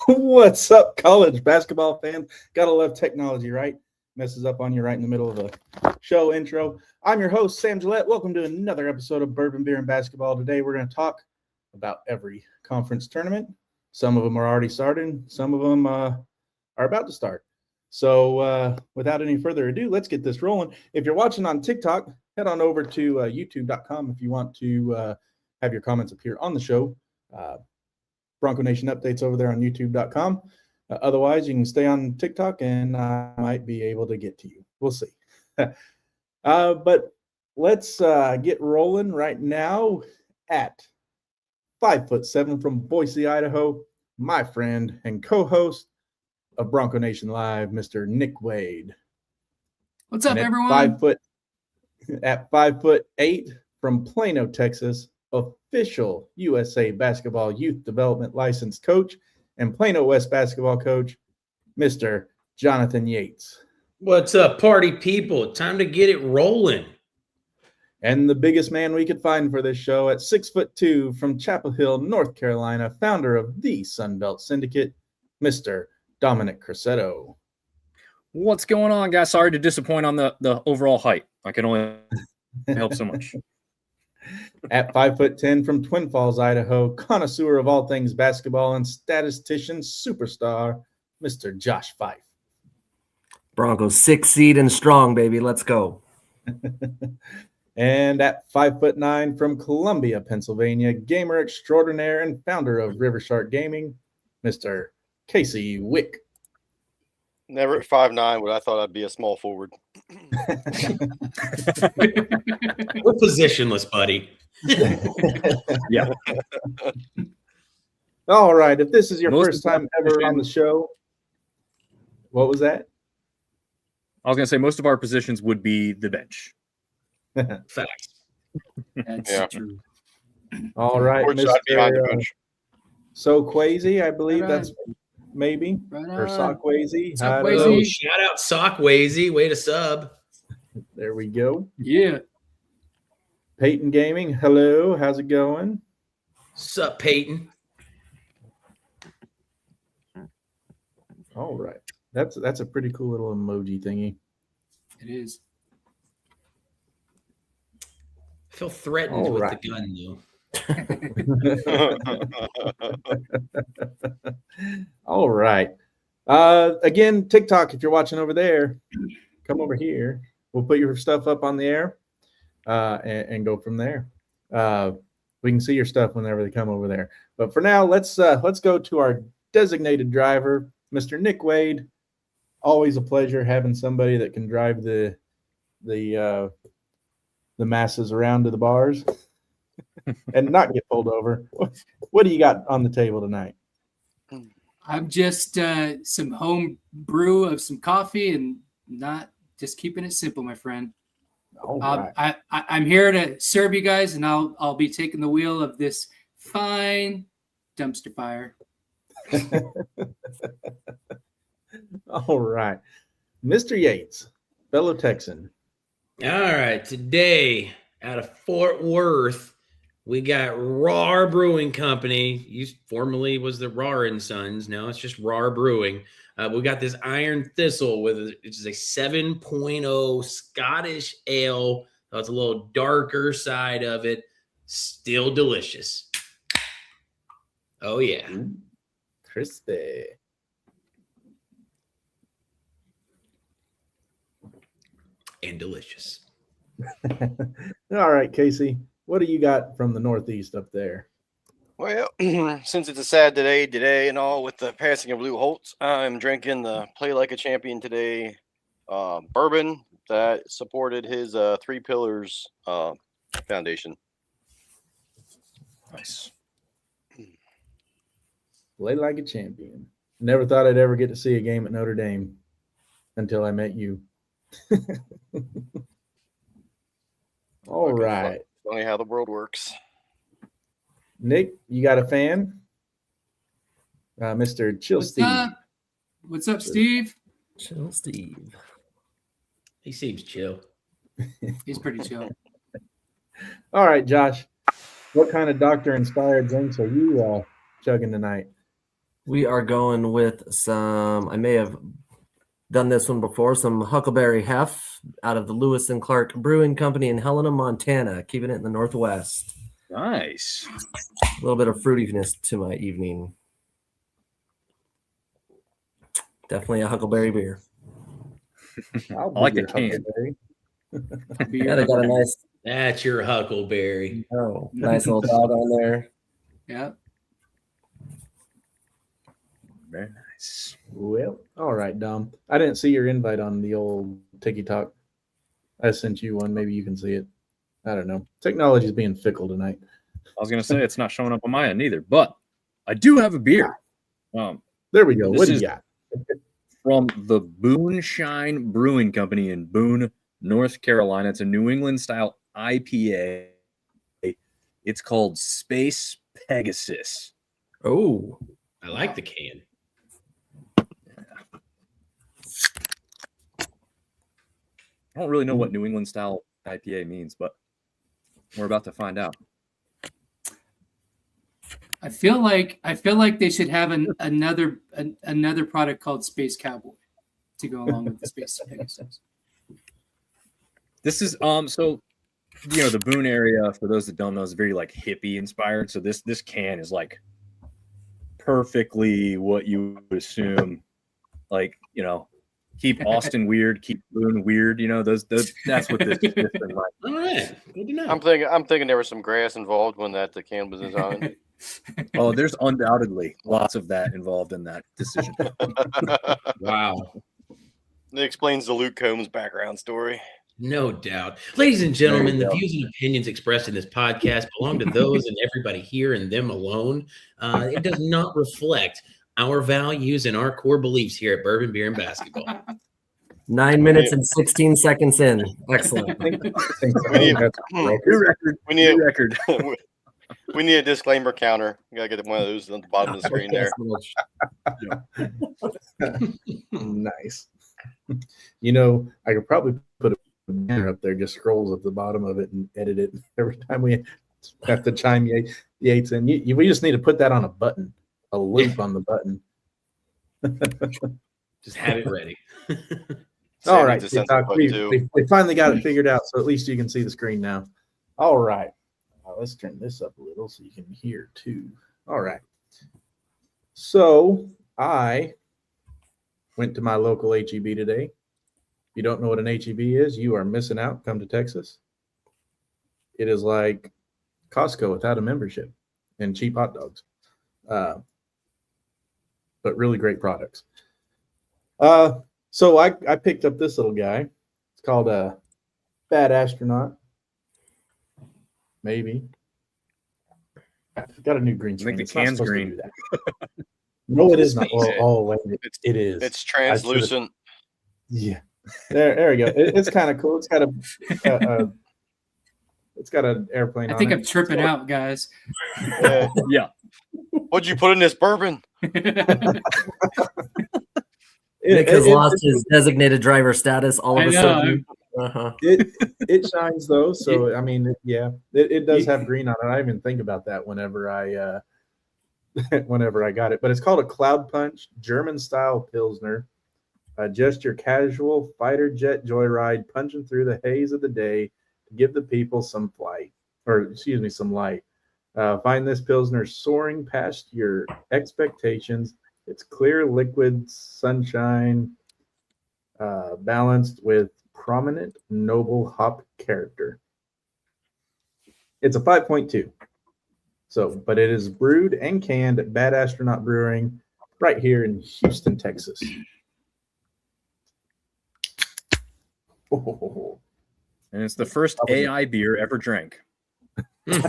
What's up, college basketball fans? Gotta love technology, right? Messes up on you right in the middle of a show intro. I'm your host, Sam Gillette. Welcome to another episode of Bourbon, Beer, and Basketball. Today, we're going to talk about every conference tournament. Some of them are already started. Some of them are about to start. So without any further ado, let's get this rolling. If you're watching on TikTok, head on over to youtube.com if you want to have your comments appear on the show. Bronco Nation updates over there on youtube.com. Otherwise, you can stay on TikTok and I might be able to get to you. We'll see. But let's get rolling right now at 5'7" from Boise, Idaho, my friend and co-host of Bronco Nation Live, Mr. Nick Wade. What's up, everyone? 5'8" from Plano, Texas, official USA Basketball Youth Development Licensed Coach and Plano West Basketball Coach, Mr. Jonathan Yates. What's up, party people? Time to get it rolling. And the biggest man we could find for this show at 6'2" from Chapel Hill, North Carolina, founder of the Sunbelt Syndicate, Mr. Dominic Cressetto. What's going on, guys? Sorry to disappoint on the overall height. I can only help so much. At 5'10" from Twin Falls, Idaho, connoisseur of all things basketball and statistician superstar, Mr. Josh Fife. Broncos 6 seed and strong, baby. Let's go. And at 5'9" from Columbia, Pennsylvania, gamer extraordinaire and founder of River Shark Gaming, Mr. Casey Wick. Never at 5'9" would I thought I'd be a small forward. We're positionless, buddy. Yeah. All right. If this is your first time ever on the show, what was that? I was going to say most of our positions would be the bench. Facts. That's true. All right. Mr. So Quasi, I believe Right. that's maybe. Right Or on. Sockwazy. Sockwazy. Oh, shout out Sockwazy. Way to sub. There we go. Yeah. Peyton Gaming. Hello. How's it going? Sup, Peyton? All right. That's a pretty cool little emoji thingy. It is. I feel threatened All with right. the gun, though. All right. Again, TikTok, if you're watching over there, come over here. We'll put your stuff up on the air and go from there. We can see your stuff whenever they come over there. But for now, let's go to our designated driver, Mr. Nick Wade. Always a pleasure having somebody that can drive the masses around to the bars and not get pulled over. What do you got on the table tonight? I'm just some home brew of some coffee and not just keeping it simple, my friend. All right. I'm here to serve you guys, and I'll be taking the wheel of this fine dumpster fire. All right. Mr. Yates, fellow Texan. All right. Today, out of Fort Worth, we got Raw Brewing Company. Formerly was the Raw and Sons. Now it's just Raw Brewing. We got this Iron Thistle which is a 7.0 Scottish ale. So it's a little darker side of it. Still delicious. Oh, yeah. Crispy. And delicious. All right, Casey, what do you got from the Northeast up there? Well, since it's a sad today and all with the passing of Lou Holtz, I'm drinking the Play Like a Champion today bourbon that supported his Three Pillars Foundation. Nice. Play like a champion. Never thought I'd ever get to see a game at Notre Dame until I met you. All right. Funny how the world works. Nick, you got a fan? Mr. Chill What's Steve. up? What's up, Steve? Chill Steve. He seems chill. He's pretty chill. All right, Josh. What kind of doctor-inspired drinks are you chugging tonight? We are going with some, I may have done this one before, some Huckleberry Hef out of the Lewis and Clark Brewing Company in Helena, Montana, keeping it in the Northwest. Nice. A little bit of fruitiness to my evening. Definitely a Huckleberry beer. I'll I like be the your can. Huckleberry. Yeah, they got a nice, That's your Huckleberry. nice little dog on there. Yeah. Very nice. Well, all right, Dom. I didn't see your invite on the old TikTok. I sent you one. Maybe you can see it. I don't know. Technology's being fickle tonight. I was gonna say it's not showing up on my end either, but I do have a beer. There we go. This What do is- you got? From the Boone Shine Brewing Company in Boone, North Carolina. It's a New England style IPA. It's called Space Pegasus. Oh, I like the can. I don't really know what New England style IPA means, but we're about to find out. I feel like they should have another product called Space Cowboy to go along with the Space Pegasus. This is so the Boone area, for those that don't know, is very like hippie inspired. So this can is like perfectly what you would assume, like, keep Austin weird, keep Boone weird, those that's what this is like. All right. Good to know. I'm thinking there was some grass involved when the can was designed. Oh, there's undoubtedly lots of that involved in that decision. Wow. It explains the Luke Combs background story. No doubt. Ladies and gentlemen, There the you go. views and opinions expressed in this podcast belong to those and everybody here and them alone. It does not reflect our values and our core beliefs here at Bourbon Beer and Basketball. 9 minutes and 16 seconds in. Excellent. We need- New record. We need New record. we need a disclaimer counter. We gotta get one of those on the bottom of the screen there. Nice. I could probably put a banner up there, just scrolls at the bottom of it and edit it every time we have to chime Yates in. We just need to put that on a button, a loop on the button. Just have it ready. All Sam right, needs a censor TikTok, button too. we finally got it figured out, so at least you can see the screen now. All right. Let's turn this up a little so you can hear too. All right. So I went to my local HEB today. If you don't know what an HEB is, you are missing out. Come to Texas. It is like Costco without a membership and cheap hot dogs, but really great products. So I picked up this little guy. It's called a Bad Astronaut. Maybe. I've got a new green I think screen. the It's not can's supposed to green. do that. No, it is not. Space it. Wait, it is. It's translucent. Yeah. There we go. It's kind of cool. It's got it's got an airplane I on think it. I'm tripping out, guys. Yeah. What'd you put in this bourbon? Nick has It- lost his designated driver status all of I a know. sudden. Uh-huh. it shines though, so I mean, it does have green on it. I didn't even think about that whenever I got it. But it's called a Cloud Punch German style Pilsner. Just your casual fighter jet joyride, punching through the haze of the day to give the people some light. Find this Pilsner soaring past your expectations. It's clear liquid sunshine, balanced with prominent noble hop character. It's a 5.2. So, but it is brewed and canned at Bad Astronaut Brewing right here in Houston, Texas. Oh, And it's the first AI beer ever drank. And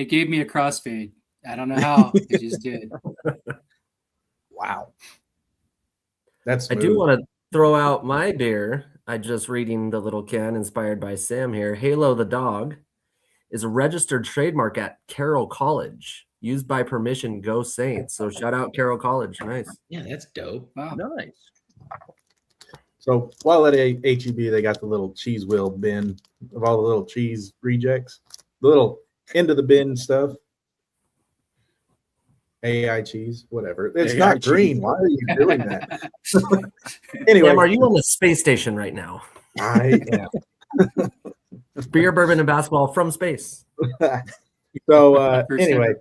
it gave me a crossfade. I don't know how. It just did. wow. That's I smooth. do want to throw out my beer. I just reading the little can inspired by Sam here. Halo the dog is a registered trademark at Carroll College. Used by permission, go Saints. So shout out Carroll College. Nice. Yeah, that's dope. Wow. Nice. So while at HEB, they got the little cheese wheel bin of all the little cheese rejects, the little end of the bin stuff. AI cheese, whatever. It's AI not cheese. green. Why are you doing that? Anyway, Sam, are you on the space station right now? I am. Beer, bourbon, and basketball from space. So 100%. anyway,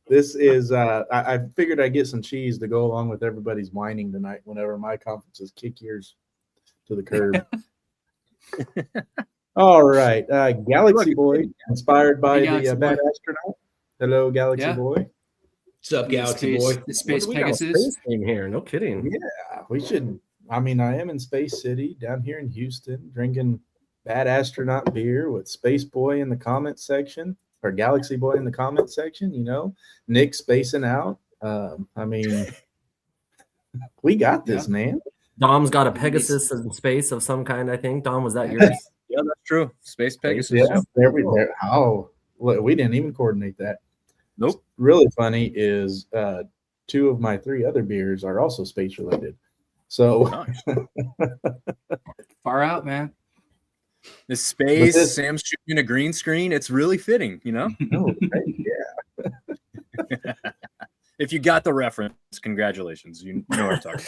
this is I figured I'd get some cheese to go along with everybody's whining tonight whenever my conferences kick yours to the curb. All right, Galaxy Boy, inspired by Hey, Galaxy the Bad Boy. Astronaut. Hello, Galaxy Yeah. Boy. What's up, The Galaxy space, Boy? The space We got a Pegasus. space theme here. No kidding. Yeah, we should. I mean, I am in Space City down here in Houston, drinking Bad Astronaut beer with Space Boy in the comment section or Galaxy Boy in the comment section. You know, Nick spacing out. I mean, we got this, man. Dom's got a Pegasus in space of some kind, I think. Dom, was that yours? Yeah, that's true. Space Pegasus. Yeah, Yep. there we go. Oh, look, we didn't even coordinate that. Nope. Really funny is 2 of my 3 other beers are also space related. So Nice. Far out, man. The space, this- Sam's shooting a green screen. It's really fitting, you know? oh, right, yeah. If you got the reference, congratulations. You know what I'm talking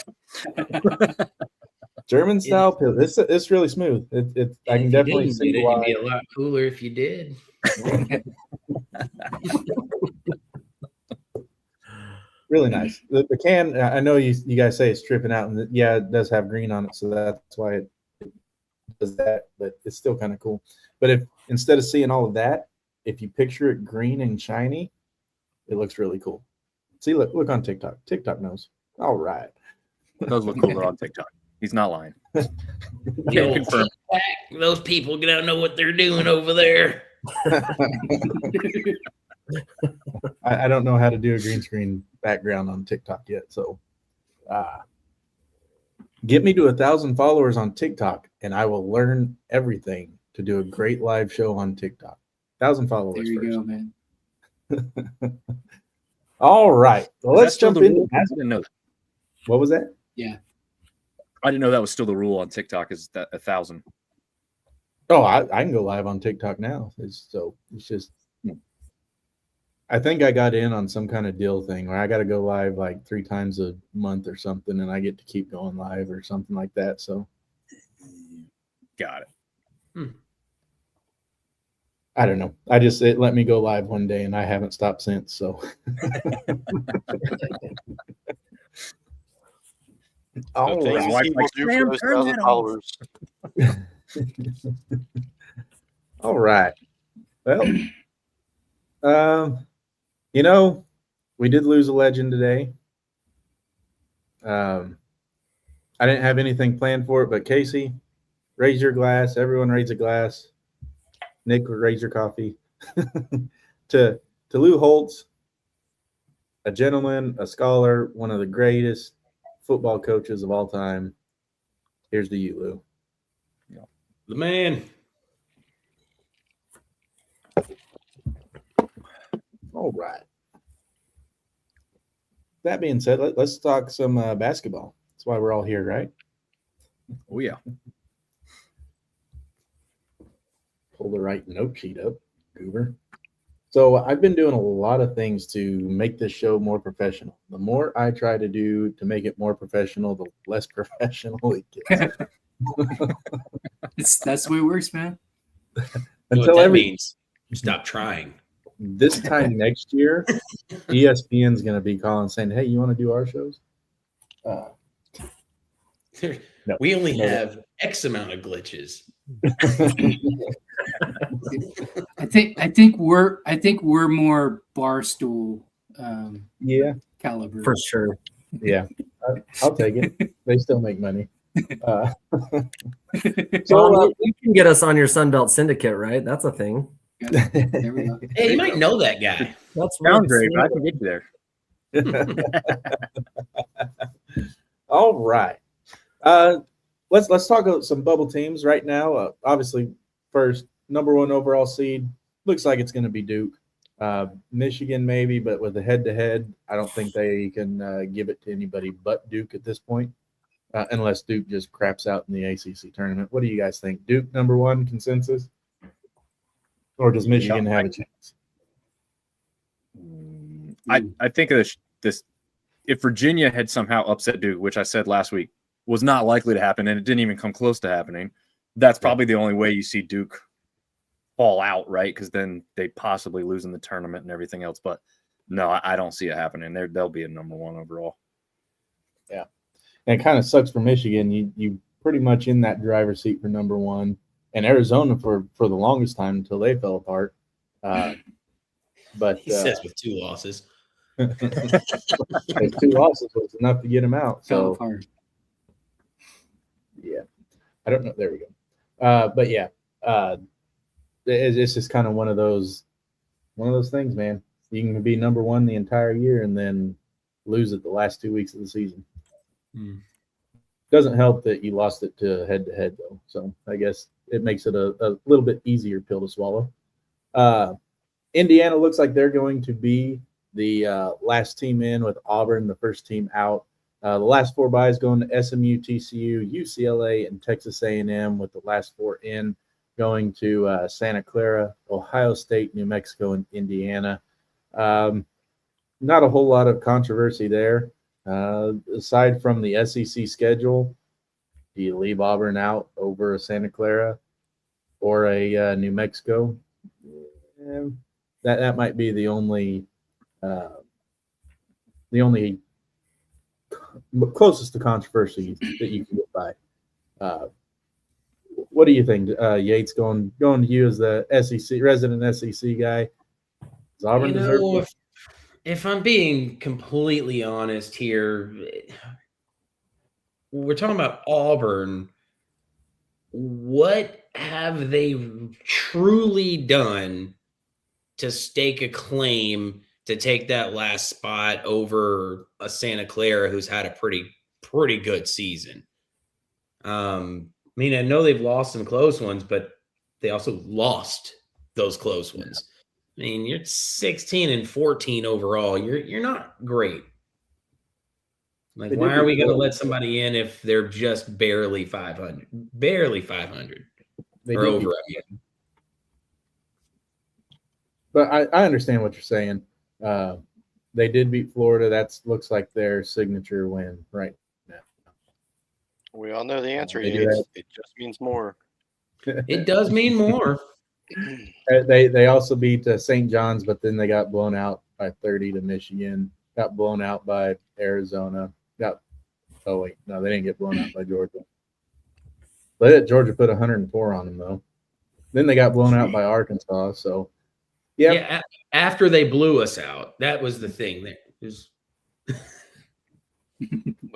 about. German style pill. It's really smooth. I can definitely see It'd why. be a lot cooler if you did. Really nice. The can. I know you guys say it's tripping out, and yeah, it does have green on it, so that's why it does that. But it's still kind of cool. But if instead of seeing all of that, if you picture it green and shiny, it looks really cool. See, look on TikTok. TikTok knows. All right. It does look cooler on TikTok. He's not lying. The Can old confirm. TikTok, those people don't know what they're doing over there. I don't know how to do a green screen background on TikTok yet, so get me to 1,000 followers on TikTok, and I will learn everything to do a great live show on TikTok. 1,000 followers. There you first. go, man. All right, well, Is let's that still jump the into rule? I didn't know that. what was that? I didn't know that was still the rule on TikTok. Is that 1,000? Oh, I can go live on TikTok now. It's just. I think I got in on some kind of deal thing where I got to go live like 3 times a month or something, and I get to keep going live or something like that. So Got it. I don't know. It let me go live one day, and I haven't stopped since. So. The things right. people do Sam, for those turn 1,000 that off. followers. All right. Well, we did lose a legend today. I didn't have anything planned for it, but Casey, raise your glass. Everyone raise a glass. Nick, raise your coffee. to Lou Holtz, a gentleman, a scholar, one of the greatest football coaches of all time. Here's to you, Lou. The man. All right. That being said, let's talk some basketball. That's why we're all here, right? Oh, yeah. Pull the right note sheet up, goober. So I've been doing a lot of things to make this show more professional. The more I try to do to make it more professional, the less professional it gets. That's the way it works, man. You know Until what that every means? Stop trying. this time next year, ESPN's going to be calling saying, "Hey, you want to do our shows?" No, We only no. have X amount of glitches. I think we're more barstool Yeah, caliber. For sure. yeah, I'll take it. They still make money. So you can get us on your Sunbelt Syndicate, right? That's a thing. There we go. Hey, you might know that guy. That's Sound really great. I can get you there. All right. Let's talk about some bubble teams right now. Obviously, first #1 overall seed looks like it's going to be Duke. Michigan maybe, but with a head-to-head, I don't think they can give it to anybody but Duke at this point, unless Duke just craps out in the ACC tournament. What do you guys think? Duke #1 consensus, or does Michigan have a chance? I think of this. If Virginia had somehow upset Duke, which I said last week was not likely to happen, and it didn't even come close to happening, that's probably the only way you see Duke fall out, right? Because then they possibly lose in the tournament and everything else. But no, I don't see it happening. They'll be a number one overall. Yeah, and it kind of sucks for Michigan. You pretty much in that driver's seat for number one, and Arizona for the longest time until they fell apart. But He says with 2 losses. those 2 losses was enough to get him out. Fell So apart. yeah, I don't know. There we go. But yeah, it's just kind of one of those things, man. You can be number one the entire year and then lose it the last 2 weeks of the season. Doesn't help that you lost it to head-to-head, though. So I guess it makes it a little bit easier pill to swallow. Indiana looks like they're going to be the last team in, with Auburn the first team out. The last 4 byes going to SMU, TCU, UCLA, and Texas A&M, with the last 4 in going to Santa Clara, Ohio State, New Mexico, and Indiana. Not a whole lot of controversy there. Aside from the SEC schedule, do you leave Auburn out over a Santa Clara or a New Mexico? That might be the only closest to controversy that you can get by. What do you think, Yates? Going to you as the SEC resident SEC guy. Does Auburn deserve? If I'm being completely honest here, we're talking about Auburn. What have they truly done to stake a claim to take that last spot over a Santa Clara who's had a pretty good season? I mean, I know they've lost some close ones, but they also lost those close ones. I mean, you're 16-14 overall. You're not great. Like, why are we going to let somebody in if they're just barely 500? Barely 500 or over. But I understand what you're saying. They did beat Florida. That looks like their signature win right now. We all know the answer. It just means more. It does mean more. They also beat St. John's, but then they got blown out by 30 to Michigan. Got blown out by Arizona. They didn't get blown out by Georgia. But Georgia put 104 on them, though. Then they got blown out by Arkansas. So, yeah. After they blew us out, that was the thing. Was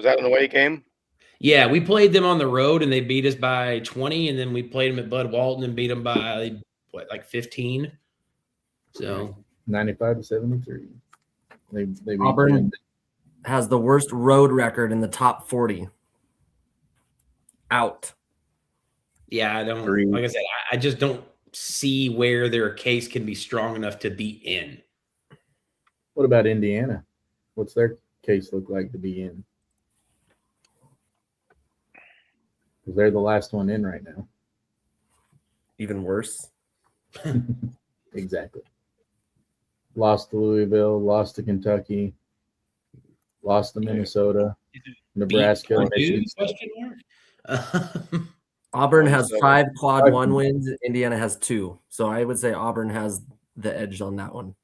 that an away game? Yeah, we played them on the road, and they beat us by 20, and then we played them at Bud Walton and beat them by, 15? So 95-73. They beat Auburn them. has the worst road record in the top 40. Out. Yeah, I don't. Like I said, I just don't see where their case can be strong enough to be in. What about Indiana? What's their case look like to be in? Because they're the last one in right now. Even worse. Exactly. Lost to Louisville, lost to Kentucky, lost to Minnesota, Nebraska. Auburn has 5 quad 1 wins. Indiana has 2. So I would say Auburn has the edge on that one.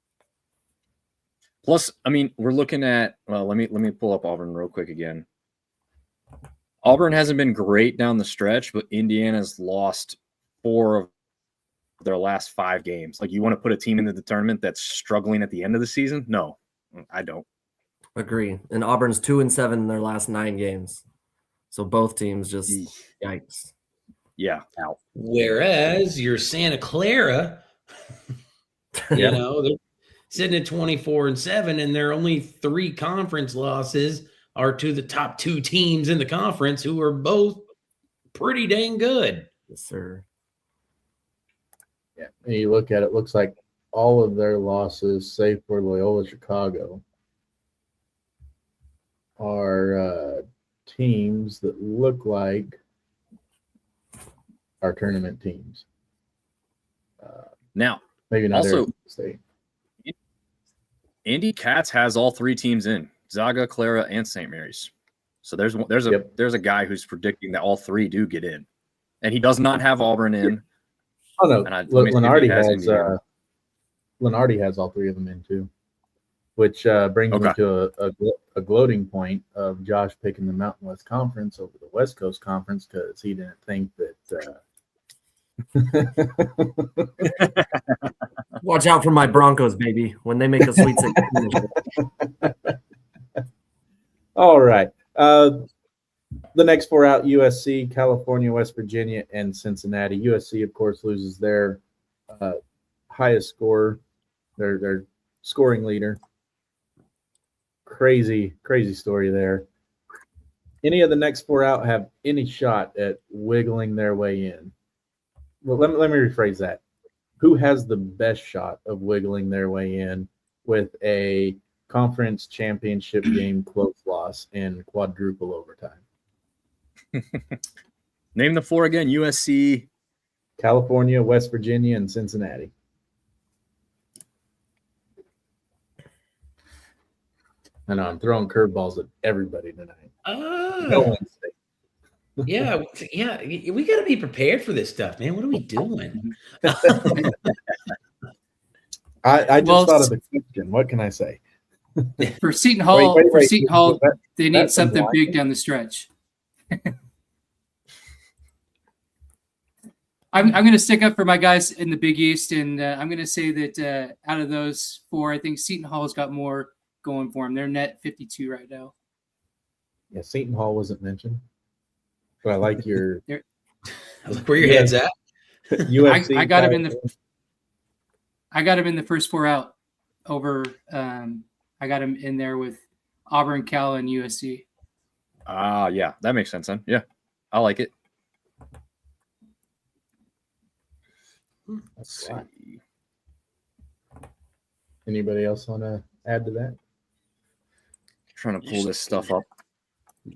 Plus, I mean, we're looking at. Well, let me pull up Auburn real quick again. Auburn hasn't been great down the stretch, but Indiana's lost 4 of their last 5 games. Like, you want to put a team into the tournament that's struggling at the end of the season? No, I don't. Agree. And Auburn's 2-7 in their last 9 games. So both teams just yikes. Yeah, out. Whereas your Santa Clara, they're sitting at 24-7, and their only 3 conference losses are to the top 2 teams in the conference, who are both pretty dang good. Yes, sir. Yeah, and you look at it, looks like all of their losses, save for Loyola Chicago, are teams that look like our tournament teams. Now, maybe not also, Arizona State. Andy Katz has all 3 teams in: Zaga, Clara, and St. Mary's. So there's a guy who's predicting that all 3 do get in, and he does not have Auburn in. Oh no, And Lenardi has Indiana. Lenardi has all 3 of them in too, which brings me to a gloating point of Josh picking the Mountain West Conference over the West Coast Conference because he didn't think that. Watch out for my Broncos, baby, when they make a Sweet 16. All right. The next 4 out: USC, California, West Virginia, and Cincinnati. USC, of course, loses their highest scorer, their scoring leader. Crazy story there. Any of the next 4 out have any shot at wiggling their way in? Well, let me rephrase that. Who has the best shot of wiggling their way in with a conference championship game close loss in quadruple overtime? Name the 4 again: USC, California, West Virginia, and Cincinnati. I know I'm throwing curveballs at everybody tonight. No one's safe. Yeah, we got to be prepared for this stuff, man. What are we doing? I just thought of the question. What can I say? For Seton Hall, they need something big down the stretch. I'm going to stick up for my guys in the Big East, and I'm going to say that out of those 4, I think Seton Hall's got more going for them. They're net 52 right now. Yeah, Seton Hall wasn't mentioned, but I like your. Look where your head's at. UFC. I got him in the. I got him in the first 4 out over. I got him in there with Auburn, Cal, and USC. Yeah, that makes sense then. Yeah, I like it. Let's see. Anybody else want to add to that? Trying to pull this stuff up.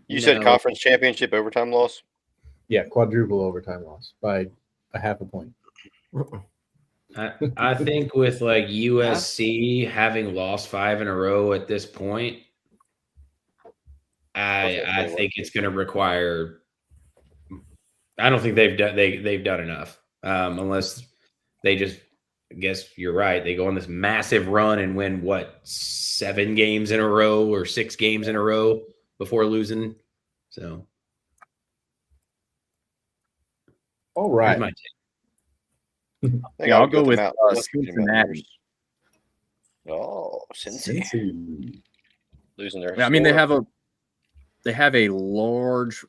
You said conference championship overtime loss? Yeah, quadruple overtime loss by a half a point. I think with like USC having lost 5 in a row at this point, I think it's going to require. I don't think they've done enough unless they just. I guess you're right. They go on this massive run and win 7 games in a row or 6 games in a row before losing. So, all right. My take. I'll go with Cincinnati. Oh, Cincy. Losing their. I mean, they have a large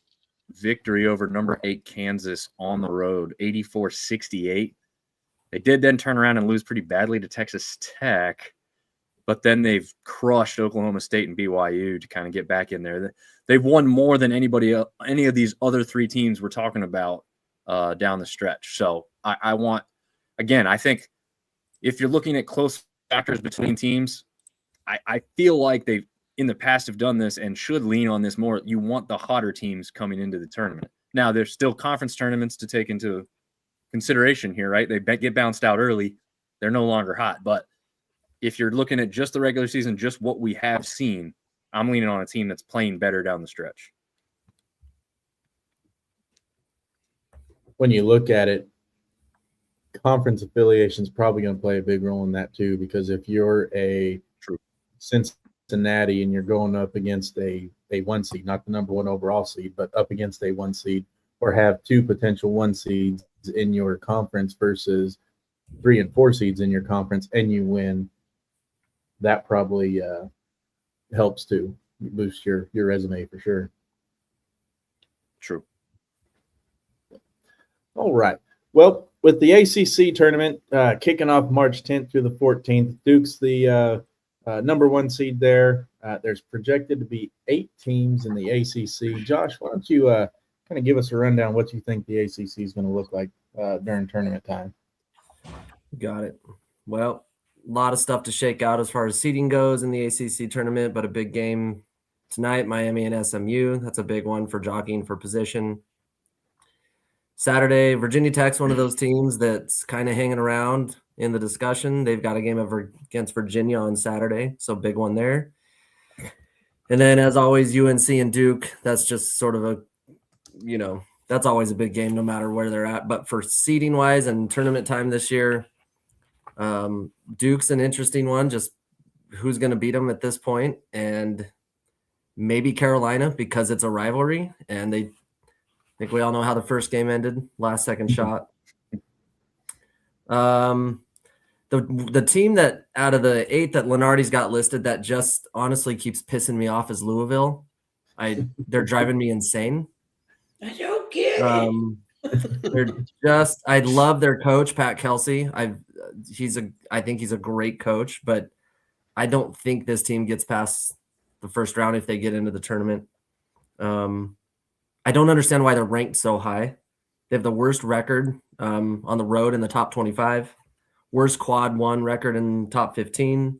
victory over number 8 Kansas on the road, 84-68. They did then turn around and lose pretty badly to Texas Tech, but then they've crushed Oklahoma State and BYU to kind of get back in there. They've won more than any of these other 3 teams we're talking about down the stretch. So I think if you're looking at close factors between teams, I feel like they in the past have done this and should lean on this more. You want the hotter teams coming into the tournament. Now, there's still conference tournaments to take into consideration here, right? They get bounced out early. They're no longer hot. But if you're looking at just the regular season, just what we have seen, I'm leaning on a team that's playing better down the stretch. When you look at it, conference affiliation is probably going to play a big role in that too, because if you're a Cincinnati and you're going up against a 1 seed, not the number 1 overall seed, but up against a 1 seed, or have 2 potential 1 seeds in your conference versus 3 and 4 seeds in your conference, and you win, that probably helps to boost your resume for sure. True. All right. Well, with the ACC tournament kicking off March 10th through the 14th, Duke's the number 1 seed there. There's projected to be 8 teams in the ACC. Josh, why don't you kind of give us a rundown what you think the ACC is going to look like during tournament time? Got it. Well, a lot of stuff to shake out as far as seeding goes in the ACC tournament, but a big game tonight, Miami and SMU. That's a big one for jockeying for position. Saturday, Virginia Tech's one of those teams that's kind of hanging around in the discussion. They've got a game against Virginia on Saturday, so big one there. And then, as always, UNC and Duke. That's just sort of a, that's always a big game no matter where they're at. But for seeding wise and tournament time this year, Duke's an interesting one. Just who's going to beat them at this point, and maybe Carolina because it's a rivalry, and I think we all know how the first game ended, last second shot. The team that out of the 8 that Lenardi's got listed that just honestly keeps pissing me off is Louisville. They're driving me insane. I don't get it. I love their coach, Pat Kelsey. I think he's a great coach, but I don't think this team gets past the first round if they get into the tournament. I don't understand why they're ranked so high. They have the worst record on the road in the top 25, worst quad 1 record in top 15.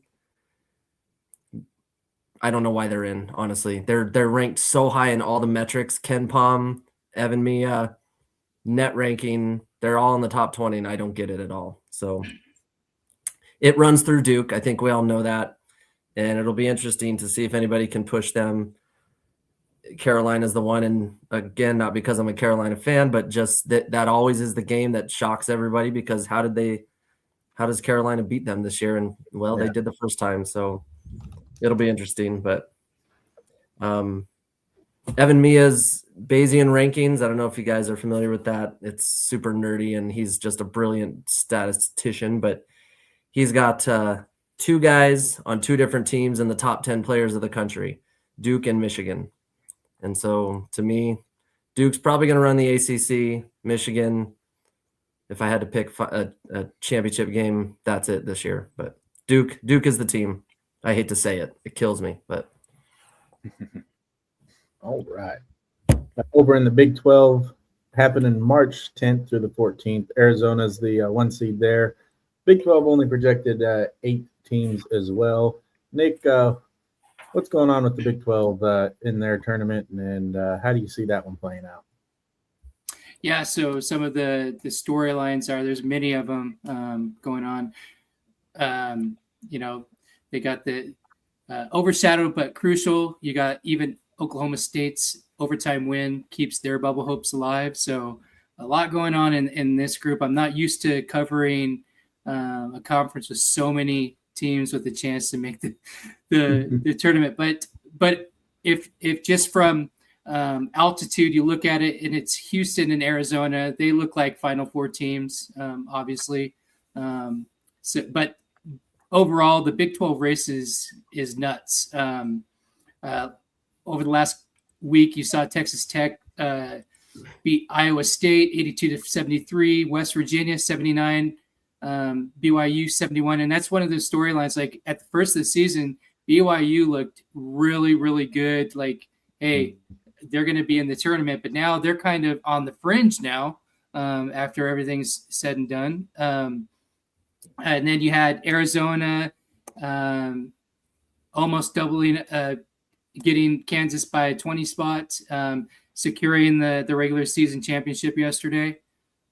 I don't know why they're in, honestly. They're ranked so high in all the metrics. Ken Palm, Evan Mia, net ranking, they're all in the top 20, and I don't get it at all. So it runs through Duke. I think we all know that. And it'll be interesting to see if anybody can push them. Carolina's the one, and again, not because I'm a Carolina fan, but just that always is the game that shocks everybody, because how does Carolina beat them this year? And they did the first time, so it'll be interesting. But Evan Mia's Bayesian rankings, I don't know if you guys are familiar with that. It's super nerdy, and he's just a brilliant statistician, but he's got 2 guys on 2 different teams in the top 10 players of the country, Duke and Michigan. And so to me, Duke's probably going to run the ACC. Michigan, if I had to pick a championship game, that's it this year. But Duke is the team. I hate to say it. It kills me, but. All right. Over in the Big 12, happening March 10th through the 14th. Arizona's the 1 seed there. Big 12 only projected 8 teams as well. Nick, what's going on with the Big 12 in their tournament, and how do you see that one playing out? Yeah, so some of the storylines there's many of them going on. They got the overshadowed but crucial. You got even Oklahoma State's overtime win keeps their bubble hopes alive. So a lot going on in this group. I'm not used to covering a conference with so many teams with a chance to make the tournament. But if just from altitude you look at it, and it's Houston and Arizona, they look like Final Four teams, obviously. But overall, the Big 12 race is nuts. Over the last week, you saw Texas Tech beat Iowa State 82-73, West Virginia 79. BYU 71, and that's one of those storylines. Like at the first of the season, BYU looked really, really good. Like, hey, they're going to be in the tournament, but now they're kind of on the fringe now after everything's said and done. And then you had Arizona almost doubling, getting Kansas by 20 spots, securing the regular season championship yesterday.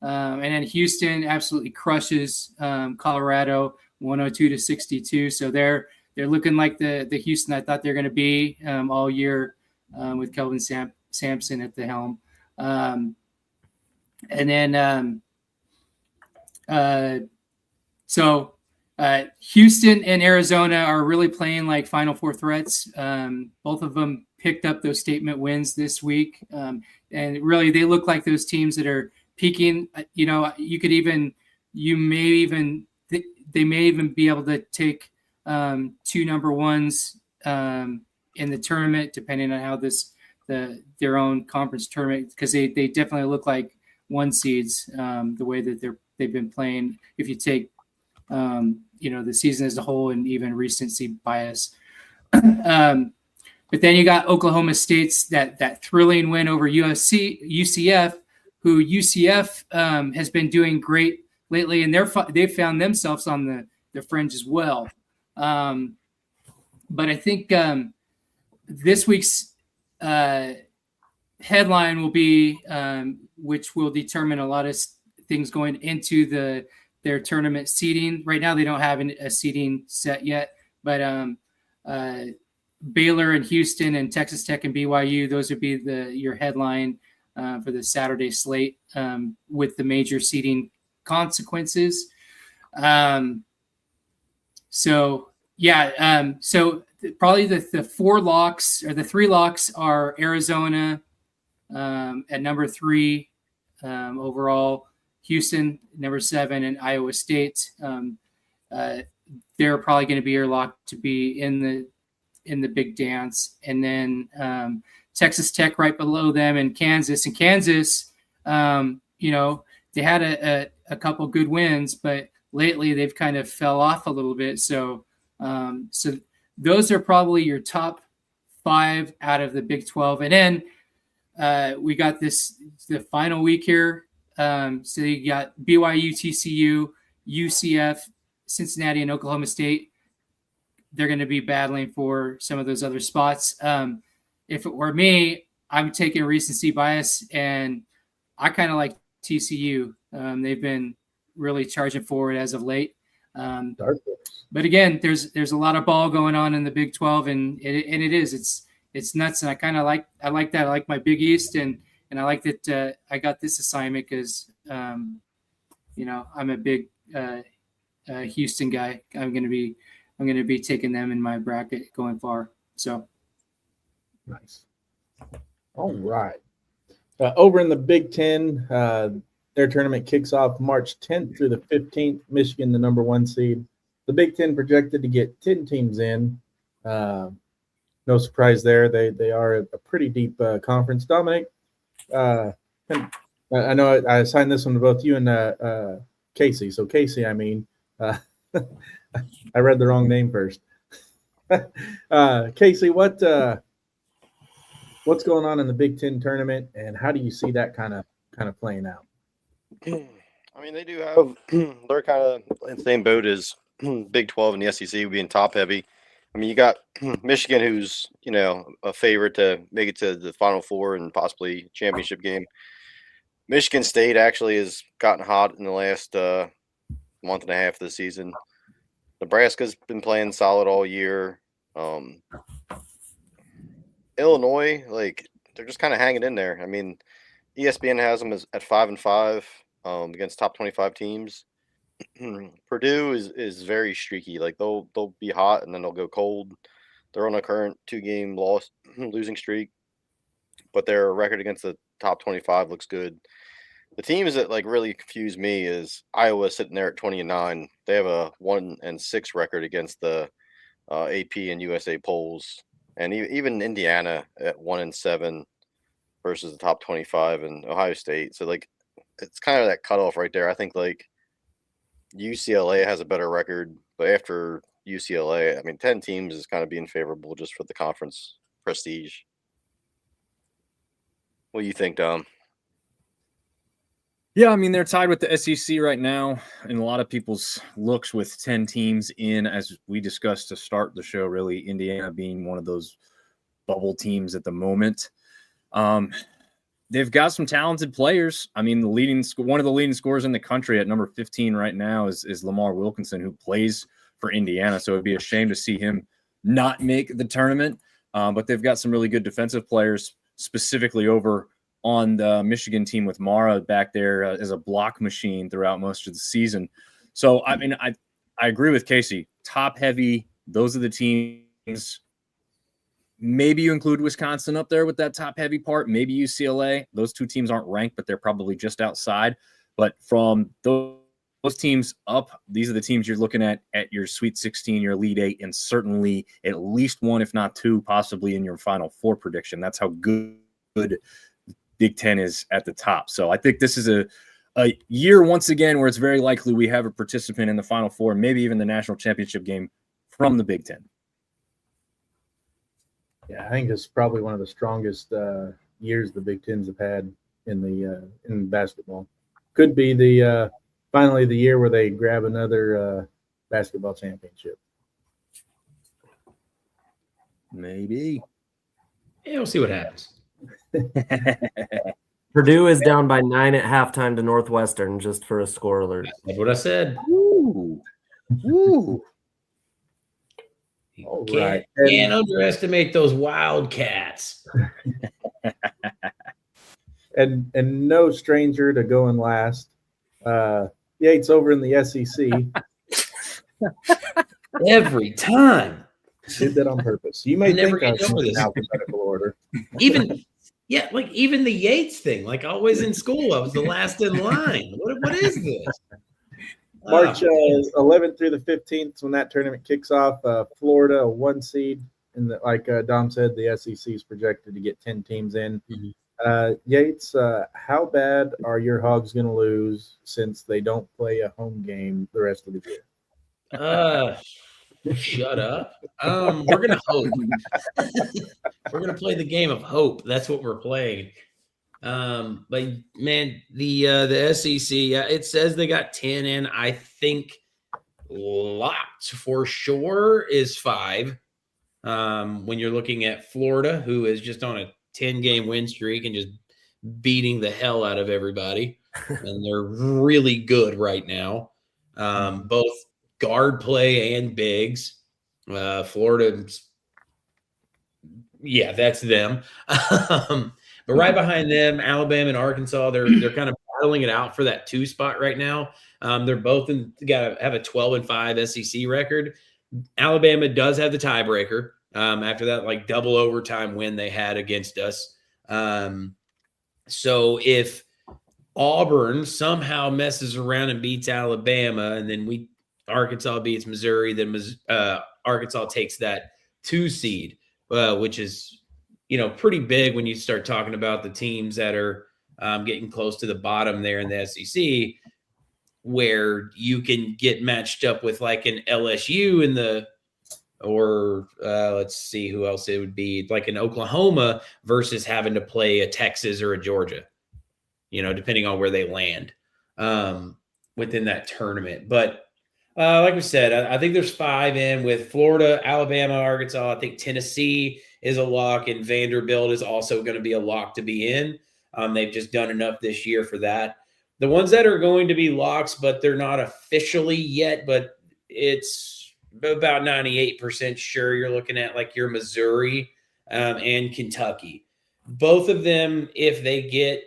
And then Houston absolutely crushes Colorado 102-62. So they're looking like the Houston I thought they're going to be all year with Kelvin Sampson at the helm. And then Houston and Arizona are really playing like Final Four threats. Both of them picked up those statement wins this week. And really they look like those teams that are peaking. They may even be able to take 2 number ones in the tournament, depending on how their own conference tournament, because they definitely look like 1 seeds the way that they've been playing. If you take the season as a whole and even recency bias. But then you got Oklahoma State's that thrilling win over UCF. Who UCF has been doing great lately, and they've found themselves on the fringe as well. But I think this week's headline will be, which will determine a lot of things going into the their tournament seeding. Right now, they don't have a seeding set yet, but Baylor and Houston and Texas Tech and BYU, those would be your headline for the Saturday slate with the major seeding consequences. So probably the four locks or the three locks are Arizona at number 3 overall, Houston number 7, and Iowa State. They're probably going to be your lock to be in the big dance, and then Texas Tech right below them, and Kansas. And Kansas, they had a couple good wins, but lately they've kind of fell off a little bit. So those are probably your top 5 out of the Big 12. And then we got the final week here. So you got BYU, TCU, UCF, Cincinnati, and Oklahoma State. They're going to be battling for some of those other spots. If it were me, I'm taking recency bias, and I kind of like TCU. They've been really charging forward as of late. But again, there's a lot of ball going on in the Big 12, and it's nuts. And I like that. I like my Big East, and I like that I got this assignment because I'm a big Houston guy. I'm going to be taking them in my bracket going far. So nice. All right. Over in the Big Ten, their tournament kicks off March 10th through the 15th. Michigan, the number 1 seed. The Big Ten projected to get 10 teams in. No surprise there. They are a pretty deep conference. Dominic, I know I assigned this one to both you and Casey. So Casey, I read the wrong name first. Casey, what's going on in the Big Ten tournament, and how do you see that kind of playing out? I mean, they do have they're kind of in the same boat as Big 12 and the SEC being top heavy. I mean, you got Michigan, who's a favorite to make it to the Final Four and possibly championship game. Michigan State actually has gotten hot in the last month and a half of the season. Nebraska's been playing solid all year. Illinois, they're just kind of hanging in there. I mean, ESPN has them at 5-5 against top 25 teams. Purdue is very streaky. They'll be hot and then they'll go cold. They're on a current 2-game losing streak, but their record against the top 25 looks good. The teams that really confuse me is Iowa sitting there at 20-9. They have a 1-6 record against the AP and USA polls, and even Indiana at 1-7 versus the top 25, and Ohio State. So it's kind of that cutoff right there. I think UCLA has a better record, but after UCLA, 10 teams is kind of being favorable just for the conference prestige. What do you think, Dom? Yeah, they're tied with the SEC right now in a lot of people's looks with 10 teams in, as we discussed to start the show, really, Indiana being one of those bubble teams at the moment. They've got some talented players. One of the leading scorers in the country at number 15 right now is Lamar Wilkinson, who plays for Indiana. So it'd be a shame to see him not make the tournament. But they've got some really good defensive players, specifically over on the Michigan team with Mara back there as a block machine throughout most of the season. So, I agree with Casey. Top heavy, those are the teams. Maybe you include Wisconsin up there with that top heavy part. Maybe UCLA. Those 2 teams aren't ranked, but they're probably just outside. But from those teams up, these are the teams you're looking at your Sweet 16, your Elite 8, and certainly at least 1, if not 2, possibly in your Final Four prediction. That's how good Big Ten is at the top. So I think this is a year, once again, where it's very likely we have a participant in the Final Four, maybe even the national championship game from the Big Ten. Yeah, I think it's probably one of the strongest years the Big Tens have had in basketball. Could be finally the year where they grab another basketball championship. Maybe. Yeah, we'll see what happens. Purdue is down by 9 at halftime to Northwestern, just for a score alert. That's what I said. Ooh. Ooh. You All can't, right. can't underestimate those Wildcats. And no stranger to going last. Yates over in the SEC Every time. did that on purpose. You may I'm never think I was getting over in this. alphabetical order. Even even the Yates thing, like always in school, I was the last in line. What is this? March Oh, 11th through the 15th when that tournament kicks off. Florida, a 1 seed. And like Dom said, the SEC is projected to get 10 teams in. Mhm. Yates, how bad are your Hogs going to lose since they don't play a home game the rest of the year? Shut up. We're gonna hope. We're gonna play the game of hope. That's what we're playing. But man, the SEC, it says they got 10 in. I think locked for sure is 5. When you're looking at Florida, who is just on a 10-game win streak and just beating the hell out of everybody, and they're really good right now. Both guard play and bigs. Florida, yeah, that's them. But right behind them, Alabama and Arkansas, they're kind of battling it out for that 2 spot right now. They're both have a 12-5 SEC record. Alabama does have the tiebreaker after that like double overtime win they had against us. So if Auburn somehow messes around and beats Alabama, and then Arkansas beats Missouri, then Arkansas takes that 2 seed, which is pretty big when you start talking about the teams that are getting close to the bottom there in the SEC, where you can get matched up with like an LSU let's see who else it would be, like an Oklahoma versus having to play a Texas or a Georgia, depending on where they land within that tournament. But like we said, I think there's 5 in with Florida, Alabama, Arkansas. I think Tennessee is a lock, and Vanderbilt is also going to be a lock to be in. They've just done enough this year for that. The ones that are going to be locks, but they're not officially yet, but it's about 98% sure, you're looking at like your Missouri and Kentucky. Both of them, if they get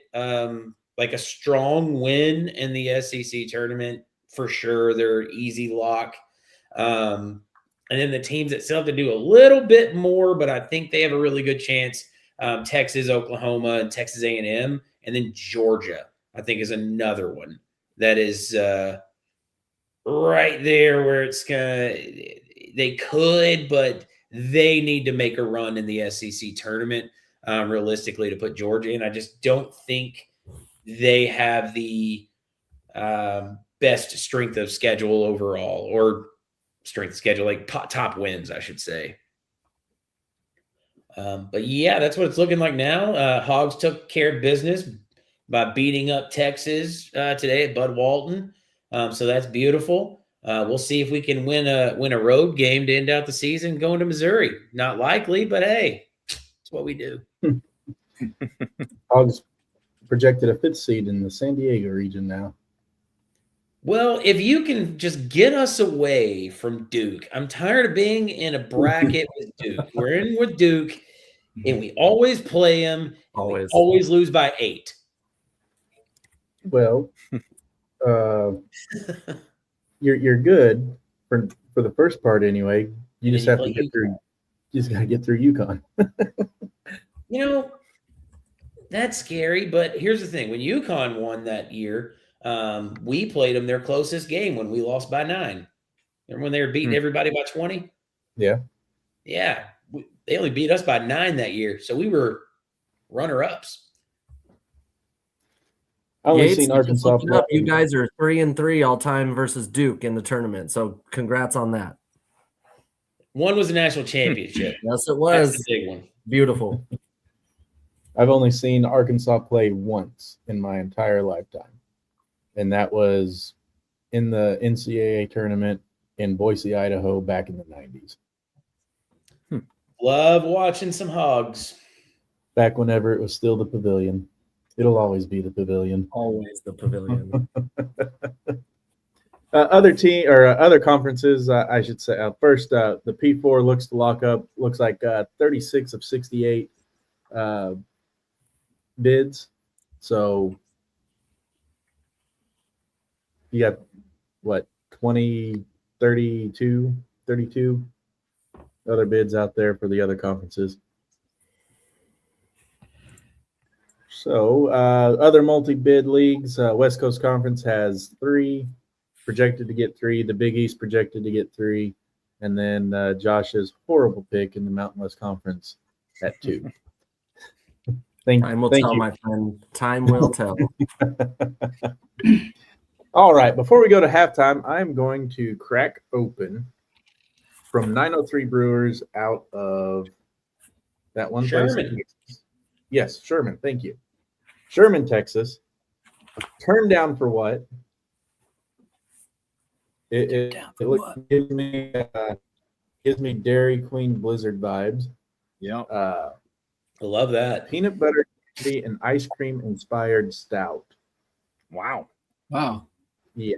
like a strong win in the SEC tournament, for sure, they're easy lock. And then the teams that still have to do a little bit more, but I think they have a really good chance. Texas, Oklahoma, and Texas A&M, and then Georgia, I think, is another one that is right there where they could, but they need to make a run in the SEC tournament realistically to put Georgia in. I just don't think they have the best strength of schedule overall, or strength of schedule, like top wins, I should say. But yeah, that's what it's looking like now. Hogs took care of business by beating up Texas today at Bud Walton. So that's beautiful. We'll see if we can win a road game to end out the season going to Missouri. Not likely, but hey, it's what we do. Hogs projected a 5th seed in the San Diego region now. Well, if you can just get us away from Duke. I'm tired of being in a bracket with Duke. We're in with Duke, and we always play them. We always lose by 8. Well, you're good for the first part anyway. You just have to get through. You just got to get through UConn. That's scary. But here's the thing: when UConn won that year, we played them their closest game when we lost by 9. Remember when they were beating everybody by 20? Yeah. Yeah. They only beat us by 9 that year. So we were runner-ups. I only seen Arkansas play. You guys are 3-3 all time versus Duke in the tournament. So congrats on that. One was a national championship. Yes, it was. That's the big one. Beautiful. I've only seen Arkansas play once in my entire lifetime, and that was in the NCAA tournament in Boise, Idaho, back in the 90s. Love watching some Hogs. Back whenever it was still the Pavilion. It'll always be the Pavilion. Always the Pavilion. Other conferences, I should say. First, the P4 looks to lock up. Looks like 36 of 68 bids. So you got what, 20, 32 other bids out there for the other conferences. So other multi-bid leagues, West Coast Conference has 3, projected to get 3. The Big East projected to get 3. And then Josh's horrible pick in the Mountain West Conference at 2. Time will tell, my friend. Time will tell. All right. Before we go to halftime, I'm going to crack open from 903 Brewers out of that one place. Yes, Sherman. Thank you. Sherman, Texas. Turned down for what? It gives me Dairy Queen Blizzard vibes. Yeah. I love that. Peanut butter candy and ice cream inspired stout. Wow. Yeah.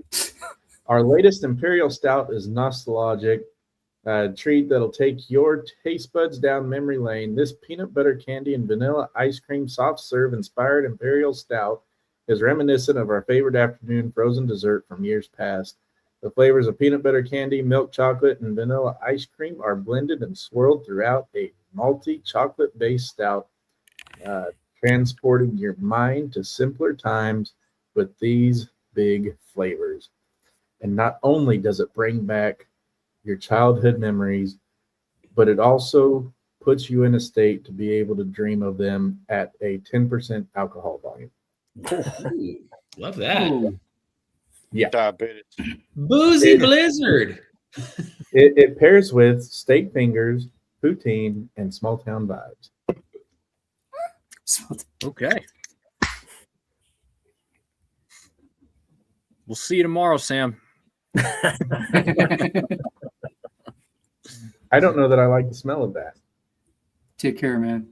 Our latest Imperial Stout is nostalgic. Treat that'll take your taste buds down memory lane. This peanut butter candy and vanilla ice cream soft serve inspired Imperial Stout is reminiscent of our favorite afternoon frozen dessert from years past. The flavors of peanut butter candy, milk chocolate, and vanilla ice cream are blended and swirled throughout a malty chocolate-based stout, transporting your mind to simpler times with these big flavors. And not only does it bring back your childhood memories, but it also puts you in a state to be able to dream of them at a 10% alcohol volume. Love that. Yeah. Diabetes. Boozy Blizzard. It pairs with steak fingers, poutine, and small town vibes. Okay. We'll see you tomorrow, Sam. I don't know that I like the smell of that. Take care, man.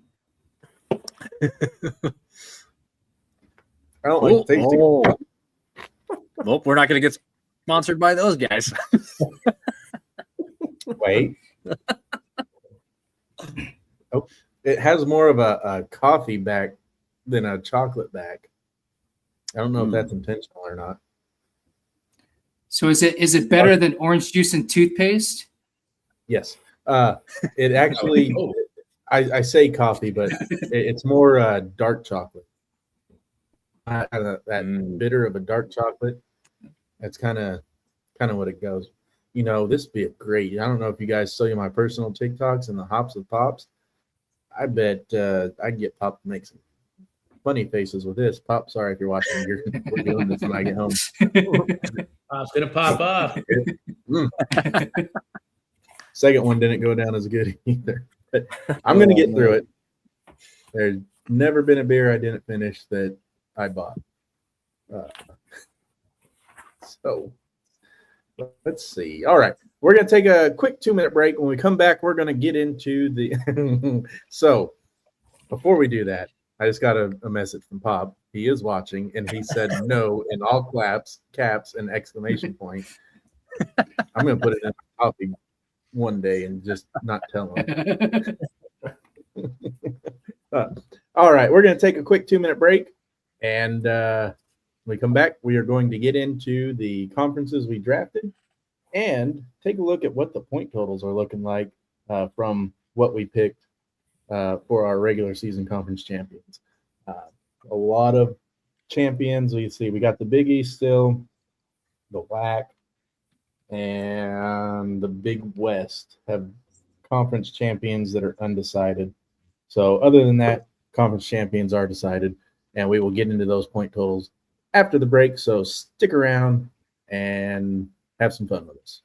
I don't like the taste of it. Well, we're not going to get sponsored by those guys. Wait. Oh, it has more of a coffee back than a chocolate back. I don't know if that's intentional or not. So is it better than orange juice and toothpaste? Yes. It actually, I say coffee, but it's more dark chocolate. That bitter of a dark chocolate. That's kind of what it goes. You know, this would be a great. I don't know if you guys saw my personal TikToks and the hops with Pops. I bet I'd get Pop to make some funny faces with this. Pop, sorry if you're watching. We're doing this when I get home. Pop's gonna pop off. Second one didn't go down as good either. But I'm gonna get through it. There's never been a beer I didn't finish that I bought. So let's see. All right. We're going to take a quick 2-minute break. When we come back, we're going to get into the So before we do that, I just got a message from Pop. He is watching, and he said no in all caps, and exclamation point. I'm going to put it in a copy one day and just not tell him. All right. We're going to take a quick 2-minute break. And when we come back, we are going to get into the conferences we drafted and take a look at what the point totals are looking like from what we picked for our regular season conference champions. A lot of champions. We see we got the Big East still, the WAC, and the Big West have conference champions that are undecided. So other than that, conference champions are decided, and we will get into those point totals after the break. So stick around and have some fun with us.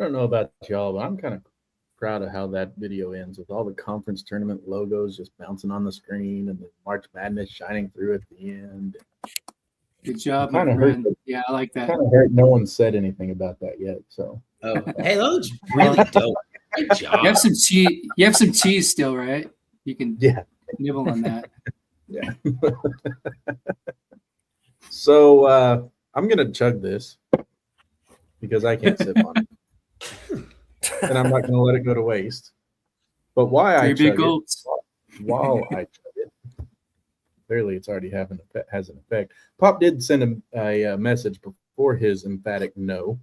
don't know about y'all, but I'm kind of proud of how that video ends with all the conference tournament logos just bouncing on the screen and the March Madness shining through at the end. Good job, my Kinda hurt friend. that- Yeah, I like that. Kind of hurt. No one said anything about that yet. So Oh, hey, that looks really dope. Good job. You have some cheese. You have some cheese still, right? You can yeah. nibble on that. Yeah. So I'm gonna chug this because I can't sip on it, and I'm not gonna let it go to waste. But why I 3 big chug gulps. it while I chug it, clearly it's already has an effect. Pop did send a message before his emphatic no,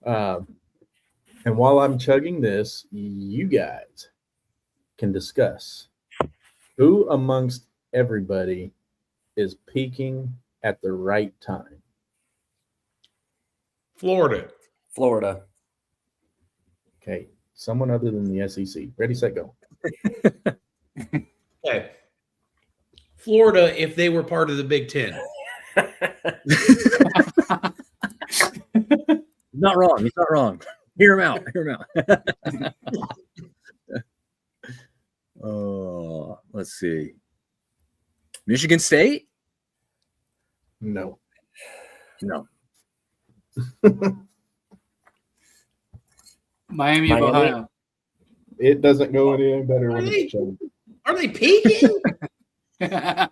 and while I'm chugging this, you guys can discuss who amongst everybody is peaking at the right time. Florida. Florida. Okay, someone other than the SEC. Ready, set, go. Okay. Florida, if they were part of the Big Ten. He's not wrong. He's not wrong. Hear him out. Hear him out. Oh, let's see. Michigan State? No. No. Miami of Miami. Ohio. It doesn't go any better when Really? it's chugged. Are they peaking? I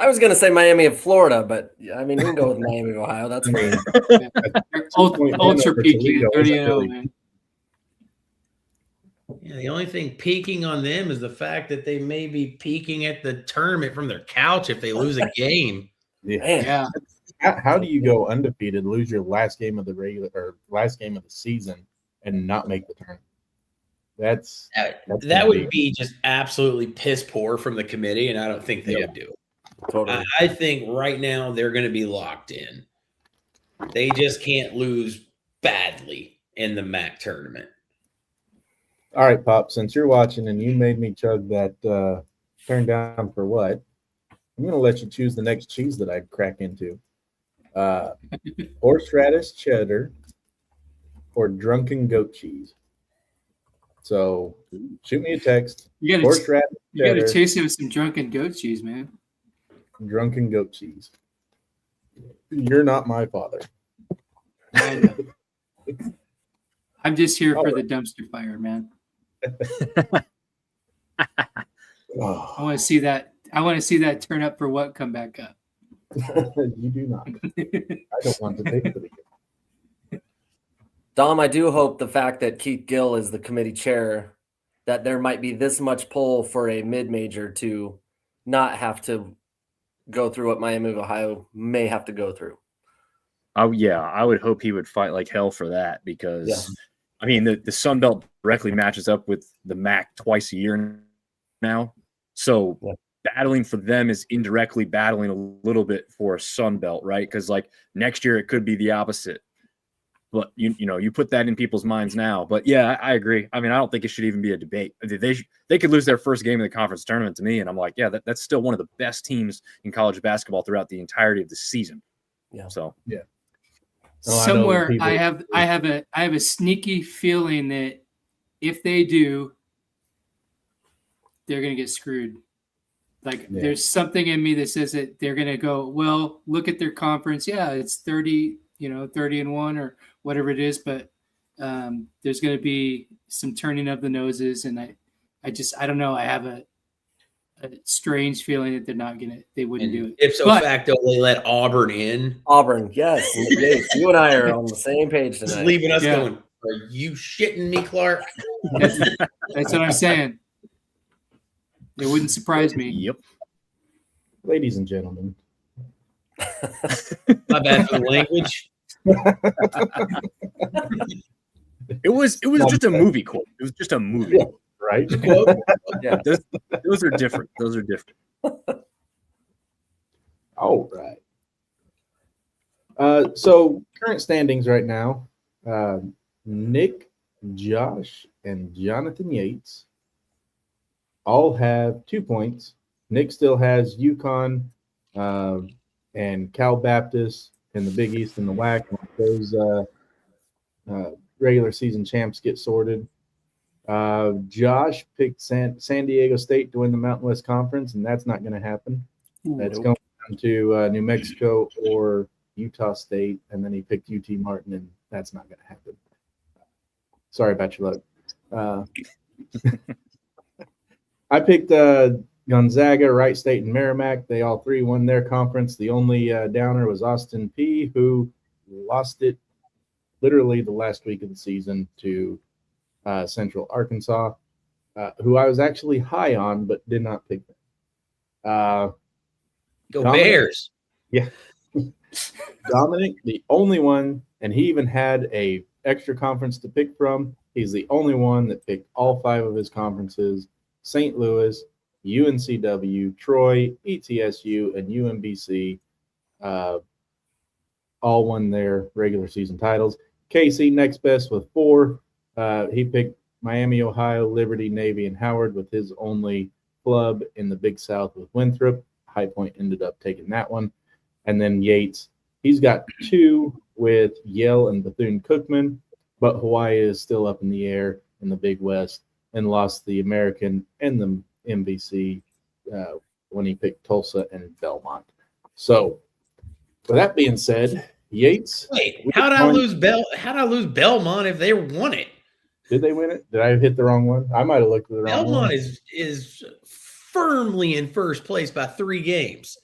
was going to say Miami of Florida, but I mean, we can go with Miami of Ohio. That's fine. They're ultra peaking at 30-0, man. Yeah, the only thing peaking on them is the fact that they may be peaking at the tournament from their couch if they lose a game. Yeah. Man, Yeah. How do you go undefeated, lose your last game of the last game of the season, and not make the tournament? That's That would be just absolutely piss poor from the committee, and I don't think they would do it. totally. I think right now they're going to be locked in. They just can't lose badly in the MAC tournament. all right, Pop. Since you're watching and you made me chug that turn down for what, I'm going to let you choose the next cheese that I crack into. Horseradish cheddar or drunken goat cheese. So shoot me a text. You gotta Horseradish cheddar, taste it with some drunken goat cheese, man. drunken goat cheese. You're not my father. I know. I'm just here for the dumpster fire, man. I Oh, want to see that. I want to see that turn up for what come back up. you do not. I don't want to take it again. Dom, I do hope the fact that Keith Gill is the committee chair, that there might be this much pull for a mid-major to not have to go through what Miami of Ohio may have to go through. Oh yeah, I would hope he would fight like hell for that because Yeah. I mean the Sun Belt directly matches up with the MAC twice a year now. So Yeah. battling for them is indirectly battling a little bit for Sun Belt, right? Because like next year it could be the opposite. But you know, you put that in people's minds now. But yeah, I agree. I mean, I don't think it should even be a debate. They could lose their first game in the conference tournament to me, and I'm like, yeah, that's still one of the best teams in college basketball throughout the entirety of the season. Yeah. So Oh, I know Somewhere people- I have a sneaky feeling that if they do, they're gonna get screwed. Like Yeah. there's something in me that says that they're gonna go, well, look at their conference. Yeah, it's 30, 30-1 or whatever it is, but there's gonna be some turning of the noses, and I don't know. I have a strange feeling that they wouldn't do And it. if so But- facto, they let Auburn in, Auburn, yes. Yes, you and I are on the same page just tonight. leaving us Yeah. going, are you shitting me, Clark? That's what I'm saying. It wouldn't surprise me. yep. Ladies and gentlemen, My bad for the language. It was just a movie quote. It was just a movie. Yeah. right? Quote. Yeah. Those are different. Those are different. All right. So current standings right now, Nick, Josh, and Jonathan Yates all have 2 points. Nick still has UConn and Cal Baptist in the Big East and the WAC. Those regular season champs get sorted. Josh picked San Diego State to win the Mountain West Conference, and that's not going to happen. That's going down to New Mexico or Utah State, and then he picked UT Martin, and that's not going to happen. Sorry about your luck. I picked Gonzaga, Wright State, and Merrimack. They all three won their conference. The only downer was Austin Peay, who lost it literally the last week of the season to Central Arkansas, who I was actually high on but did not pick them. Go Dominic, Bears. Yeah. Dominic, the only one, and he even had a extra conference to pick from. He's the only one that picked all 5 of his conferences: St. Louis, UNCW, Troy, ETSU, and UMBC. All won their regular season titles. Casey, next best with 4. He picked Miami, Ohio, Liberty, Navy, and Howard with his only club in the Big South with Winthrop. High Point ended up taking that one. And then Yates, he's got 2 with Yale and Bethune-Cookman, but Hawaii is still up in the air in the Big West and lost the American and the MVC when he picked Tulsa and Belmont. So, with that being said, Yates. Wait, how'd I lose Belmont if they won it? Did they win it? Did I hit the wrong one? I might have looked at the wrong one. Belmont is firmly in first place by 3 games.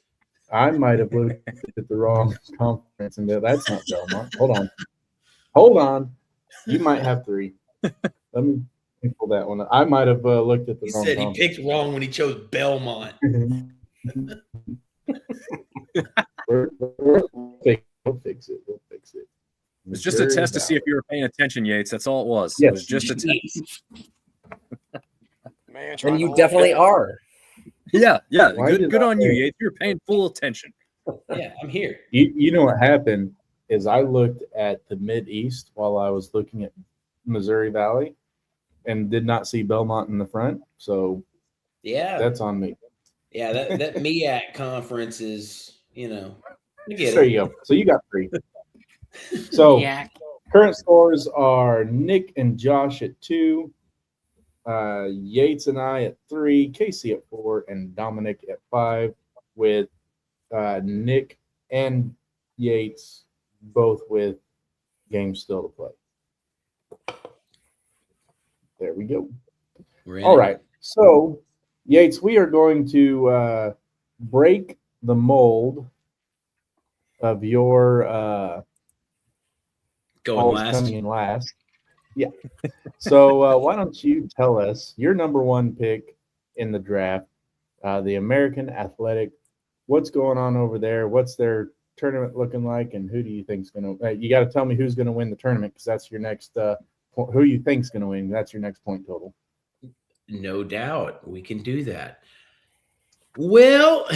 I might have looked at the wrong conference and that's not Belmont. Hold on. You might have 3. Let me pull that one up. I might have looked at the wrong Said conference. he picked wrong when he chose Belmont. We'll fix it. It's just a test to see if you were paying attention, Yates. That's all it was. Yes. It was just a test. Man, And you definitely are. Yeah. Why did Good I on you, say- Yates. You're paying full attention. Yeah, I'm here. You know what happened is I looked at the Mid-East while I was looking at Missouri Valley and did not see Belmont in the front. So Yeah, that's on me. yeah. That MEAC conference is, I get There it. you go. So you got 3. So Yeah. current scores are Nick and Josh at 2, Yates and I at 3, Casey at 4, and Dominic at 5, with Nick and Yates both with games still to play. There we go. We're in All it. right. So, Yates, we are going to break the mold of your Going always last. coming in last. Yeah. So why don't you tell us your number 1 pick in the draft, the American Athletic? What's going on over there? What's their tournament looking like, and who do you think's going to? You got to tell me who's going to win the tournament, because that's your next. Who you think's going to win? That's your next point total. No doubt, we can do that. Well,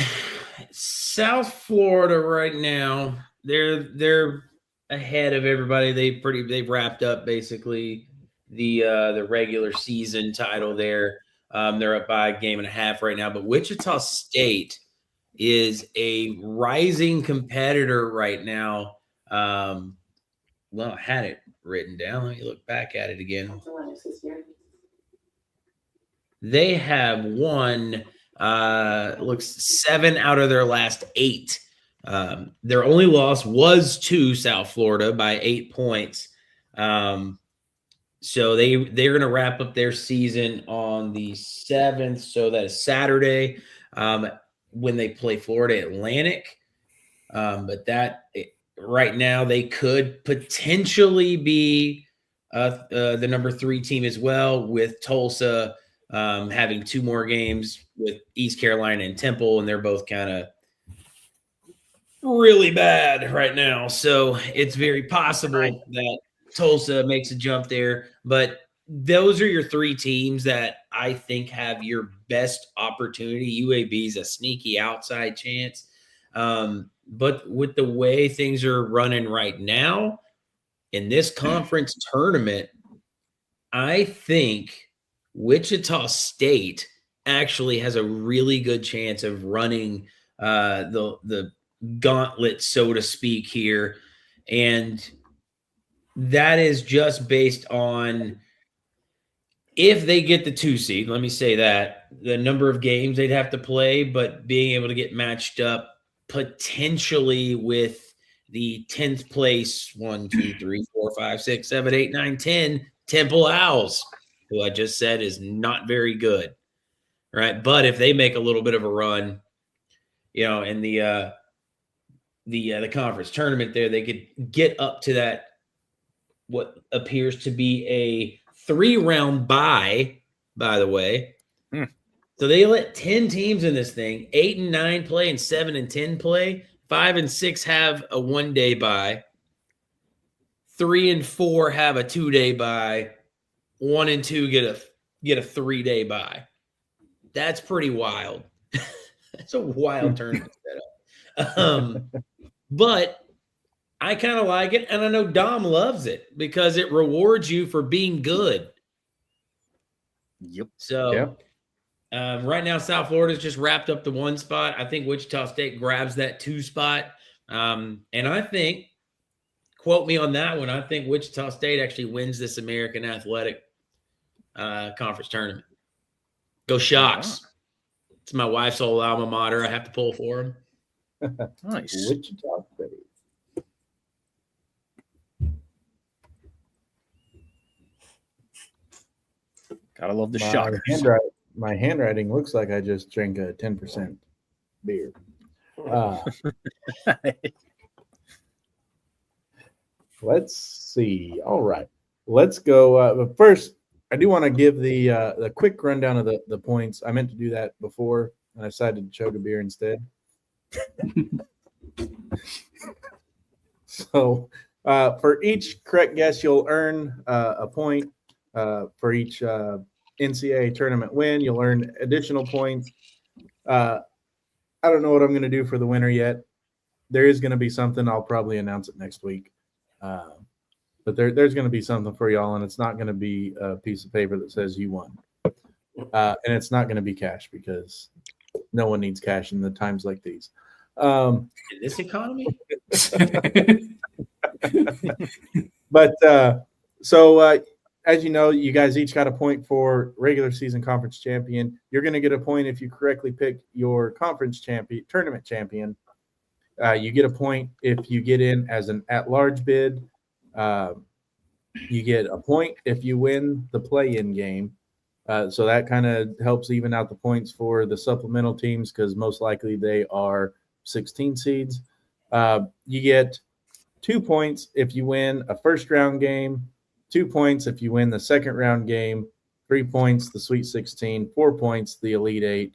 South Florida right now, they're ahead of everybody. They've wrapped up basically the regular season title there. They're up by a game and a half right now, but Wichita State is a rising competitor right now. Well, I had it written down. Let me look back at it again. They have won, looks 7 out of their last 8. Their only loss was to South Florida by 8 points. So they're going to wrap up their season on the 7th. So that is Saturday when they play Florida Atlantic. But right now they could potentially be the number 3 team as well, with Tulsa having 2 more games with East Carolina and Temple, and they're both kind of really bad right now. So it's very possible that Tulsa makes a jump there. But those are your 3 teams that I think have your best opportunity. UAB is a sneaky outside chance. But with the way things are running right now in this conference tournament, I think Wichita State actually has a really good chance of running the gauntlet, so to speak, here. And that is just based on if they get the 2 seed, let me say that, the number of games they'd have to play, but being able to get matched up potentially with the 10th place 1, 2, 3, 4, 5, 6, 7, 8, 9, 10 Temple Owls, who I just said is not very good. Right. But if they make a little bit of a run, in the conference tournament there, they could get up to that, what appears to be a 3-round bye, by the way. So they let 10 teams in this thing, 8 and 9 play and 7 and 10 play. 5 and 6 have a 1-day bye. 3 and 4 have a 2-day bye. 1 and 2 get a 3-day bye. That's pretty wild. That's a wild tournament setup. But I kind of like it, and I know Dom loves it because it rewards you for being good. Yep. So right now, South Florida's just wrapped up the 1 spot. I think Wichita State grabs that 2 spot. And I think, quote me on that one, I think Wichita State actually wins this American Athletic Conference tournament. Go Shocks. It's my wife's old alma mater. I have to pull for them. Nice. Wichita State. Gotta love the Shockers. My handwriting looks like I just drank a 10% beer. Let's see. All right. Let's go. But first, I do want to give the quick rundown of the points. I meant to do that before, and I decided to chug a beer instead. So for each correct guess, you'll earn a point. For each NCAA tournament win, you'll earn additional points. I don't know what I'm going to do for the winner yet. There is going to be something. I'll probably announce it next week. But there's going to be something for y'all, and it's not going to be a piece of paper that says you won. And it's not going to be cash because no one needs cash in the times like these. In this economy? But as you know, you guys each got a point for regular season conference champion. You're going to get a point if you correctly pick your conference tournament champion. You get a point if you get in as an at-large bid. You get a point if you win the play-in game. So that kind of helps even out the points for the supplemental teams because most likely they are 16 seeds. You get 2 points if you win a first-round game, 2 points if you win the second-round game, 3 points the Sweet 16, 4 points the Elite 8,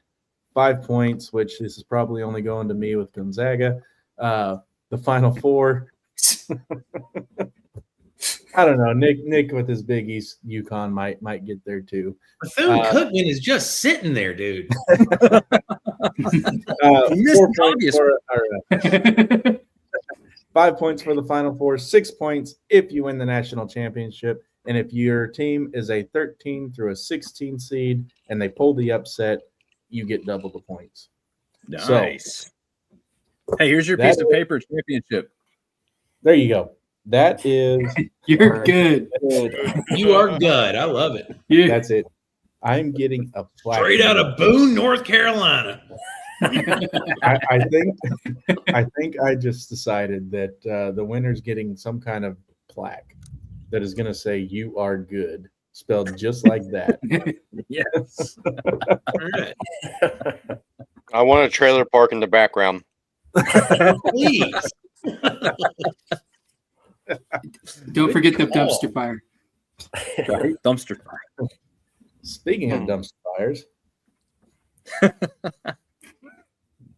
5 points, which this is probably only going to me with Gonzaga, the Final Four. I don't know. Nick with his Big East UConn might get there too. Bethune-Cookman is just sitting there, dude. 5 points for the Final Four, 6 points if you win the national championship, and if your team is a 13 through a 16 seed and they pull the upset, you get double the points. Nice. So, hey, here's your piece of paper championship. There you go. That is you're good. You are good. I love it. Yeah. That's it. I'm getting a plaque. Straight out of Boone, North Carolina. I think I just decided that the winner's getting some kind of plaque that is going to say "You are good," spelled just like that. Yes. All right. I want a trailer park in the background. Please. Don't forget the dumpster fire. Right? Dumpster fire. Speaking of dumpster fires,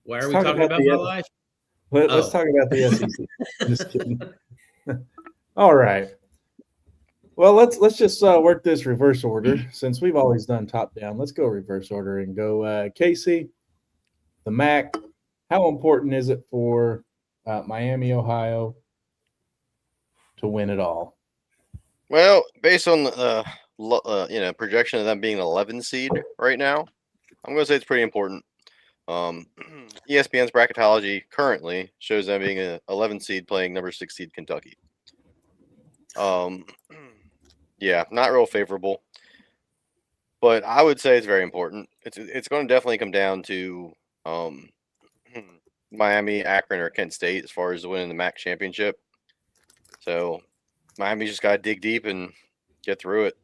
why are we talking about my life? Let's talk about the SEC. Just kidding. All right. Well, let's just work this reverse order since we've always done top down. Let's go reverse order and go Casey, the MAC. How important is it for Miami, Ohio, to win it all? Well, based on the projection of them being an 11 seed right now, I'm going to say it's pretty important. ESPN's bracketology currently shows them being an 11 seed playing number 6 seed Kentucky. Yeah, not real favorable. But I would say it's very important. It's going to definitely come down to Miami, Akron, or Kent State as far as winning the MAC championship. So Miami's just got to dig deep and get through it.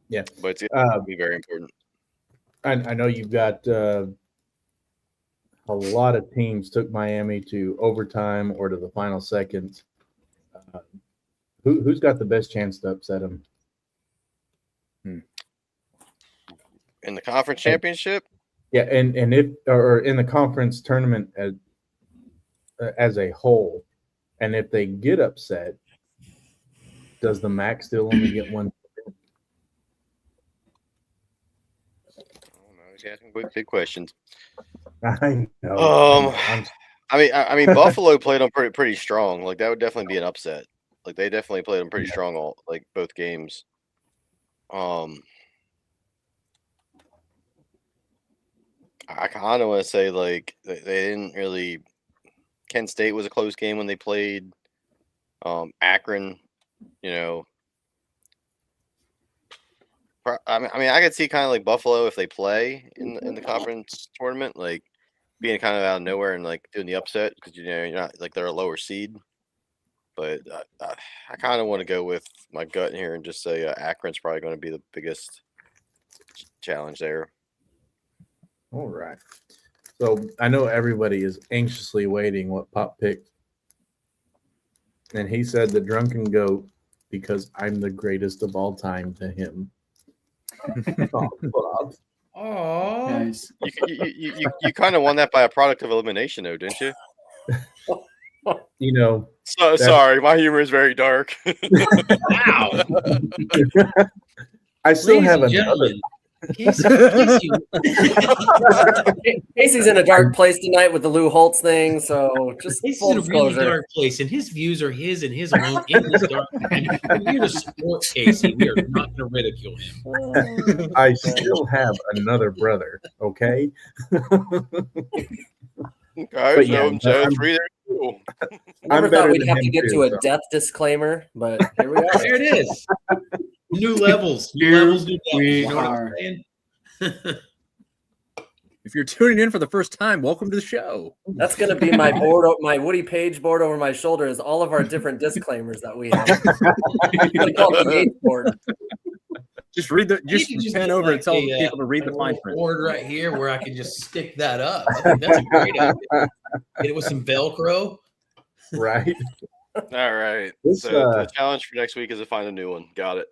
Yeah, but it's going to be very important. I know you've got a lot of teams took Miami to overtime or to the final seconds. Who's got the best chance to upset them? In the conference championship? Yeah, and if or in the conference tournament as a whole, and if they get upset, does the MAC still only get one? I don't know. He's asking big questions. I know. I mean, Buffalo played them pretty strong. Like that would definitely be an upset. Like they definitely played them pretty strong both games. I kind of want to say like they didn't really. Kent State was a close game when they played. Akron, you know. I mean, I could see kind of like Buffalo if they play in the conference tournament, like being kind of out of nowhere and like doing the upset because you're not like they're a lower seed. But I kind of want to go with my gut here and just say Akron's probably going to be the biggest challenge there. All right. So I know everybody is anxiously waiting what Pop picked. And he said the drunken goat because I'm the greatest of all time to him. Oh, Nice. You kind of won that by a product of elimination, though, didn't you? You know. So sorry, my humor is very dark. wow! I still Ladies have and another. gentlemen, Casey's in a dark place tonight with the Lou Holtz thing, so just This full is a really disclosure. dark place, and his views are his and his alone in this dark. And we're here to support Casey. We are not going to ridicule him. I still have another brother. Okay. Guys, yeah, I'm three there too. Never I'm thought better we'd than have to him get too, to a so. death disclaimer, but here we are. There it is. New levels. New Here levels. New we levels. You know what I'm are. saying? If you're tuning in for the first time, welcome to the show. That's going to be my board, my Woody Page board over my shoulder is all of our different disclaimers that we have. We call it the H board. Just read the You can pen get over like and tell a, people to read the a fine little print. board right here where I can just stick that up. I think that's a great idea. Get it with some Velcro. Right. All right. This, So the challenge for next week is to find a new one. Got it.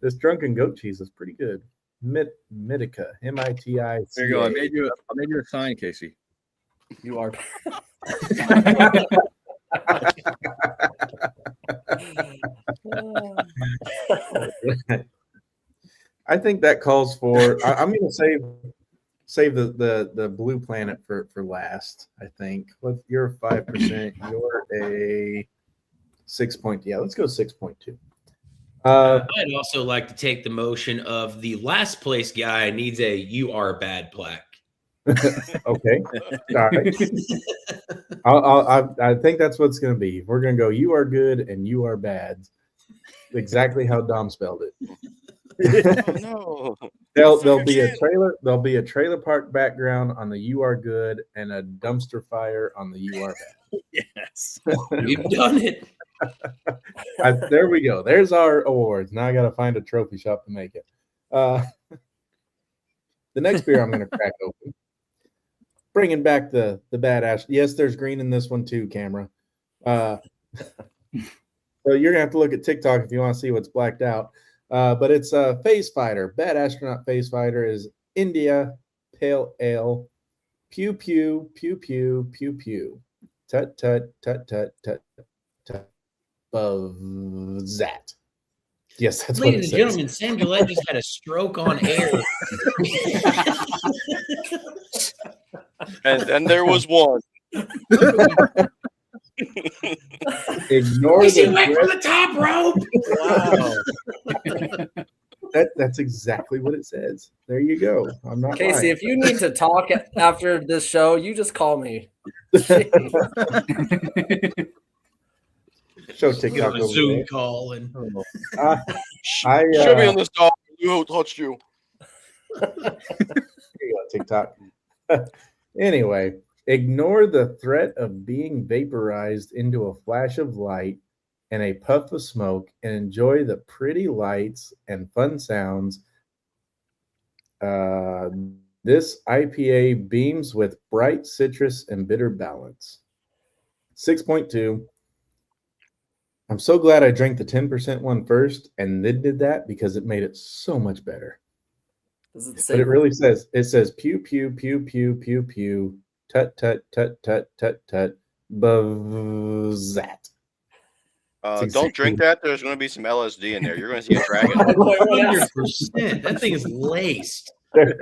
This drunken goat cheese is pretty good. Mitica, M-I-T-I. There you go. I made you a sign, Casey. You are. I think that calls for. I'm going to save the blue planet for last. I think. You're 5%. You're a 6 point. Yeah, let's go 6.2. I'd also like to take the motion of the last place guy needs a "You Are Bad" plaque. Okay. All right. I think that's what it's going to be. We're going to go. You are good and you are bad. Exactly how Dom spelled it. No. There'll be a trailer. There'll be a trailer park background on the "You Are Good" and a dumpster fire on the "You Are Bad." Yes. We've done it. There we go. There's our awards. Now I got to find a trophy shop to make it. The next beer I'm going to crack open. Bringing back the bad ash. Yes, there's green in this one too, camera. So you're gonna have to look at TikTok if you want to see what's blacked out. But it's a Phase Fighter. Bad Astronaut Phase Fighter is India Pale Ale. Pew pew pew pew pew pew. Tut tut tut tut tut tut. That. Yes, that's what it Ladies and says. gentlemen, Sam Gillette just had a stroke on air. And there was one. Ignore Casey the went for the top rope. Wow. That's exactly what it says. There you go. I'm not Casey, lying. if you need to talk after this show, you just call me. Show Get TikTok on a over Zoom there. call and Show me on this dog who touched you. Here you go, TikTok. Anyway, ignore the threat of being vaporized into a flash of light and a puff of smoke and enjoy the pretty lights and fun sounds. This IPA beams with bright citrus and bitter balance. 6.2. I'm so glad I drank the 10% one first and then did that because it made it so much better. Does it But say it really says, pew, pew, pew, pew, pew, pew, tut, tut, tut, tut, tut, tut, buzzat. Don't drink that. There's going to be some LSD in there. You're going to see a dragon. 100%. That thing is laced. There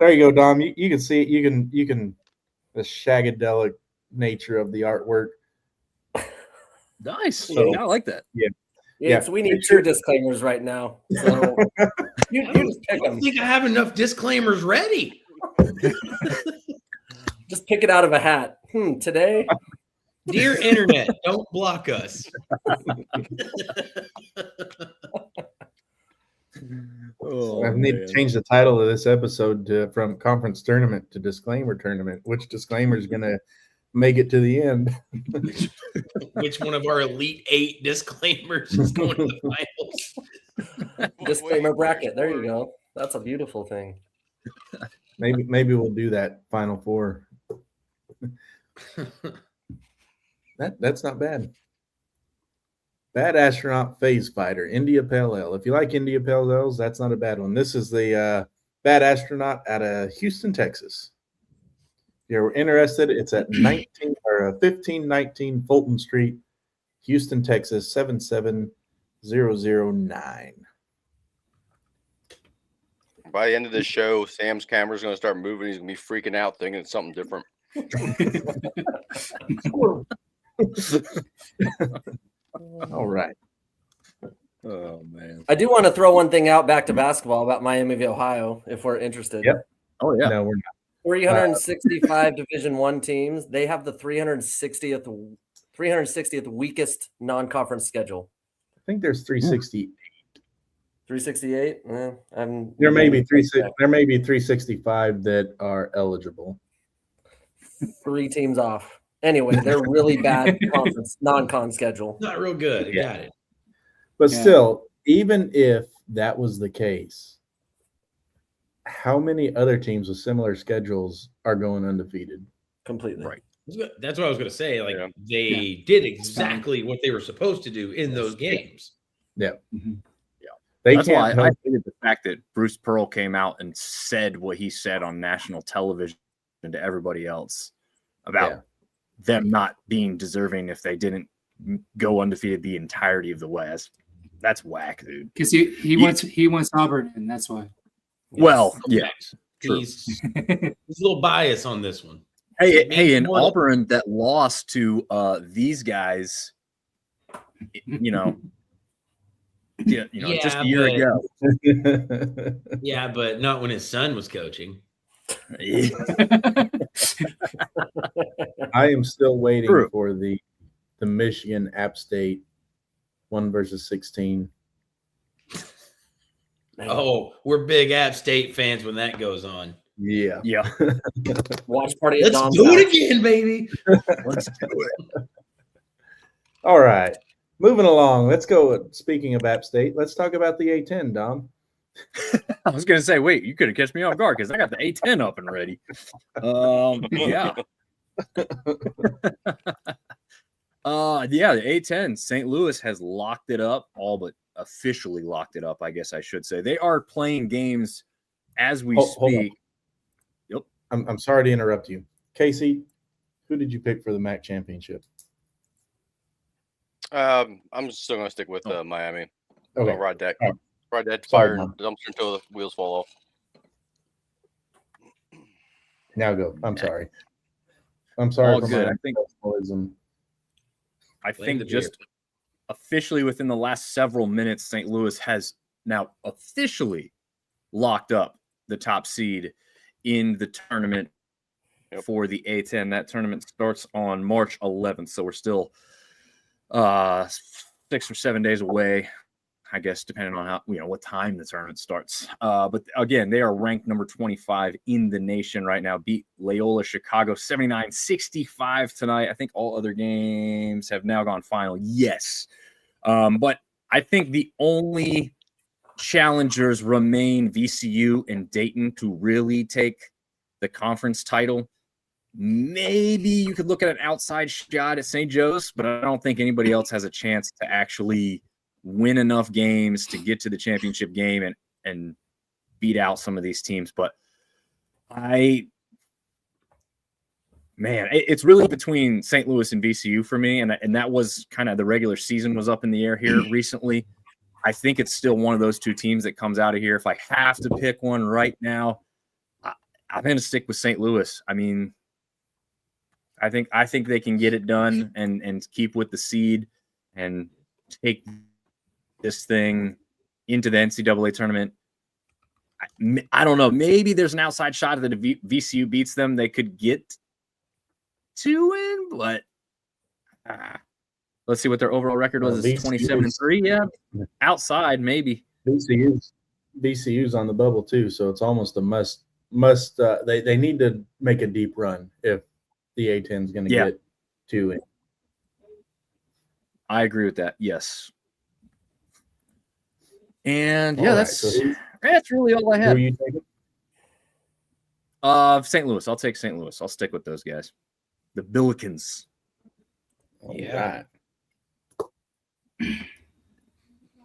you go, Dom. You can see it. You can the shagadelic nature of the artwork. Nice. So- I like that. Yeah. So we need two disclaimers right now. So you just pick I don't them. think I have enough disclaimers ready. Just pick it out of a hat. Today, Dear Internet, don't block us. Oh, I need to change the title of this episode from conference tournament to disclaimer tournament. Which disclaimer is going to make it to the end? Which one of our Elite 8 disclaimers is going to the finals? disclaimer bracket. There you go. That's a beautiful thing. Maybe we'll do that Final Four. That's not bad. Bad Astronaut Phase Fighter, India Pale Ale. If you like India Pale Ales, that's not a bad one. This is the Bad Astronaut out of Houston, Texas. If you're interested, it's at 1519 Fulton Street, Houston, Texas, 77009. By the end of this show, Sam's camera's going to start moving. He's going to be freaking out thinking it's something different. All right. Oh man. I do want to throw one thing out back to basketball about Miami of Ohio, if we're interested. Yep. Oh yeah. No, we're not. 365 Division I teams. They have the 360th weakest non-conference schedule. I think there's 360. 368. There may be 365 that are eligible. 3 teams off. Anyway, they're really bad conference non-con schedule. Not real good. I got it. But Yeah. still, even if that was the case, how many other teams with similar schedules are going undefeated? Completely. Right. That's what I was going to say. Like Yeah. they did exactly what they were supposed to do in those games. Yeah. Mhm. They That's why can't I help. hated the fact that Bruce Pearl came out and said what he said on national television to everybody else about Yeah. them not being deserving if they didn't go undefeated the entirety of the West. That's whack, dude. Because he wants Auburn in. That's why. Well, yeah. True. He's a little biased on this one. Hey, in more- Auburn that lost to these guys, just a year ago. Yeah, but not when his son was coaching. I am still waiting True. for the Michigan App State 1 versus 16. Oh, we're big App State fans when that goes on. Yeah. Yeah. Watch party at Let's Dom's do house. it again, baby. Let's do it. All right. Moving along. Let's go. Speaking of App State, let's talk about the A10, Dom. I was gonna say, wait, you could have catch me off guard because I got the A10 up and ready. Yeah. The A10, St. Louis has locked it up, all but officially locked it up, I guess I should say. They are playing games as we Hold on. speak. I'm sorry to interrupt you. Casey, who did you pick for the MAC championship? I'm still going to stick with Miami. Okay. I'll ride that. All right. Ride that Sorry, fire Mom. dumpster until the wheels fall off. Now go. I'm sorry. I'm sorry All for good. my I think alcoholism. Blame think the just officially within the last several minutes, St. Louis has now officially locked up the top seed in the tournament for the A10. That tournament starts on March 11th, so we're still 6 or 7 days away, I guess, depending on how, what time the tournament starts. But again, they are ranked number 25 in the nation right now. Beat Loyola Chicago 79-65 tonight. I think all other games have now gone final. Yes. But I think the only challengers remain VCU and Dayton to really take the conference title. Maybe you could look at an outside shot at St. Joe's, but I don't think anybody else has a chance to actually win enough games to get to the championship game and beat out some of these teams. But it's really between St. Louis and VCU for me. And that was kind of the regular season was up in the air here recently. I think it's still one of those two teams that comes out of here. If I have to pick one right now, I'm going to stick with St. Louis. I mean, I think they can get it done and keep with the seed and take this thing into the NCAA tournament. I don't know. Maybe there's an outside shot that if VCU beats them, they could get to win, but let's see what their overall record was. It's 27-3. Yeah, outside maybe. VCU's on the bubble too, so it's almost a must. They need to make a deep run if the A10 is going to get to it. I agree with that. Yes. And that's really all I had. Who are you taking? St. Louis. I'll take St. Louis. I'll stick with those guys. The Billikens. Yeah.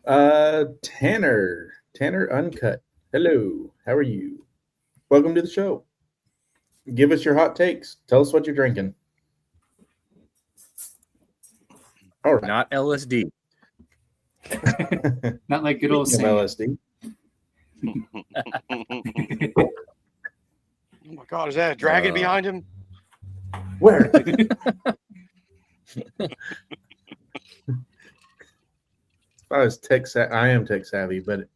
Right. Tanner Uncut. Hello. How are you? Welcome to the show. Give us your hot takes. Tell us what you're drinking. All right. Not LSD. Not like good old Sam. LSD. Oh my God, is that a dragon behind him? Where? I am tech savvy, but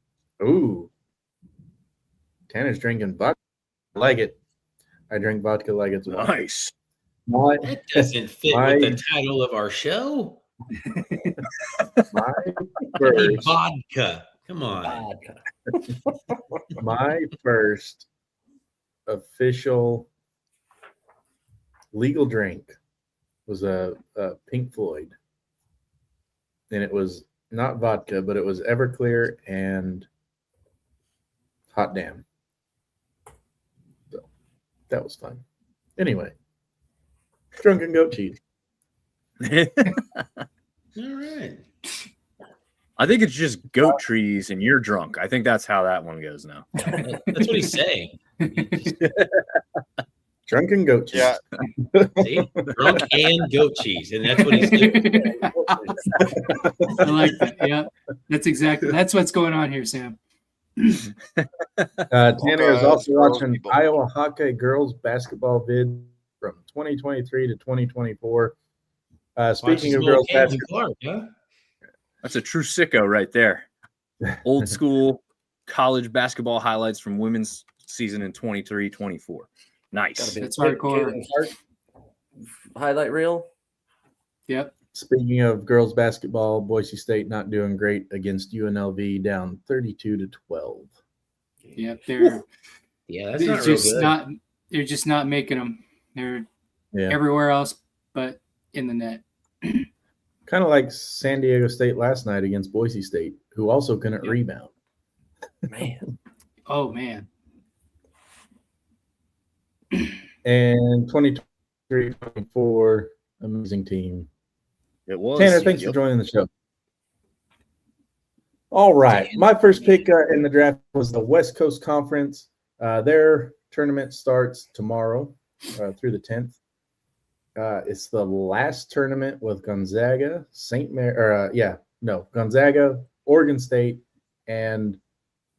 Tanner's drinking vodka. I like it. I drink vodka like it's water. Nice. That doesn't fit with the title of our show. Vodka. Come on. My first official legal drink was a Pink Floyd. And it was not vodka, but it was Everclear and Hot Damn. So that was fun. Anyway, drunken goat cheese. All right. I think it's just goat trees and you're drunk. I think that's how that one goes now. That's what he's saying. Drunken goat cheese. Yeah. See? Drunk and goat cheese. And that's what he's doing. I like that. Yeah. That's what's going on here, Sam. Tanner is also watching Iowa Hawkeye girls basketball vid from 2023 to 2024. Speaking of girls basketball, that's a true sicko right there. Old school college basketball highlights from women's season in 23-24. Nice. That's hardcore. Highlight reel. Yep. Speaking of girls basketball, Boise State not doing great against UNLV, down 32-12. Yep, that's not real good. They're just not making them. They're everywhere else but in the net. Kind of like San Diego State last night against Boise State, who also couldn't rebound. Man. Oh, man. And 23-24, amazing team. It was. Tanner, thanks for joining the show. All right. My first pick in the draft was the West Coast Conference. Their tournament starts tomorrow through the 10th. It's the last tournament with Gonzaga, Gonzaga, Oregon State, and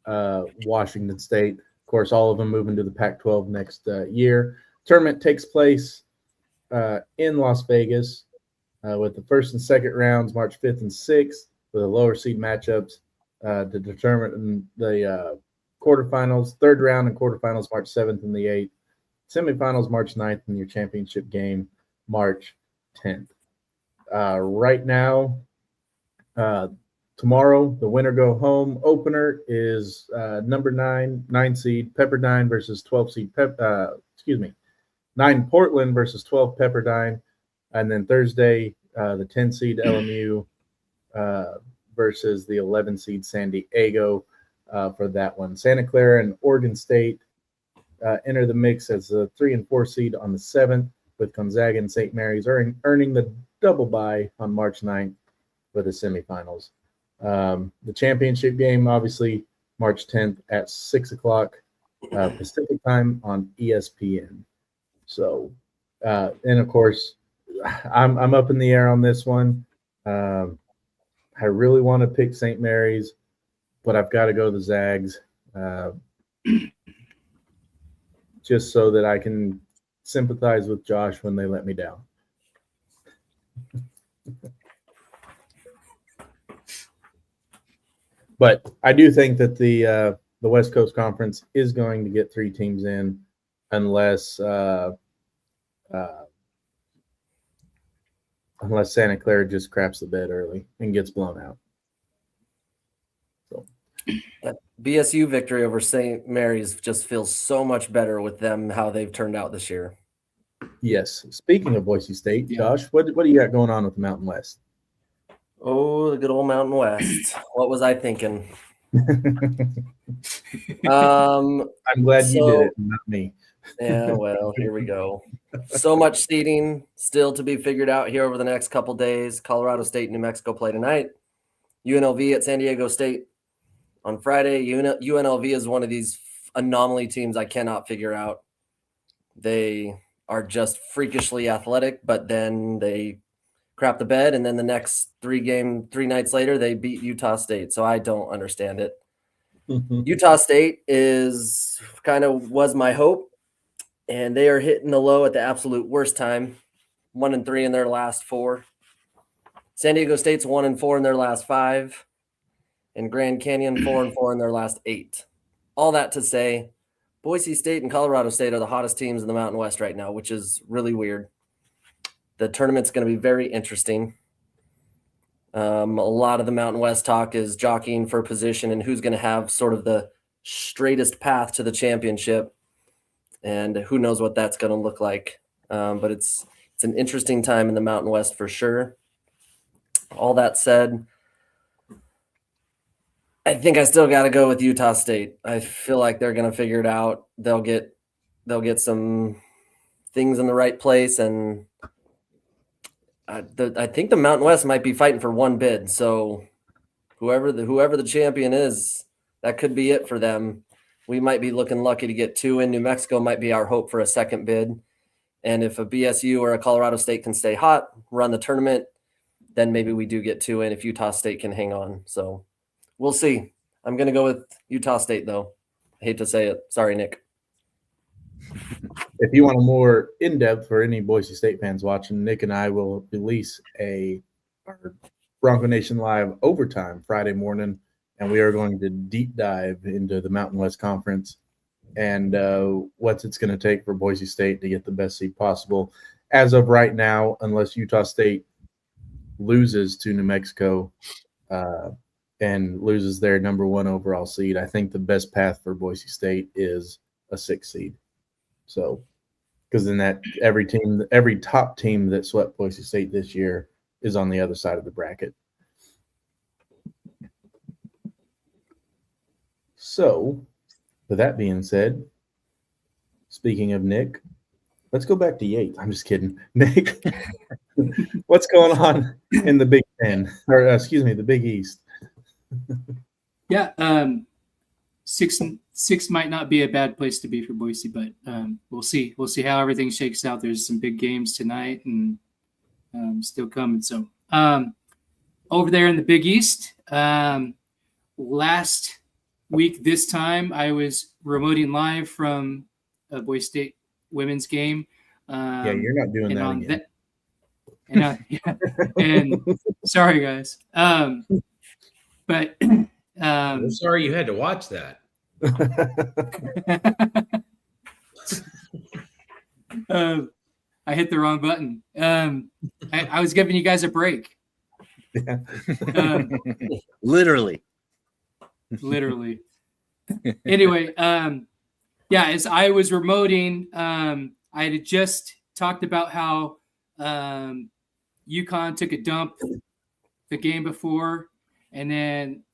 Washington State. Of course, all of them moving to the Pac-12 next year. Tournament takes place in Las Vegas with the first and second rounds March 5th and 6th, with the lower seed matchups to determine the quarterfinals. Third round and quarterfinals March 7th and the 8th. Semifinals March 9th, and your championship game March 10th. Right now, tomorrow, the winner go home opener is number 9 seed Pepperdine versus 12 seed 9 Portland versus 12 Pepperdine, and then Thursday, the 10 seed LMU versus the 11 seed San Diego for that one. Santa Clara and Oregon State enter the mix as the 3 and 4 seed on the 7th, with Gonzaga and St. Mary's earning the double bye on March 9th for the semifinals. The championship game, obviously, March 10th at 6 o'clock Pacific time on ESPN. So, and of course, I'm up in the air on this one. I really want to pick St. Mary's, but I've got to go the Zags just so that I can sympathize with Josh when they let me down. But I do think that the West Coast Conference is going to get 3 teams in, unless Santa Clara just craps the bed early and gets blown out. So that BSU victory over St. Mary's just feels so much better with them, how they've turned out this year. Yes. Speaking of Boise State, Josh, what do you got going on with the Mountain West? Oh, the good old Mountain West. What was I thinking? I'm glad you did it, not me. Yeah, well, here we go. So much seeding still to be figured out here over the next couple days. Colorado State and New Mexico play tonight. UNLV at San Diego State on Friday. UNLV is one of these anomaly teams I cannot figure out. They are just freakishly athletic, but then they crap the bed, and then the next 3 nights later, they beat Utah State. So I don't understand it. Utah State was my hope, and they are hitting the low at the absolute worst time. 1-3 in their last 4. San Diego State's 1-4 in their last 5, and Grand Canyon 4-4 in their last 8. All that to say, Boise State and Colorado State are the hottest teams in the Mountain West right now, which is really weird. The tournament's going to be very interesting. A lot of the Mountain West talk is jockeying for position and who's going to have sort of the straightest path to the championship, and who knows what that's going to look like. But it's an interesting time in the Mountain West for sure. All that said, I think I still got to go with Utah State. I feel like they're going to figure it out. They'll get some things in the right place, and I think the Mountain West might be fighting for one bid. So whoever the champion is, that could be it for them. We might be looking lucky to get 2 in. New Mexico might be our hope for a second bid. And if a BSU or a Colorado State can stay hot, run the tournament, then maybe we do get 2 in if Utah State can hang on. So we'll see. I'm going to go with Utah State, though. I hate to say it. Sorry, Nick. If you want a more in-depth for any Boise State fans watching, Nick and I will release our Bronco Nation Live overtime Friday morning, and we are going to deep dive into the Mountain West Conference and what it's going to take for Boise State to get the best seed possible. As of right now, unless Utah State loses to New Mexico and loses their number 1 overall seed, I think the best path for Boise State is a 6 seed. So, because then that every top team that swept Boise State this year is on the other side of the bracket. So, with that being said, speaking of Nick, let's go back to Yates. I'm just kidding. Nick, what's going on in the Big Ten, or the Big East? Yeah, 6 might not be a bad place to be for Boise, but we'll see. We'll see how everything shakes out. There's some big games tonight and still coming. So over there in the Big East, last week this time I was remoting live from a Boise State women's game. Yeah, you're not doing that again. And sorry guys, but I'm sorry you had to watch that. I hit the wrong button. I was giving you guys a break. Yeah. Literally. Literally. Anyway, as I was remoting, I had just talked about how UConn took a dump the game before, and then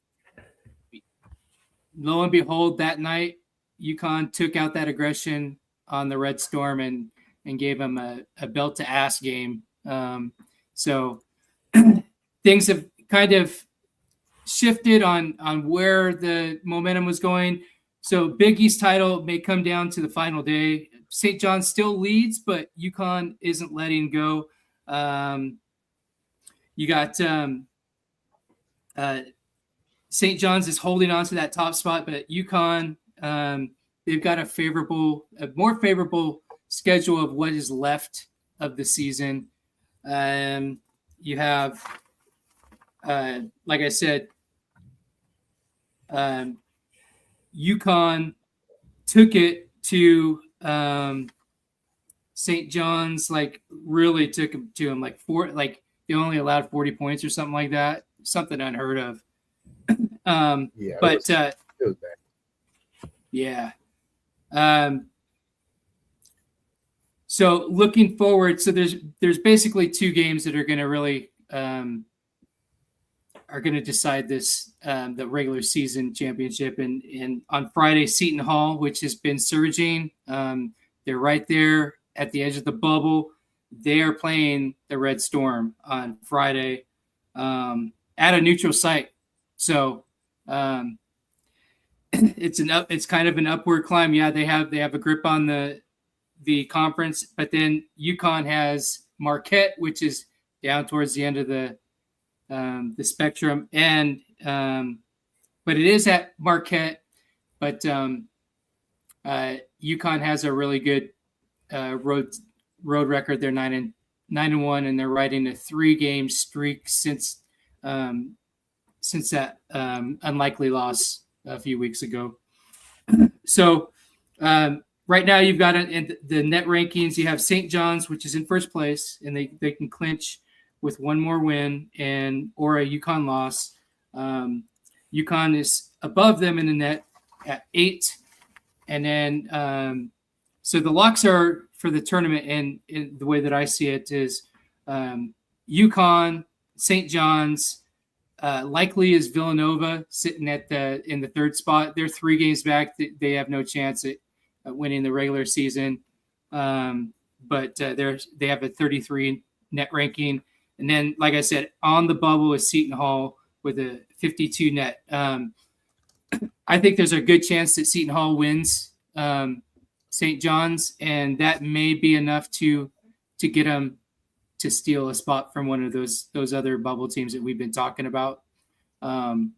lo and behold, that night UConn took out that aggression on the Red Storm and gave them a belt to ass game. So things have kind of shifted on where the momentum was going. So Big East title may come down to the final day. St. John's still leads, but UConn isn't letting go. You got St. John's is holding on to that top spot, but UConn, they've got a more favorable schedule of what is left of the season. You have, like I said, UConn took it to St. John's, like really took them to him, like they only allowed 40 points or something like that, something unheard of. Yeah, but it was bad. yeah. So looking forward, so there's basically two games that are going to really are going to decide this the regular season championship. And on Friday, Seton Hall, which has been surging, they're right there at the edge of the bubble. They are playing the Red Storm on Friday at a neutral site. So it's kind of an upward climb. Yeah, they have a grip on the conference, but then UConn has Marquette, which is down towards the end of the spectrum, and but it is at Marquette. But UConn has a really good road record. They're 9-1, and they're riding a 3-game streak since that unlikely loss a few weeks ago. So right now you've got in the net rankings, you have St. John's, which is in first place, and they can clinch with one more win or a UConn loss. UConn is above them in the net at 8. And then so the locks are for the tournament, and the way that I see it is UConn, St. John's, likely is Villanova sitting in the third spot. They're 3 games back. They have no chance at winning the regular season, but they have a 33 net ranking. And then, like I said, on the bubble is Seton Hall with a 52 net. I think there's a good chance that Seton Hall wins St. John's, and that may be enough to get them to steal a spot from one of those other bubble teams that we've been talking about. Haven't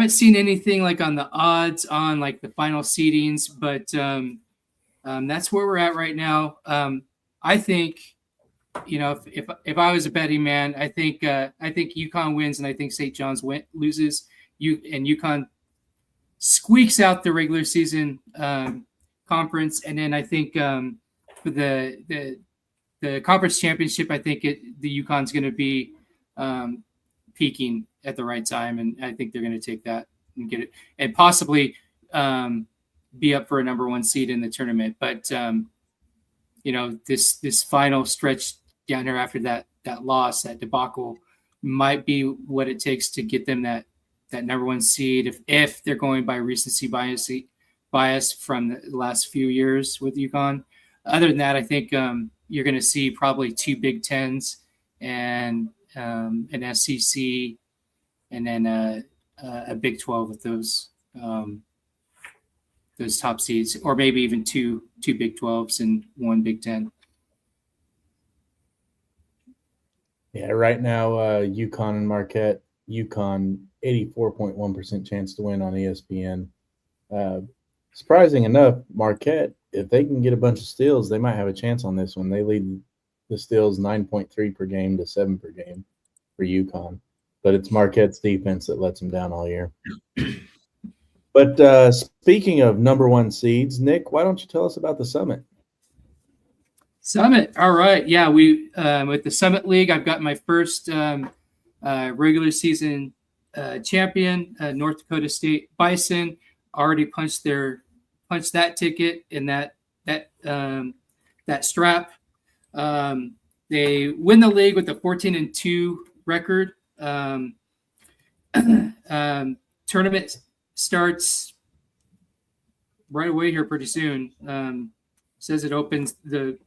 seen anything like on the odds on like the final seedings, but that's where we're at right now. I think, if I was a betting man, I think UConn wins, and I think St. John's loses. And UConn squeaks out the regular season conference, and then I think for the conference championship, I think the UConn's going to be peaking at the right time, and I think they're going to take that and get it, and possibly be up for a number 1 seed in the tournament. But this final stretch down here after that loss, that debacle, might be what it takes to get them that number 1 seed if they're going by recency bias from the last few years with UConn. Other than that, I think you're going to see probably 2 Big Tens and an SEC, and then a Big 12 with those top seeds, or maybe even two Big 12s and 1 Big 10. Yeah, right now, UConn and Marquette. UConn 84.1% chance to win on ESPN. Surprising enough, Marquette, if they can get a bunch of steals, they might have a chance on this one. They lead the steals 9.3 per game to 7 per game for UConn. But it's Marquette's defense that lets them down all year. But speaking of number one seeds, Nick, why don't you tell us about the Summit? Summit. All right. Yeah, we with the Summit League, I've got my first regular season champion, North Dakota State Bison. Already punched that ticket in that strap. They win the league with a 14-2 record. Tournament starts right away here pretty soon. Says it opens the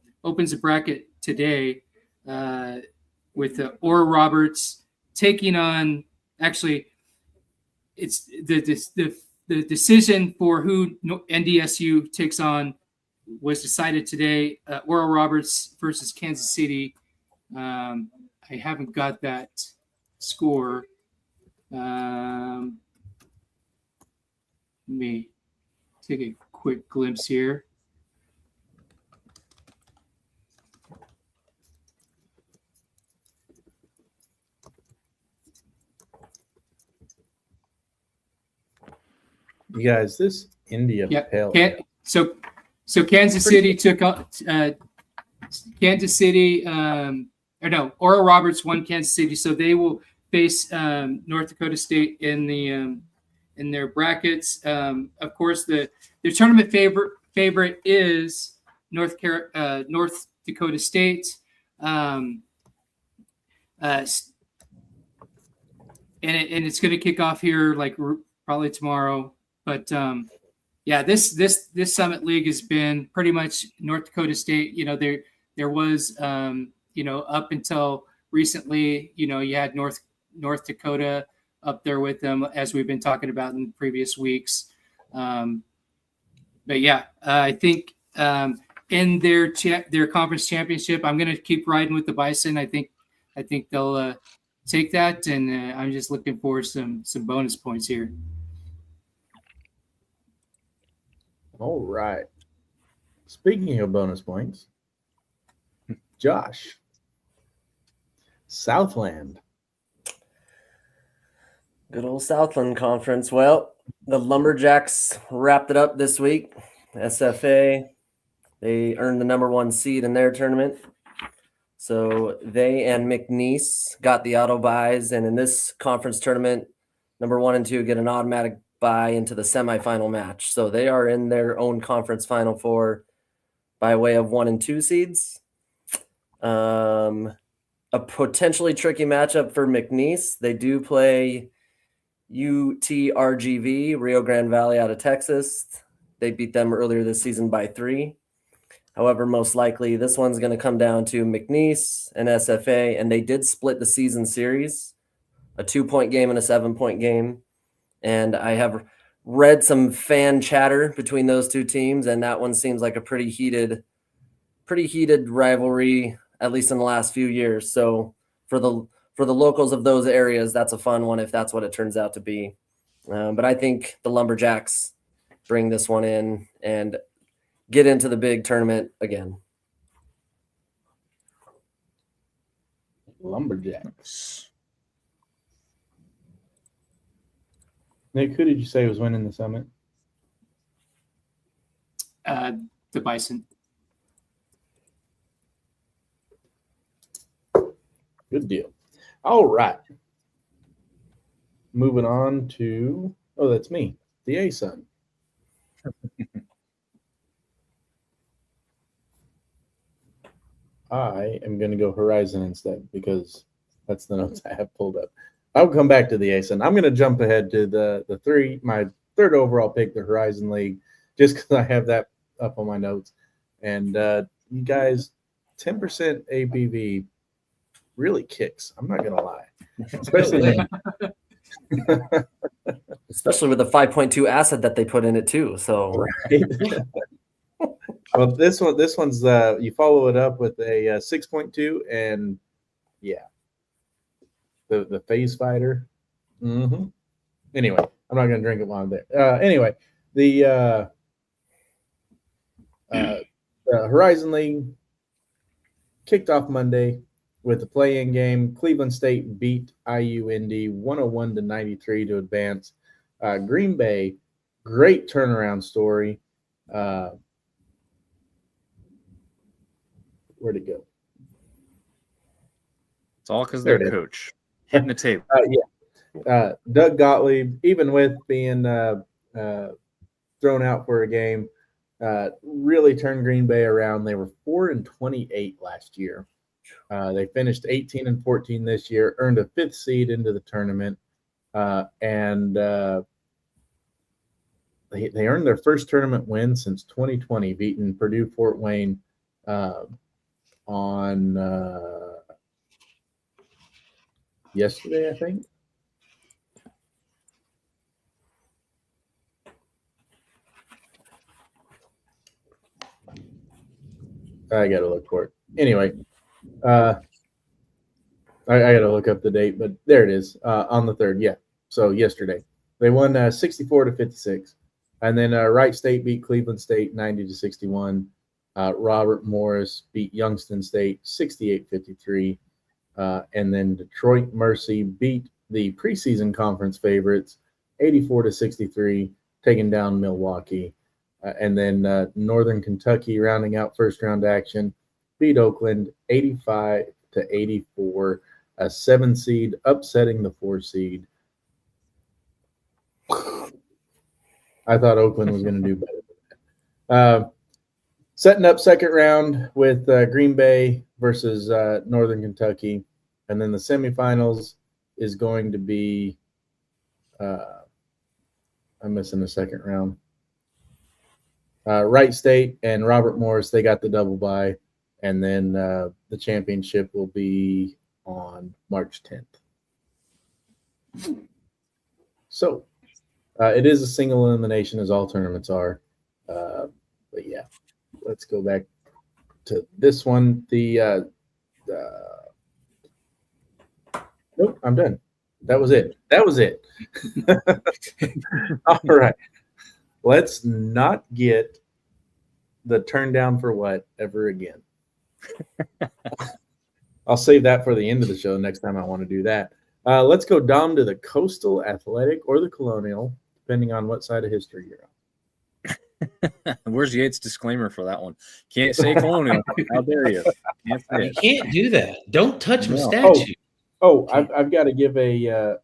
bracket today with Ora Roberts taking on. Actually, it's the decision for who NDSU takes on was decided today. Ora Roberts versus Kansas City. I haven't got that score. Let me take a quick glimpse here. You guys, this India Pale. So Kansas City took Kansas City. Ora Roberts won Kansas City, so they will face North Dakota State in their brackets. Of course, their tournament favorite is North Dakota State. And it's going to kick off here like probably tomorrow. But this Summit League has been pretty much North Dakota State. There was up until recently, you had North Dakota up there with them, as we've been talking about in previous weeks. But yeah, I think in their conference championship, I'm going to keep riding with the Bison. I think they'll take that, and I'm just looking for some bonus points here. All right. Speaking of bonus points, Josh, Southland. Good old Southland Conference. Well, the Lumberjacks wrapped it up this week. SFA, they earned the number one seed in their tournament. So they and McNeese got the auto buys, and in this conference tournament, number 1 and 2 get an automatic bye into the semifinal match. So they are in their own conference Final Four by way of 1 and 2 seeds. A potentially tricky matchup for McNeese. They do play UTRGV, Rio Grande Valley out of Texas. They beat them earlier this season by 3. However, most likely this one's going to come down to McNeese and SFA, and they did split the season series, a 2-point game and a 7-point game. And I have read some fan chatter between those two teams, and that one seems like a pretty heated rivalry, at least in the last few years. So for the locals of those areas, that's a fun one if that's what it turns out to be. But I think the Lumberjacks bring this one in and get into the big tournament again. Lumberjacks. Nick, who did you say was winning the Summit? The Bison. Good deal. All right. Moving on to, that's me, the A-Sun. I am going to go Horizon instead because that's the notes I have pulled up. I'll come back to the A-Sun. I'm going to jump ahead to my third overall pick, the Horizon League, just because I have that up on my notes. And you guys, 10% ABV really kicks. I'm not going to lie. Especially with the 5.2 acid that they put in it too. So right. Well, this one's you follow it up with a 6.2, and yeah, the Phase Fighter. Mm-hmm. Anyway, I'm not going to drink it while I'm there. Anyway, the Horizon League kicked off Monday with the play-in game. Cleveland State beat IU Indy 101-93 to advance. Green Bay great turnaround story. Where'd it go? It's all because There their it is. coach hitting the table. Doug Gottlieb, even with being thrown out for a game, really turned Green Bay around. They were 4-28 last year. They finished 18-14 this year, earned a 5th seed into the tournament, and they earned their first tournament win since 2020, beating Purdue Fort Wayne on yesterday, I think. I got to look for it. Anyway, I got to look up the date, but there it is on the 3rd. Yeah, so yesterday they won 64-56, and then Wright State beat Cleveland State 90-61. Robert Morris beat Youngstown State 68-53, and then Detroit Mercy beat the preseason conference favorites 84-63, taking down Milwaukee. And then Northern Kentucky, rounding out first round action, beat Oakland 85-84, a 7 seed, upsetting the 4 seed. I thought Oakland was going to do better than that. Setting up second round with Green Bay versus Northern Kentucky. And then the semifinals is going to be I'm missing the second round. Wright State and Robert Morris, they got the double bye. And then the championship will be on March 10th. So it is a single elimination, as all tournaments are. But yeah, let's go back to this one. Nope, I'm done. That was it. All right. Let's not get the turn down for what ever again. I'll save that for the end of the show next time I want to do that. Let's go Dom to the Coastal Athletic or the Colonial, depending on what side of history you're on. Where's Yates' disclaimer for that one? Can't say Colonial. How dare you? You can't do that. Don't touch my No. statue. I've got to give a. You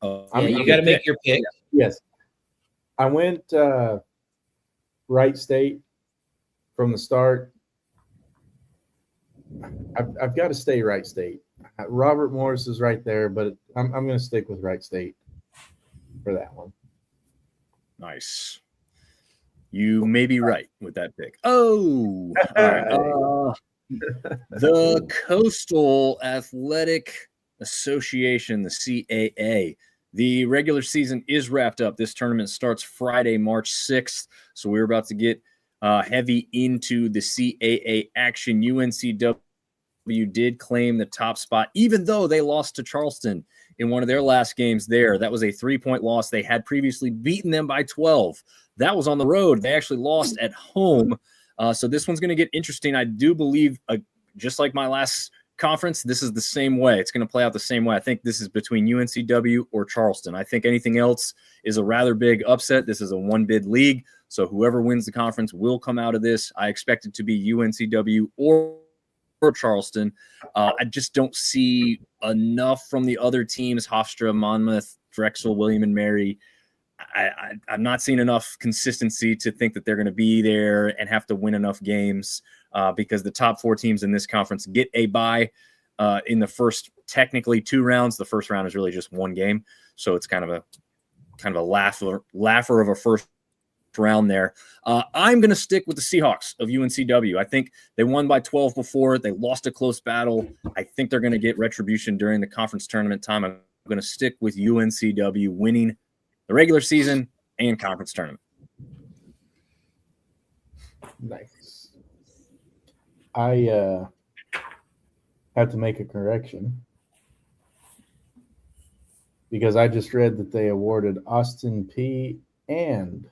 got to make your pick. Yes, I went Wright State from the start. I've got to stay Wright State. Robert Morris is right there, but I'm going to stick with Wright State for that one. Nice. You may be right with that pick. Oh, all right. The Coastal Athletic Association, the CAA. The regular season is wrapped up. This tournament starts Friday, March 6th. So we're about to get heavy into the CAA action. UNCW did claim the top spot, even though they lost to Charleston in one of their last games there. That was a 3-point loss. They had previously beaten them by 12. That was on the road. They actually lost at home. So this one's going to get interesting. I do believe, just like my last conference, this is the same way. It's going to play out the same way. I think this is between UNCW or Charleston. I think anything else is a rather big upset. This is a one-bid league, so whoever wins the conference will come out of this. I expect it to be UNCW or Charleston. I just don't see enough from the other teams, Hofstra, Monmouth, Drexel, William and Mary. I'm not seeing enough consistency to think that they're going to be there and have to win enough games because the top 4 teams in this conference get a bye in the first technically 2 rounds. The first round is really just 1 game, so it's kind of a laugher of a first round there. I'm going to stick with the Seahawks of UNCW. I think they won by 12 before. They lost a close battle. I think they're going to get retribution during the conference tournament time. I'm going to stick with UNCW winning the regular season and conference tournament. Nice. I have to make a correction because I just read that they awarded Austin P and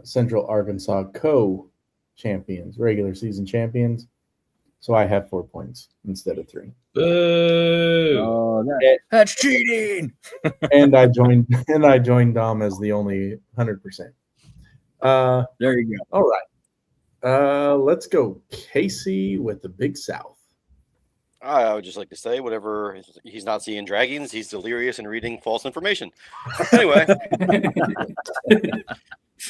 Central Arkansas co-champions, regular season champions. So I have 4 points instead of 3. Boo! Oh, that's cheating. And I joined Dom as the only 100%. There you go. All right. Let's go Casey with the Big South. I would just like to say, whatever he's not seeing dragons, he's delirious and reading false information. Anyway,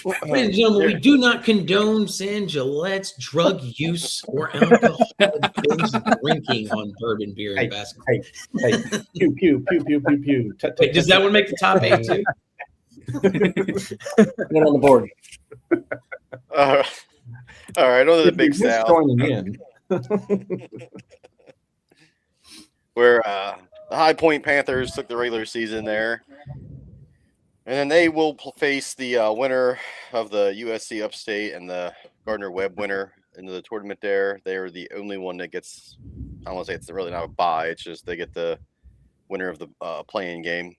Ladies and gentlemen, we do not condone San Gillette's drug use or alcohol drinking on Bourbon Beer and Basketball. Hey, pew, pew, pew, pew, pew, pew. Wait, does that one make the top 8 too? Get on the board. all right, on to the Big If you're just South, joining in. where the High Point Panthers took the regular season there. And then they will face the winner of the USC Upstate and the Gardner-Webb winner into the tournament there. They're the only one that gets, I don't want to say it's really not a bye. It's just they get the winner of the playing game.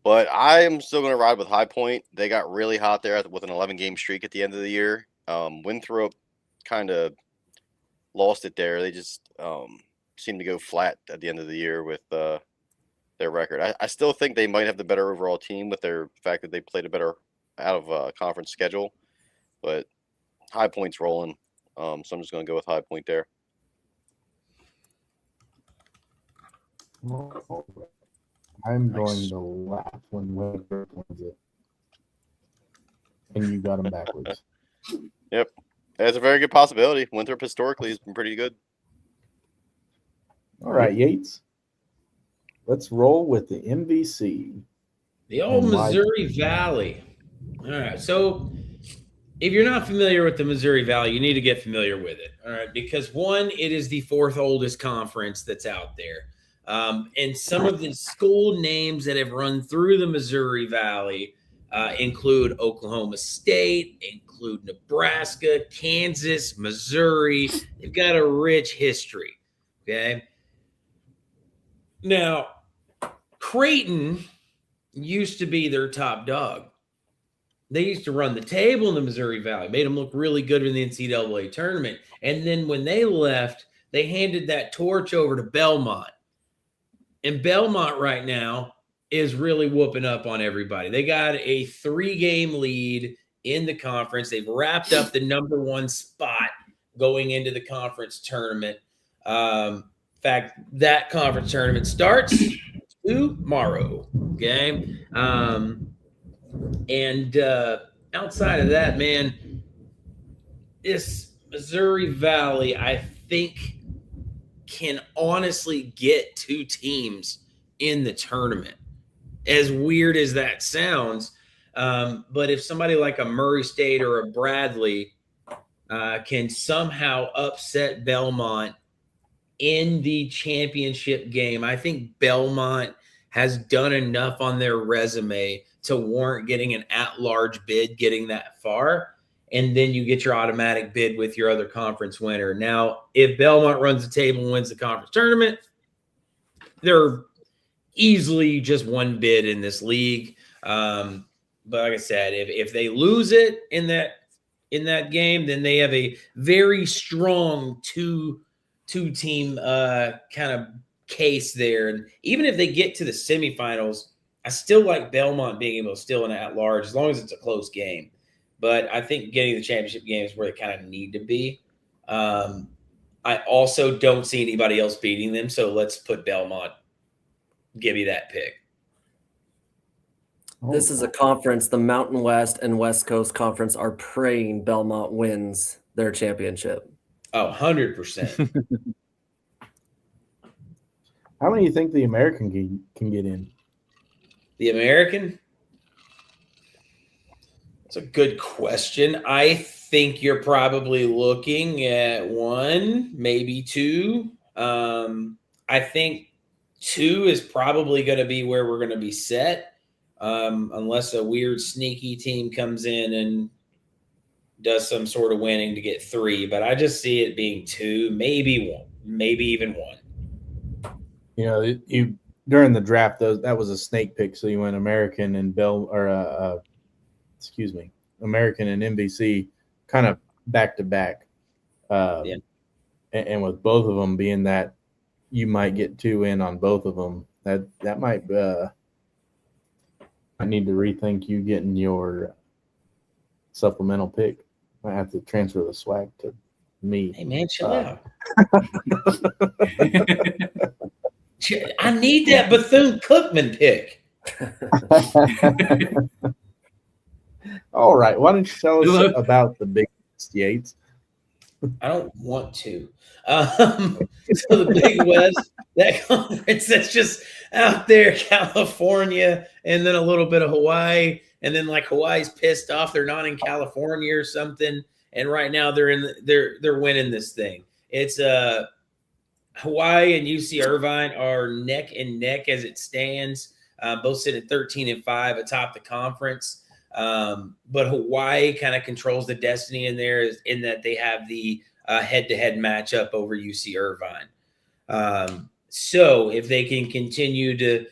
But I am still going to ride with High Point. They got really hot there with an 11-game streak at the end of the year. Winthrop kind of lost it there. They just seemed to go flat at the end of the year with their record. I still think they might have the better overall team with their fact that they played a better out of conference schedule, but High Point's rolling. So I'm just going to go with High Point there. I'm going to laugh when Winthrop wins it. And you got him backwards. Yep. That's a very good possibility. Winthrop historically has been pretty good. All right, Yates. Let's roll with the MVC. The old Missouri Valley. All right. So if you're not familiar with the Missouri Valley, you need to get familiar with it. All right. Because one, it is the 4th oldest conference that's out there. And some of the school names that have run through the Missouri Valley include Oklahoma State, include Nebraska, Kansas, Missouri. They've got a rich history. Okay. Now, Creighton used to be their top dog. They used to run the table in the Missouri Valley, made them look really good in the NCAA tournament. And then when they left, they handed that torch over to Belmont. And Belmont right now is really whooping up on everybody. They got a 3-game lead in the conference. They've wrapped up the number 1 spot going into the conference tournament. In fact, that conference tournament starts tomorrow. Okay. And outside of that, man, this Missouri Valley, I think, can honestly get 2 teams in the tournament. As weird as that sounds, but if somebody like a Murray State or a Bradley can somehow upset Belmont in the championship game, I think Belmont has done enough on their resume to warrant getting an at-large bid, getting that far. And then you get your automatic bid with your other conference winner. Now, if Belmont runs the table and wins the conference tournament, they're easily just 1 bid in this league. But like I said, if they lose it in that game, then they have a very strong two-team kind of case there. And even if they get to the semifinals, I still like Belmont being able to still in at-large as long as it's a close game. But I think getting the championship game is where they kind of need to be. I also don't see anybody else beating them, so let's put Belmont. Give me that pick. This is a conference. The Mountain West and West Coast Conference are praying Belmont wins their championship. Oh, 100%. How many do you think the American can get in? The American? That's a good question. I think you're probably looking at 1, maybe 2. I think 2 is probably going to be where we're going to be set, unless a weird sneaky team comes in and does some sort of winning to get 3. But I just see it being 2, maybe 1, maybe even 1. You know, you during the draft, that was a snake pick, so you went American and American and NBC kind of back to back. Yeah. And with both of them being that you might get 2 in on both of them, that might I need to rethink you getting your supplemental pick. I have to transfer the swag to me. Hey man, chill out. I need that Bethune-Cookman pick. All right. Why don't you tell us about the Big West, Yates? I don't want to. So the Big West, that conference that's just out there, California, and then a little bit of Hawaii, and then like Hawaii's pissed off they're not in California or something, and right now they're winning this thing. It's Hawaii and UC Irvine are neck and neck as it stands. Both sit at 13-5 atop the conference. But Hawaii kind of controls the destiny in there in that they have the head-to-head matchup over UC Irvine. So if they can continue to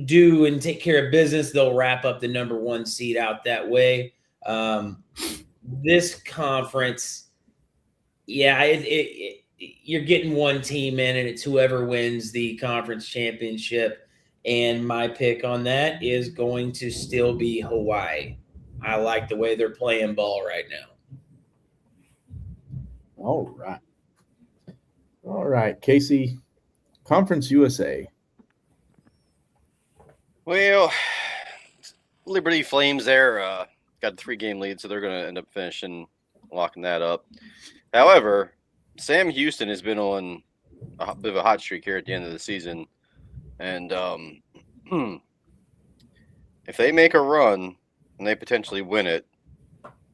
do and take care of business, they'll wrap up the number 1 seed out that way. This conference, yeah, you're getting one team in, and it's whoever wins the conference championship. And my pick on that is going to still be Hawaii. I like the way they're playing ball right now. All right, Casey, Conference USA. Well, Liberty Flames there got a 3-game lead, so they're going to end up locking that up. However, Sam Houston has been on a bit of a hot streak here at the end of the season. And if they make a run and they potentially win it,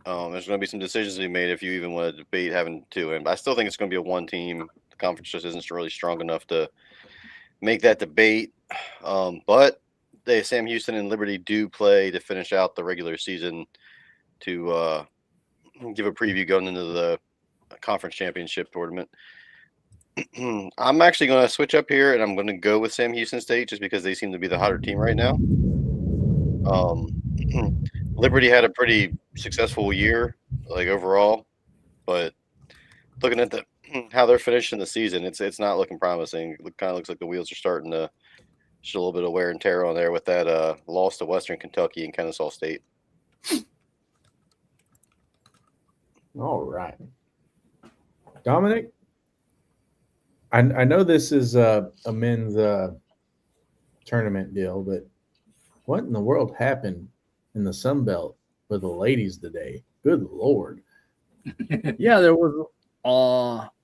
there's going to be some decisions to be made if you even want to debate having 2 in. But I still think it's going to be a 1 team. The conference just isn't really strong enough to make that debate. But Sam Houston and Liberty do play to finish out the regular season to give a preview going into the conference championship tournament. I'm actually going to switch up here, and I'm going to go with Sam Houston State just because they seem to be the hotter team right now. Liberty had a pretty successful year, like overall, but looking at how they're finishing the season, it's not looking promising. It kind of looks like the wheels are starting to show a little bit of wear and tear on there with that loss to Western Kentucky and Kennesaw State. All right, Dominic. I know this is a men's tournament deal, but what in the world happened in the Sun Belt for the ladies today? Good Lord. Yeah, there was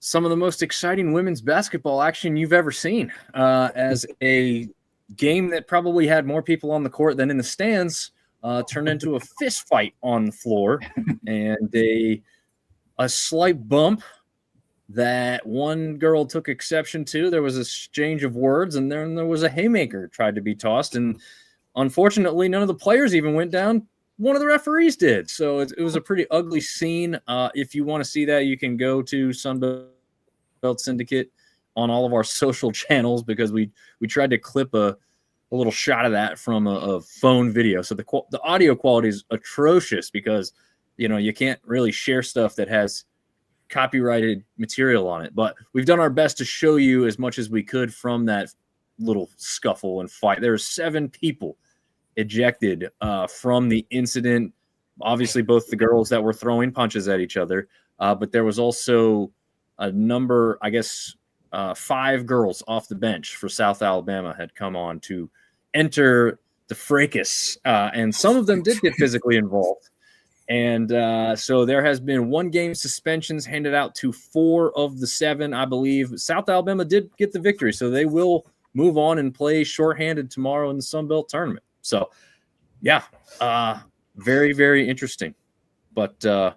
some of the most exciting women's basketball action you've ever seen. As a game that probably had more people on the court than in the stands turned into a fist fight on the floor and a slight bump that one girl took exception to. There was an exchange of words, and then there was a haymaker tried to be tossed. And unfortunately, none of the players even went down. One of the referees did. So it was a pretty ugly scene. If you want to see that, you can go to Sunbelt Syndicate on all of our social channels because we tried to clip a little shot of that from a phone video. So the audio quality is atrocious because, you can't really share stuff that has copyrighted material on it, but we've done our best to show you as much as we could from that little scuffle and fight. There are 7 people ejected from the incident. Obviously, both the girls that were throwing punches at each other, but there was also a number, 5 girls off the bench for South Alabama had come on to enter the fracas, and some of them did get physically involved. And so there has been 1 game suspensions handed out to 4 of the 7, I believe. South Alabama did get the victory, so they will move on and play shorthanded tomorrow in the Sun Belt tournament. So, yeah, very, very interesting. But, yeah,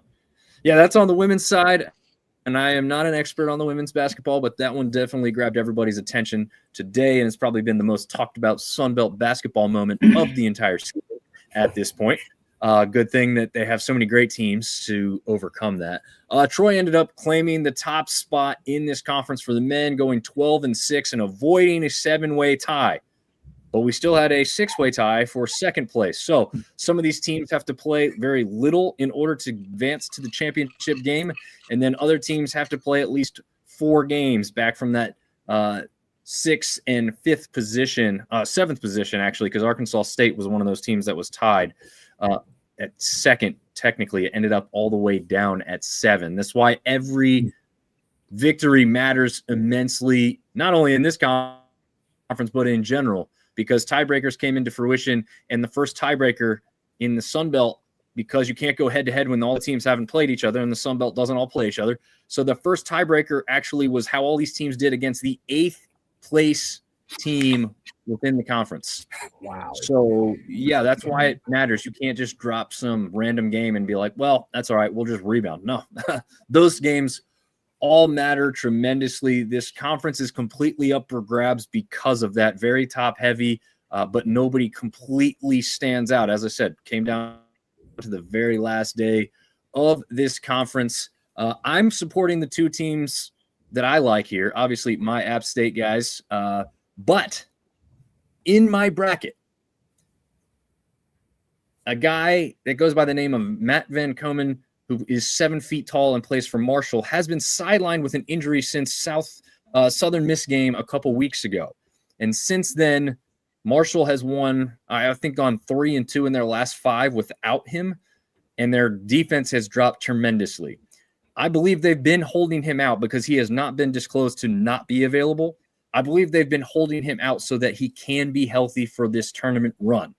that's on the women's side. And I am not an expert on the women's basketball, but that one definitely grabbed everybody's attention today, and it's probably been the most talked about Sun Belt basketball moment of the entire season at this point. Good thing that they have so many great teams to overcome that. Troy ended up claiming the top spot in this conference for the men, going 12-6 and avoiding a 7-way tie but we still had a 6-way tie for second place. So some of these teams have to play very little in order to advance to the championship game, and then other teams have to play at least 4 games back from that 6th and 5th position, 7th position actually, because Arkansas State was one of those teams that was tied at second. Technically, it ended up all the way down at 7. That's why every victory matters immensely, not only in this conference but in general, because tiebreakers came into fruition, and the first tiebreaker in the Sun Belt, because you can't go head-to-head when all the teams haven't played each other, and the Sun Belt doesn't all play each other. So the first tiebreaker actually was how all these teams did against the 8th place team within the conference. Wow. So, yeah, that's why it matters. You can't just drop some random game and be like, well, that's all right, we'll just rebound. No, those games all matter tremendously. This conference is completely up for grabs because of that. Very top heavy, but nobody completely stands out. As I said, came down to the very last day of this conference. I'm supporting the 2 teams that I like here. Obviously, my App State guys. But in my bracket, a guy that goes by the name of Matt Van Komen, who is 7 feet tall and plays for Marshall, has been sidelined with an injury since Southern Miss game a couple weeks ago. And since then, Marshall has won, I think, gone 3-2 in their last 5 without him, and their defense has dropped tremendously. I believe they've been holding him out because he has not been disclosed to not be available. I believe they've been holding him out so that he can be healthy for this tournament run.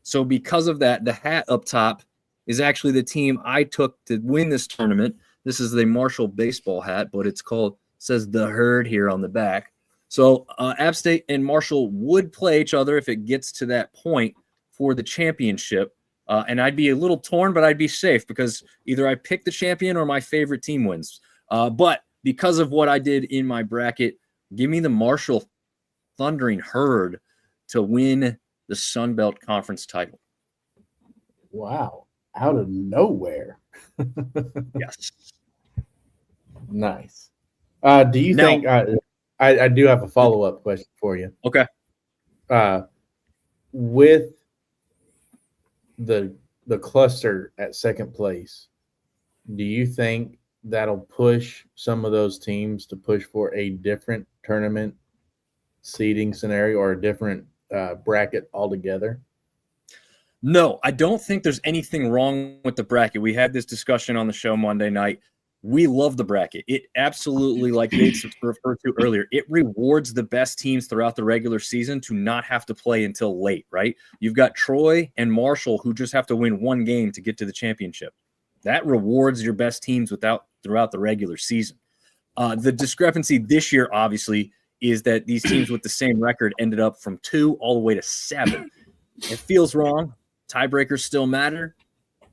So because of that, the hat up top is actually the team I took to win this tournament. This is the Marshall baseball hat, but says the Herd here on the back. So App State and Marshall would play each other if it gets to that point for the championship. And I'd be a little torn, but I'd be safe because either I pick the champion or my favorite team wins. But because of what I did in my bracket, give me the Marshall Thundering Herd to win the Sun Belt Conference title. Wow. Out of nowhere. Yes. Nice. Do you think I do have a follow-up question for you. Okay. With the cluster at second place, do you think that'll push some of those teams to push for a different tournament seeding scenario or a different bracket altogether? No, I don't think there's anything wrong with the bracket. We had this discussion on the show Monday night. We love the bracket. It absolutely, like Yates referred to earlier, it rewards the best teams throughout the regular season to not have to play until late, right? You've got Troy and Marshall who just have to win 1 game to get to the championship. That rewards your best teams throughout the regular season. The discrepancy this year, obviously, is that these teams with the same record ended up from 2 all the way to 7. It feels wrong. Tiebreakers still matter.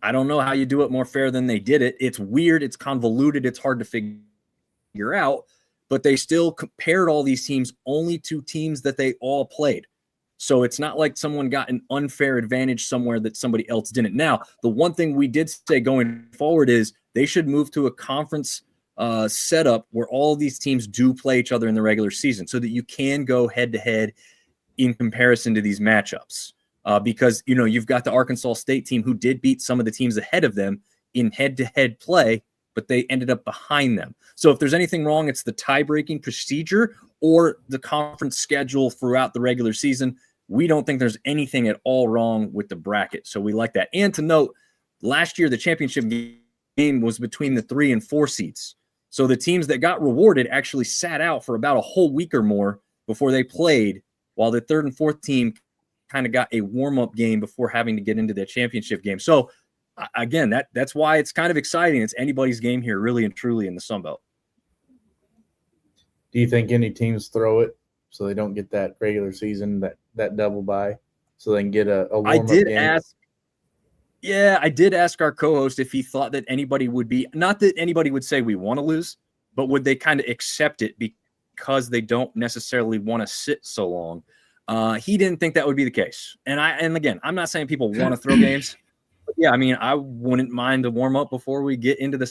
I don't know how you do it more fair than they did it. It's weird. It's convoluted. It's hard to figure out. But they still compared all these teams only to teams that they all played. So it's not like someone got an unfair advantage somewhere that somebody else didn't. Now, the one thing we did say going forward is they should move to a conference setup where all of these teams do play each other in the regular season so that you can go head-to-head in comparison to these matchups. Because, you've got the Arkansas State team who did beat some of the teams ahead of them in head-to-head play, but they ended up behind them. So if there's anything wrong, it's the tie-breaking procedure or the conference schedule throughout the regular season. We don't think there's anything at all wrong with the bracket. So we like that. And to note, last year, the championship game was between the 3 and 4 seeds. So the teams that got rewarded actually sat out for about a whole week or more before they played, while the 3rd and 4th team kind of got a warm-up game before having to get into the championship game. So, again, that's why it's kind of exciting. It's anybody's game here, really and truly, in the Sun Belt. Do you think any teams throw it so they don't get that regular season, that double bye, so they can get a warm-up game? I did ask our co-host if he thought that anybody would be – not that anybody would say we want to lose, but would they kind of accept it because they don't necessarily want to sit so long. He didn't think that would be the case. And again, I'm not saying people want to throw games. But yeah, I mean, I wouldn't mind a warm up before we get into the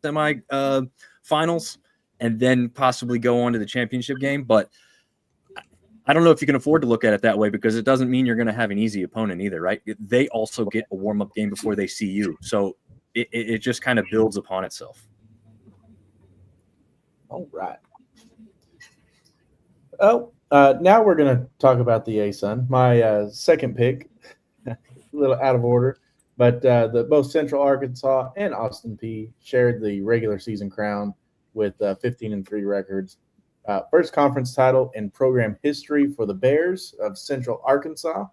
semi-finals, and then possibly go on to the championship game. But I don't know if you can afford to look at it that way because it doesn't mean you're going to have an easy opponent either, right? They also get a warm-up game before they see you. So it just kind of builds upon itself. All right. Oh, now we're going to talk about the ASUN. My second pick, a little out of order, but both Central Arkansas and Austin Peay shared the regular season crown with 15-3 records. First conference title in program history for the Bears of Central Arkansas.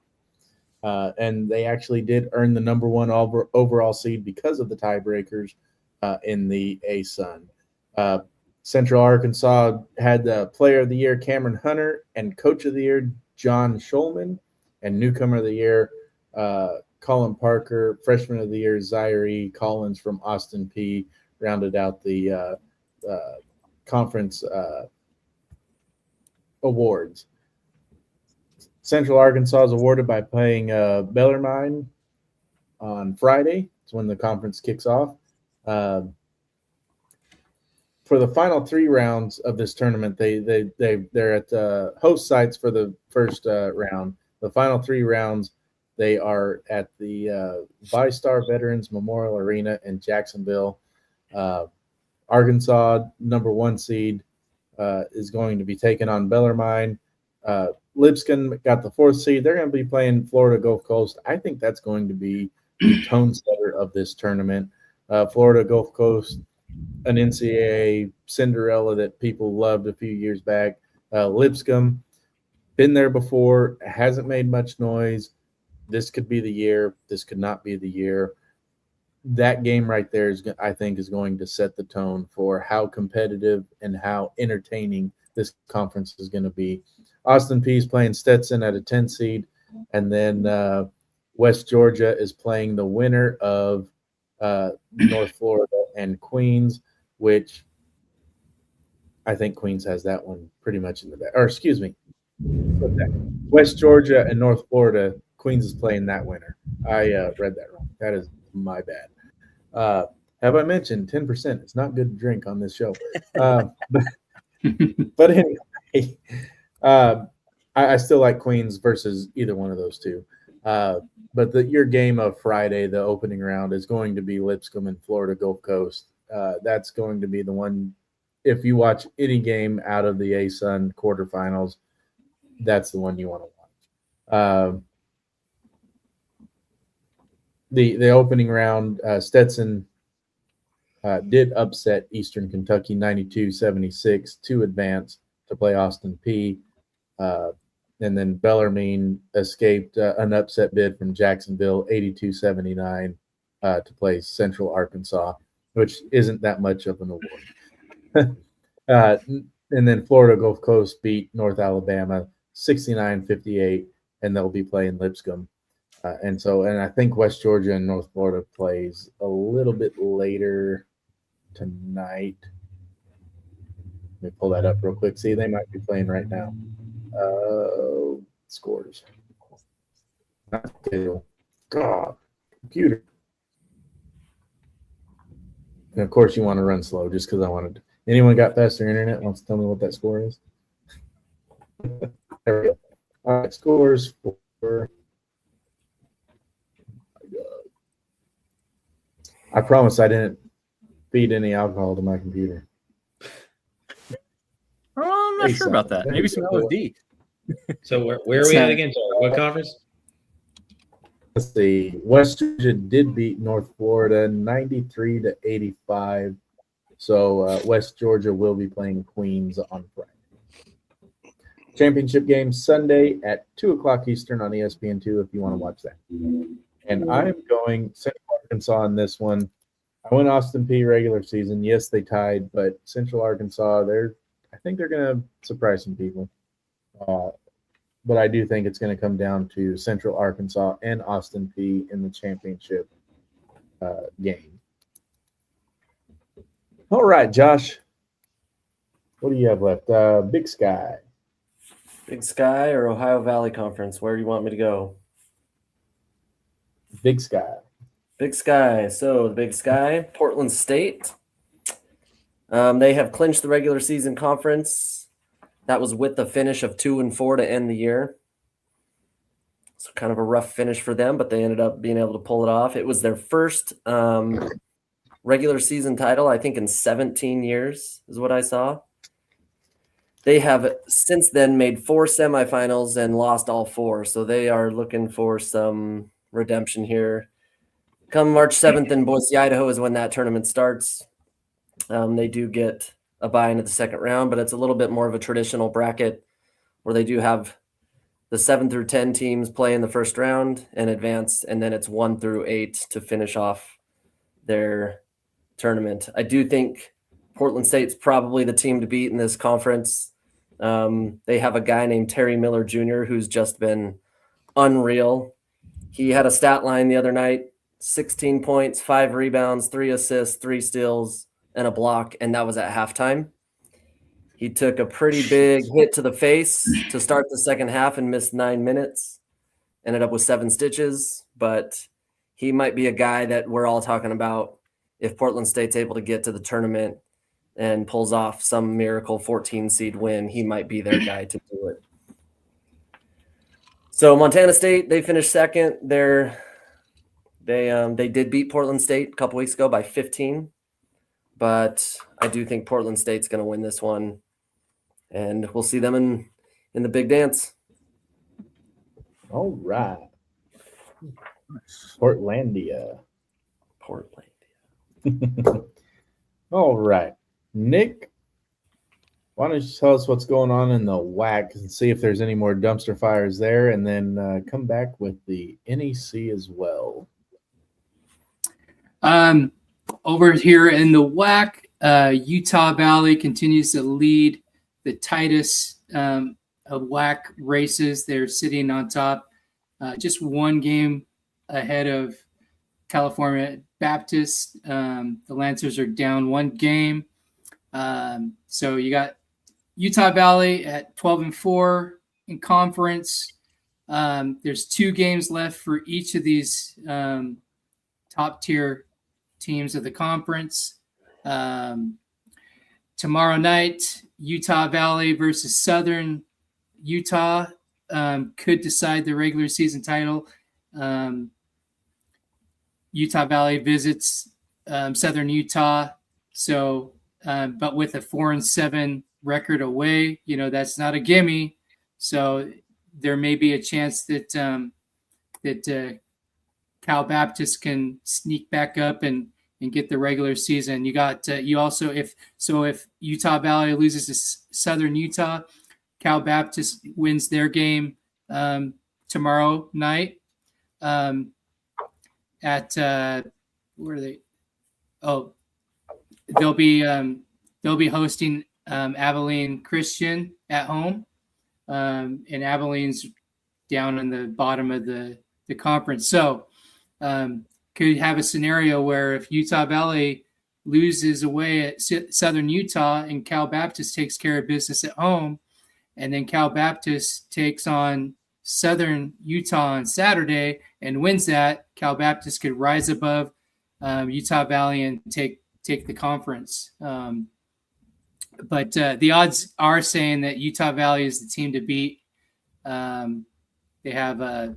And they actually did earn the number one overall seed because of the tiebreakers in the ASUN. Central Arkansas had the Player of the Year Cameron Hunter and Coach of the Year John Schulman, and Newcomer of the Year Colin Parker. Freshman of the Year Zaire Collins from Austin Peay rounded out the conference awards. Central Arkansas is awarded by playing Bellarmine on Friday. It's when the conference kicks off. For the final 3 rounds of this tournament, they're at host sites for the first round. The final 3 rounds, they are at the ViStar Veterans Memorial Arena in Jacksonville. Arkansas, number 1 seed, is going to be taking on Bellarmine. Lipscomb got the 4th seed. They're going to be playing Florida Gulf Coast. I think that's going to be the tone setter of this tournament. Florida Gulf Coast, an NCAA Cinderella that people loved a few years back. Lipscomb, been there before, hasn't made much noise. This could be the year. This could not be the year. That game right there I think, is going to set the tone for how competitive and how entertaining this conference is going to be. Austin Peay is playing Stetson at a 10 seed, and then West Georgia is playing the winner of North Florida and Queens, which I think Queens has that one pretty much in the back. Or excuse me, West Georgia and North Florida, Queens is playing that winner. I read that wrong. That is my bad. Have I mentioned 10%? It's not good to drink on this show. But anyway, I still like Queens versus either one of those two. But your game of Friday, the opening round, is going to be Lipscomb and Florida Gulf Coast. That's going to be the one. If you watch any game out of the ASUN quarterfinals, that's the one you want to watch. The opening round, Stetson did upset Eastern Kentucky 92-76 to advance to play Austin Peay. And then Bellarmine escaped an upset bid from Jacksonville 82-79 to play Central Arkansas, which isn't that much of an award. And then Florida Gulf Coast beat North Alabama 69-58, and they'll be playing Lipscomb. And I think West Georgia and North Florida plays a little bit later tonight. Let me pull that up real quick. See, they might be playing right now. Scores. God, computer. And of course, you want to run slow just because I wanted to. Anyone got faster internet wants to tell me what that score is? There we go. All right, scores for. I promise I didn't feed any alcohol to my computer. Oh, I'm not sure about that. Maybe some LSD. So where are we at again? Sorry, what conference? Let's see. West Georgia did beat North Florida 93-85. So West Georgia will be playing Queens on Friday. Championship game Sunday at 2:00 Eastern on ESPN2 if you want to watch that. And I'm going Central Arkansas on this one. I went Austin Peay regular season. Yes, they tied, but Central Arkansas, I think they're going to surprise some people. But I do think it's going to come down to Central Arkansas and Austin Peay in the championship game. All right, Josh. What do you have left? Big Sky. Big Sky or Ohio Valley Conference? Where do you want me to go? Big Sky. Big Sky. So the Big Sky, Portland State. They have clinched the regular season conference. That was with the finish of 2-4 to end the year. So kind of a rough finish for them, but they ended up being able to pull it off. It was their first regular season title, I think, in 17 years is what I saw. They have since then made 4 semifinals and lost all 4. So they are looking for some redemption here. Come March 7th in Boise, Idaho is when that tournament starts. They do get a bye into the second round, but it's a little bit more of a traditional bracket where they do have the 7 through 10 teams play in the first round and advance, and then it's 1 through 8 to finish off their tournament. I do think Portland State's probably the team to beat in this conference. They have a guy named Terry Miller Jr. who's just been unreal. He had a stat line the other night, 16 points, 5 rebounds, 3 assists, 3 steals, and a block, and that was at halftime. He took a pretty big hit to the face to start the second half and missed 9 minutes. Ended up with 7 stitches, but he might be a guy that we're all talking about if Portland State's able to get to the tournament and pulls off some miracle 14 seed win. He might be their guy to do it. So Montana State, they finished second. They did beat Portland State a couple weeks ago by 15, but I do think Portland State's going to win this one, and we'll see them in the big dance. All right. Portlandia. All right. Nick, why don't you tell us what's going on in the WAC and see if there's any more dumpster fires there, and then come back with the NEC as well. Over here in the WAC, Utah Valley continues to lead the tightest of WAC races. They're sitting on top, just 1 game ahead of California Baptist. The Lancers are down 1 game. So you got Utah Valley at 12-4 in conference. There's 2 games left for each of these top tier teams of the conference. Tomorrow night, Utah Valley versus Southern Utah could decide the regular season title. Utah Valley visits Southern Utah. So, but with a 4-7 record away, that's not a gimme. So there may be a chance that Cal Baptist can sneak back up and get the regular season. You got you also if Utah Valley loses to Southern Utah, Cal Baptist wins their game tomorrow night. At where are they? Oh, they'll be hosting Abilene Christian at home, and Abilene's down in the bottom of the conference. So could have a scenario where if Utah Valley loses away at Southern Utah and Cal Baptist takes care of business at home, and then Cal Baptist takes on Southern Utah on Saturday and wins that, Cal Baptist could rise above Utah Valley and take the conference. But the odds are saying that Utah Valley is the team to beat. They have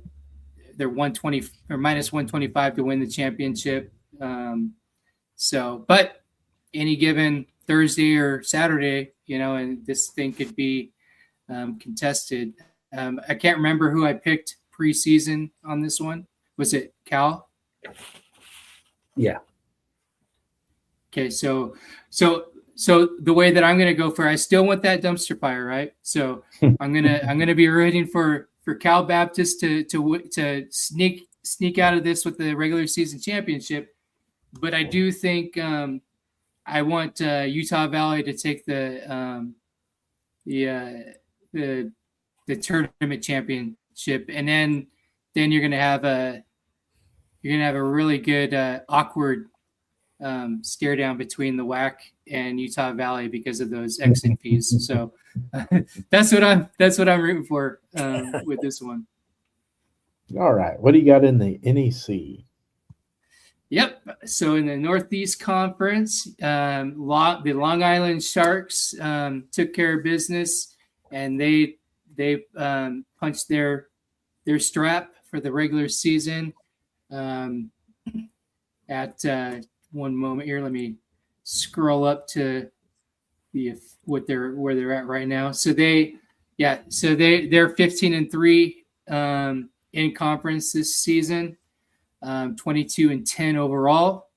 they're 120 or minus 125 to win the championship. But any given Thursday or Saturday, and this thing could be contested. I can't remember who I picked preseason on this one. Was it Cal? Yeah. Okay, so the way that I'm going to go for, I still want that dumpster fire, right? So I'm gonna be rooting for Cal Baptist to sneak out of this with the regular season championship, but I do think I want Utah Valley to take the tournament championship, and then you're gonna have a really good awkward stare down between the WAC and Utah Valley because of those exit fees. So that's what I'm rooting for with this one. All right. What do you got in the NEC? Yep. So in the Northeast Conference, the Long Island Sharks took care of business and they punched their strap for the regular season. At one moment here, let me scroll up to the where they're at right now. So they're 15-3 in conference this season, 22-10 overall.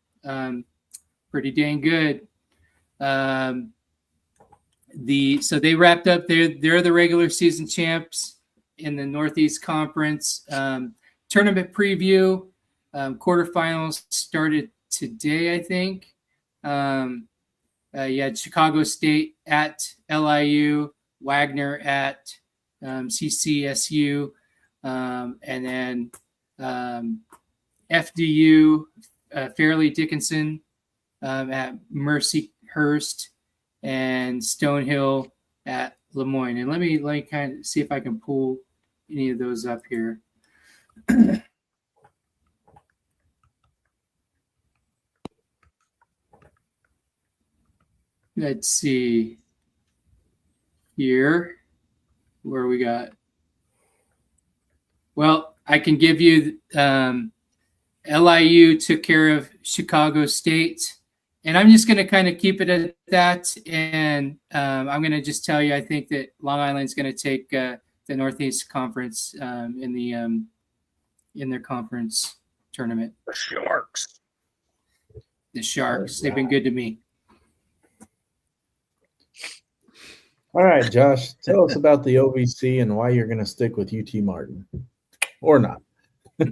Pretty dang good. So they wrapped up. They're the regular season champs in the Northeast Conference. Tournament preview. Quarterfinals started today, I think. You had Chicago State at LIU, Wagner at CCSU, and then FDU, Fairleigh Dickinson at Mercyhurst, and Stonehill at Lemoyne. And let me kind of see if I can pull any of those up here. Let's see here where we got. Well, I can give you LIU took care of Chicago State, and I'm just going to kind of keep it at that. And I'm going to just tell you, I think that Long Island's going to take the Northeast Conference in their conference tournament. The Sharks. The Sharks. They've been good to me. All right, Josh, tell us about the OVC and why you're going to stick with UT Martin, or not.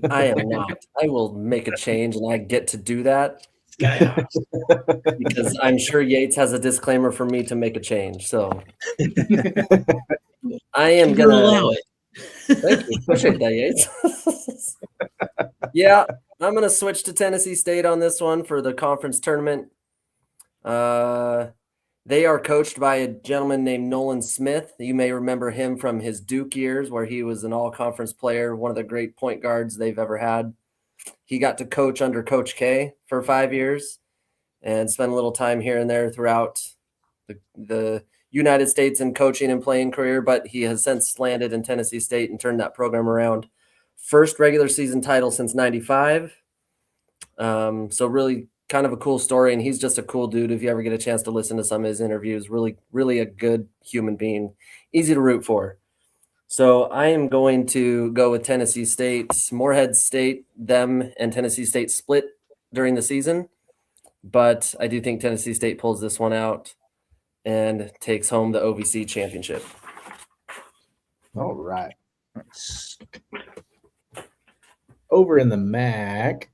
I am not. I will make a change, and I get to do that because I'm sure Yates has a disclaimer for me to make a change. So I am going to allow it. Thank you. Appreciate that, Yates. Yeah, I'm going to switch to Tennessee State on this one for the conference tournament. They are coached by a gentleman named Nolan Smith. You may remember him from his Duke years where he was an all-conference player, one of the great point guards they've ever had. He got to coach under Coach K for 5 years and spent a little time here and there throughout the United States in coaching and playing career, but he has since landed in Tennessee State and turned that program around. First regular season title since 95. So really kind of a cool story, and he's just a cool dude. If you ever get a chance to listen to some of his interviews, really, really a good human being, easy to root for. So I am going to go with Tennessee State. Morehead State, them and Tennessee State split during the season, but I do think Tennessee State pulls this one out and takes home the OVC championship. All right. Over in the MAC,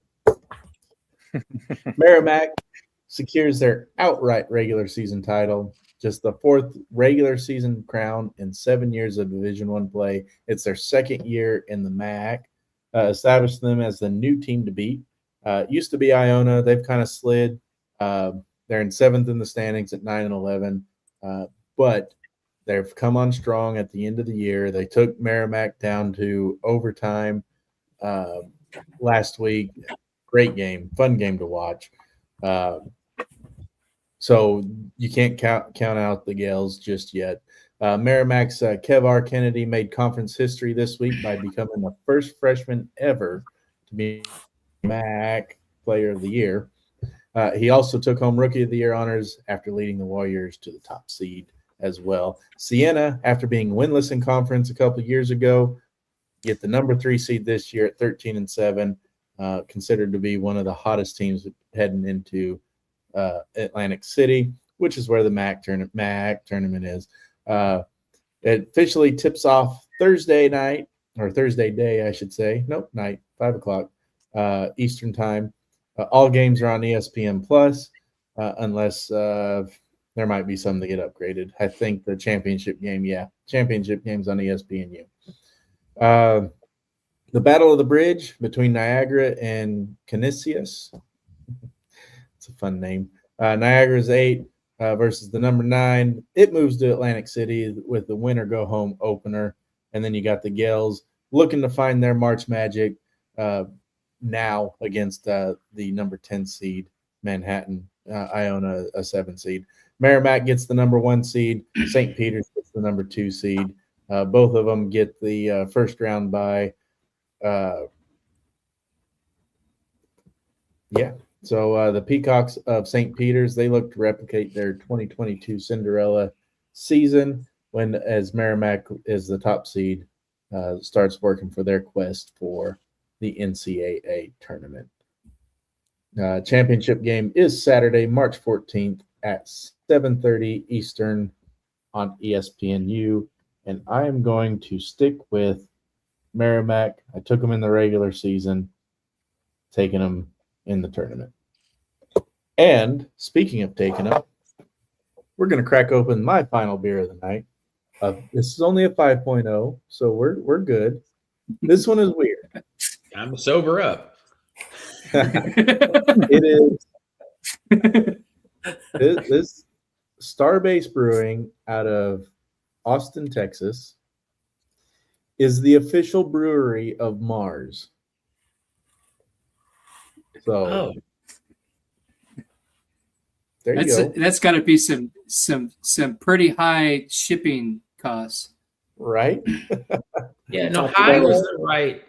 Merrimack secures their outright regular season title, just the fourth regular season crown in 7 years of Division I play. It's their second year in the MAC, established them as the new team to beat. Used to be Iona. They've kind of slid. They're in seventh in the standings at 9-11, but they've come on strong at the end of the year. They took Merrimack down to overtime last week. Great game, fun game to watch. So you can't count out the Gales just yet. Merrimack's Kevar Kennedy made conference history this week by becoming the first freshman ever to be MAC Player of the Year. He also took home Rookie of the Year honors after leading the Warriors to the top seed as well. Siena, after being winless in conference a couple of years ago, get the number 3 seed this year at 13-7. Considered to be one of the hottest teams heading into Atlantic City, which is where the MAC tournament is. It officially tips off Thursday night, or Thursday day, I should say. Nope, night, 5 o'clock Eastern time. All games are on ESPN Plus, unless there might be some that get upgraded. I think the championship game, championship game's on ESPNU. The Battle of the Bridge between Niagara and Canisius. It's a fun name. Niagara's 8 versus the number 9. It moves to Atlantic City with the winner go home opener. And then you got the Gales looking to find their March magic now against the number 10 seed, Manhattan, Iona, a 7 seed. Merrimack gets the number 1 seed. St. Peter's gets the number 2 seed. Both of them get the first round bye. So the Peacocks of St. Peter's, they look to replicate their 2022 Cinderella season when, as Merrimack is the top seed, starts working for their quest for the NCAA tournament. Championship game is Saturday, March 14th at 7:30 Eastern on ESPNU, and I am going to stick with Merrimack. I took them in the regular season, taking them in the tournament. And speaking of taking them, we're going to crack open my final beer of the night. This is only a 5.0, so we're good. This one is weird. Time to sober up. It is this Starbase Brewing out of Austin, Texas, is the official brewery of Mars. So there you go. That's got to be some pretty high shipping costs, Right? Yeah, no, high was the right.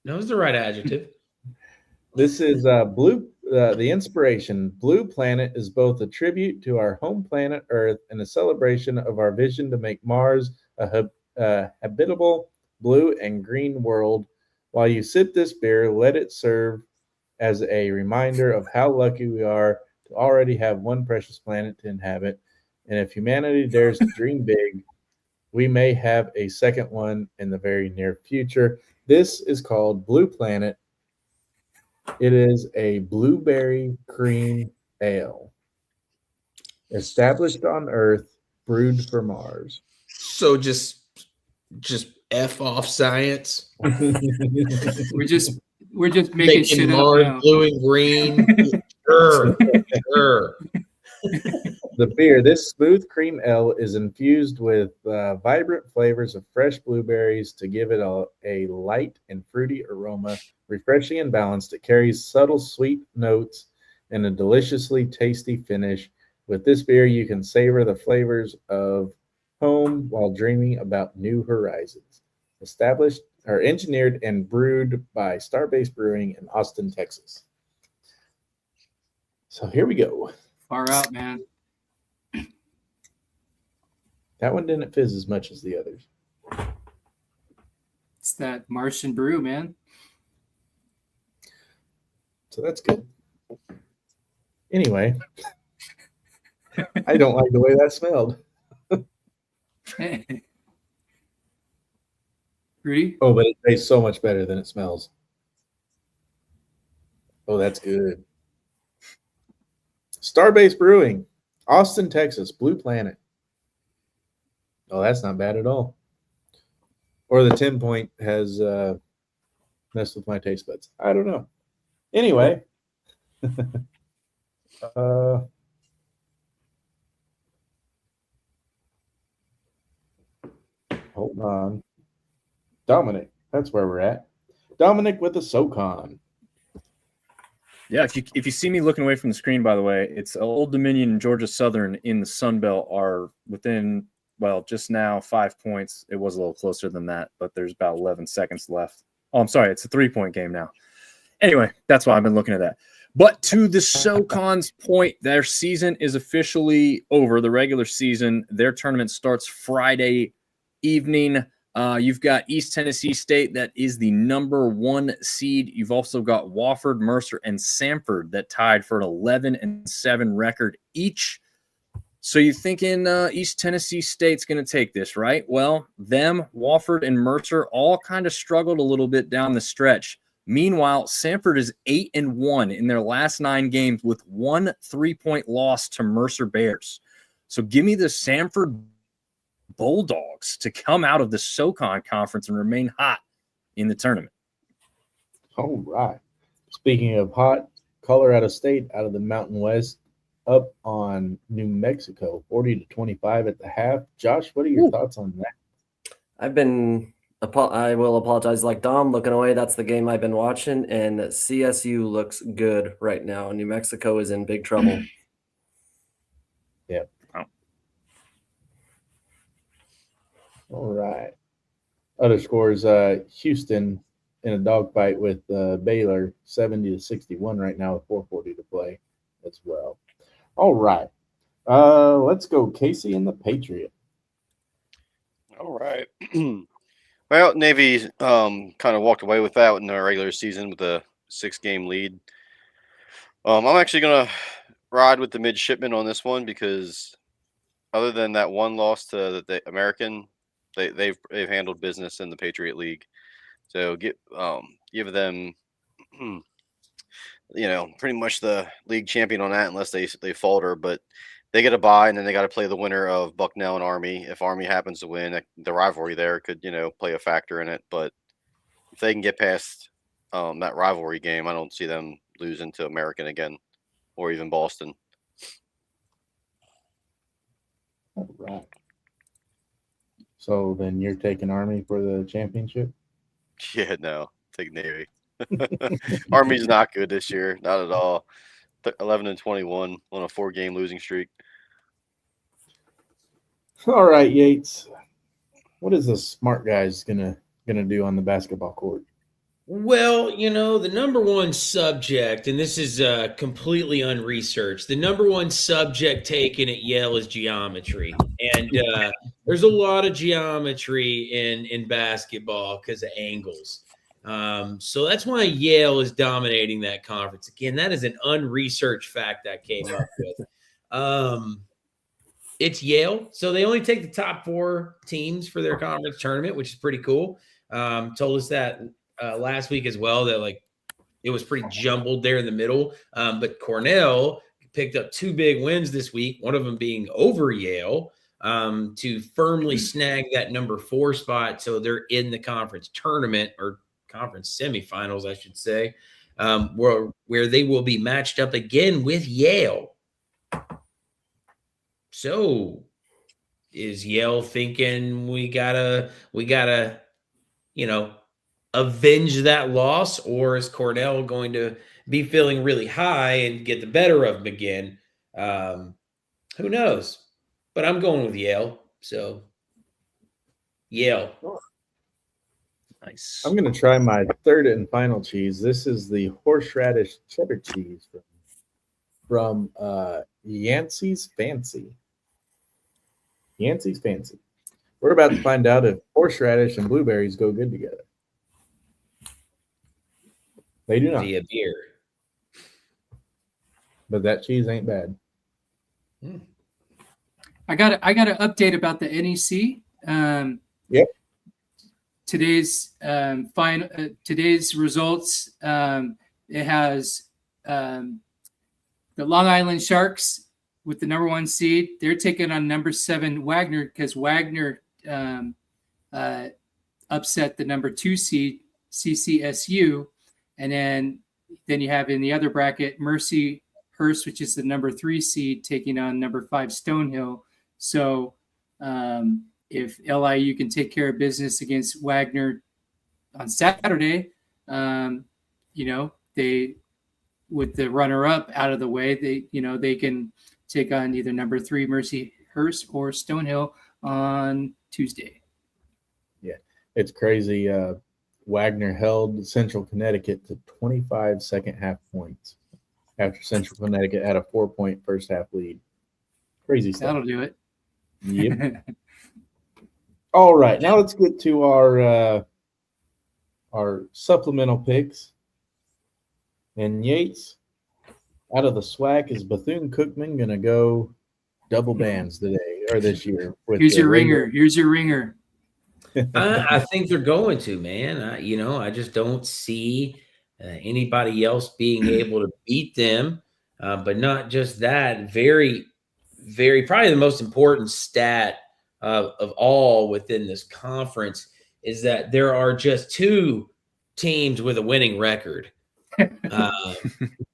That was the right adjective. This is Blue. The inspiration, Blue Planet, is both a tribute to our home planet Earth and a celebration of our vision to make Mars a habitable blue and green world. While you sip this beer, let it serve as a reminder of how lucky we are to already have one precious planet to inhabit. And if humanity dares to dream big, we may have a second one in the very near future. This is called Blue Planet. It is a blueberry cream ale, established on Earth, brewed for Mars. So just F off science. we're just making Making shit Mars up now. blue and green. Sure. The beer, this smooth cream ale, is infused with vibrant flavors of fresh blueberries to give it a light and fruity aroma, refreshing and balanced. It carries subtle sweet notes and a deliciously tasty finish. With this beer, you can savor the flavors of home while dreaming about new horizons. Engineered and brewed by Starbase Brewing in Austin, Texas. So here we go. Far out, man. That one didn't fizz as much as the others. It's that Martian brew, man. So that's good. Anyway, I don't like the way that smelled. Rudy? Oh, but it tastes so much better than it smells. Oh, that's good. Starbase Brewing, Austin, Texas, Blue Planet. Oh, that's not bad at all. Or the 10 point has messed with my taste buds. I don't know. Anyway. Hold on. Dominic, that's where we're at. Dominic with the SoCon. Yeah, if you see me looking away from the screen, by the way, it's Old Dominion and Georgia Southern in the Sun Belt are within, well, just now 5 points. It was a little closer than that, but there's about 11 seconds left. Oh, I'm sorry. It's a 3-point game now. Anyway, that's why I've been looking at that. But to the SoCon's point, their season is officially over. The regular season, their tournament starts Friday evening. You've got East Tennessee State, that is the number 1 seed. You've also got Wofford, Mercer, and Samford that tied for an 11-7 record each. So you're thinking East Tennessee State's going to take this, right? Well, them, Wofford, and Mercer all kind of struggled a little bit down the stretch. Meanwhile, Samford is 8-1 in their last 9 games with 1 3-point loss to Mercer Bears. So give me the Samford Bulldogs to come out of the SoCon conference and remain hot in the tournament. All right. Speaking of hot, Colorado State out of the Mountain West up on New Mexico, 40-25 at the half. Josh, what are your thoughts on that? I will apologize like Dom, looking away. That's the game I've been watching, and CSU looks good right now. New Mexico is in big trouble. Yeah. All right. Other scores: Houston in a dogfight with Baylor, 70-61 right now with 4:40 to play as well. All right. Let's go, Casey and the Patriot. All right. Well, Navy kind of walked away with that in the regular season with a 6-game lead. I'm actually gonna ride with the midshipmen on this one because other than that one loss to the American, they've handled business in the Patriot League. So give them, pretty much the league champion on that unless they falter. But they get a bye, and then they got to play the winner of Bucknell and Army. If Army happens to win, the rivalry there could play a factor in it. But if they can get past that rivalry game, I don't see them losing to American again, or even Boston. All right. So then you're taking Army for the championship? Yeah, no, take Navy. Army's not good this year, not at all. 11-21 on a 4-game losing streak. All right, Yates. What is the smart guys gonna do on the basketball court? Well, the number one subject, and this is completely unresearched, the number one subject taken at Yale is geometry. And there's a lot of geometry in basketball because of angles. So that's why Yale is dominating that conference. Again, that is an unresearched fact I came up with. It's Yale. So they only take the top 4 teams for their conference tournament, which is pretty cool. Told us that last week as well, that it was pretty jumbled there in the middle. But Cornell picked up 2 big wins this week, one of them being over Yale, to firmly snag that number 4 spot. So they're in the conference tournament, or conference semifinals, I should say, where they will be matched up again with Yale. So is Yale thinking we gotta avenge that loss, or is Cornell going to be feeling really high and get the better of them again? Who knows? But I'm going with Yale. So Yale. Nice. I'm going to try my third and final cheese. This is the horseradish cheddar cheese from Yancey's Fancy. Yancey's Fancy. We're about to find out if horseradish and blueberries go good together. They do not. Via beer. But that cheese ain't bad. I got an update about the NEC. Yep. Today's today's results. It has the Long Island Sharks with the number 1 seed. They're taking on number 7 Wagner, because Wagner upset the number 2 seed CCSU, and then you have in the other bracket Mercyhurst, which is the number 3 seed, taking on number 5 Stonehill. So if LIU can take care of business against Wagner on Saturday, they, with the runner-up out of the way, they can take on either number 3 Mercyhurst or Stonehill on Tuesday. Yeah, it's crazy. Wagner held Central Connecticut to 25 second half points after Central Connecticut had a 4-point first half lead. Crazy stuff. That'll do it. Yep. All right, now let's get to our supplemental picks. And Yates, out of the SWAC, is Bethune-Cookman going to go double bands today or this year? Here's your ringer. Here's your ringer. I think they're going to, man. I just don't see anybody else being able to beat them. But not just that, very, very, probably the most important stat of all within this conference is that there are just 2 teams with a winning record.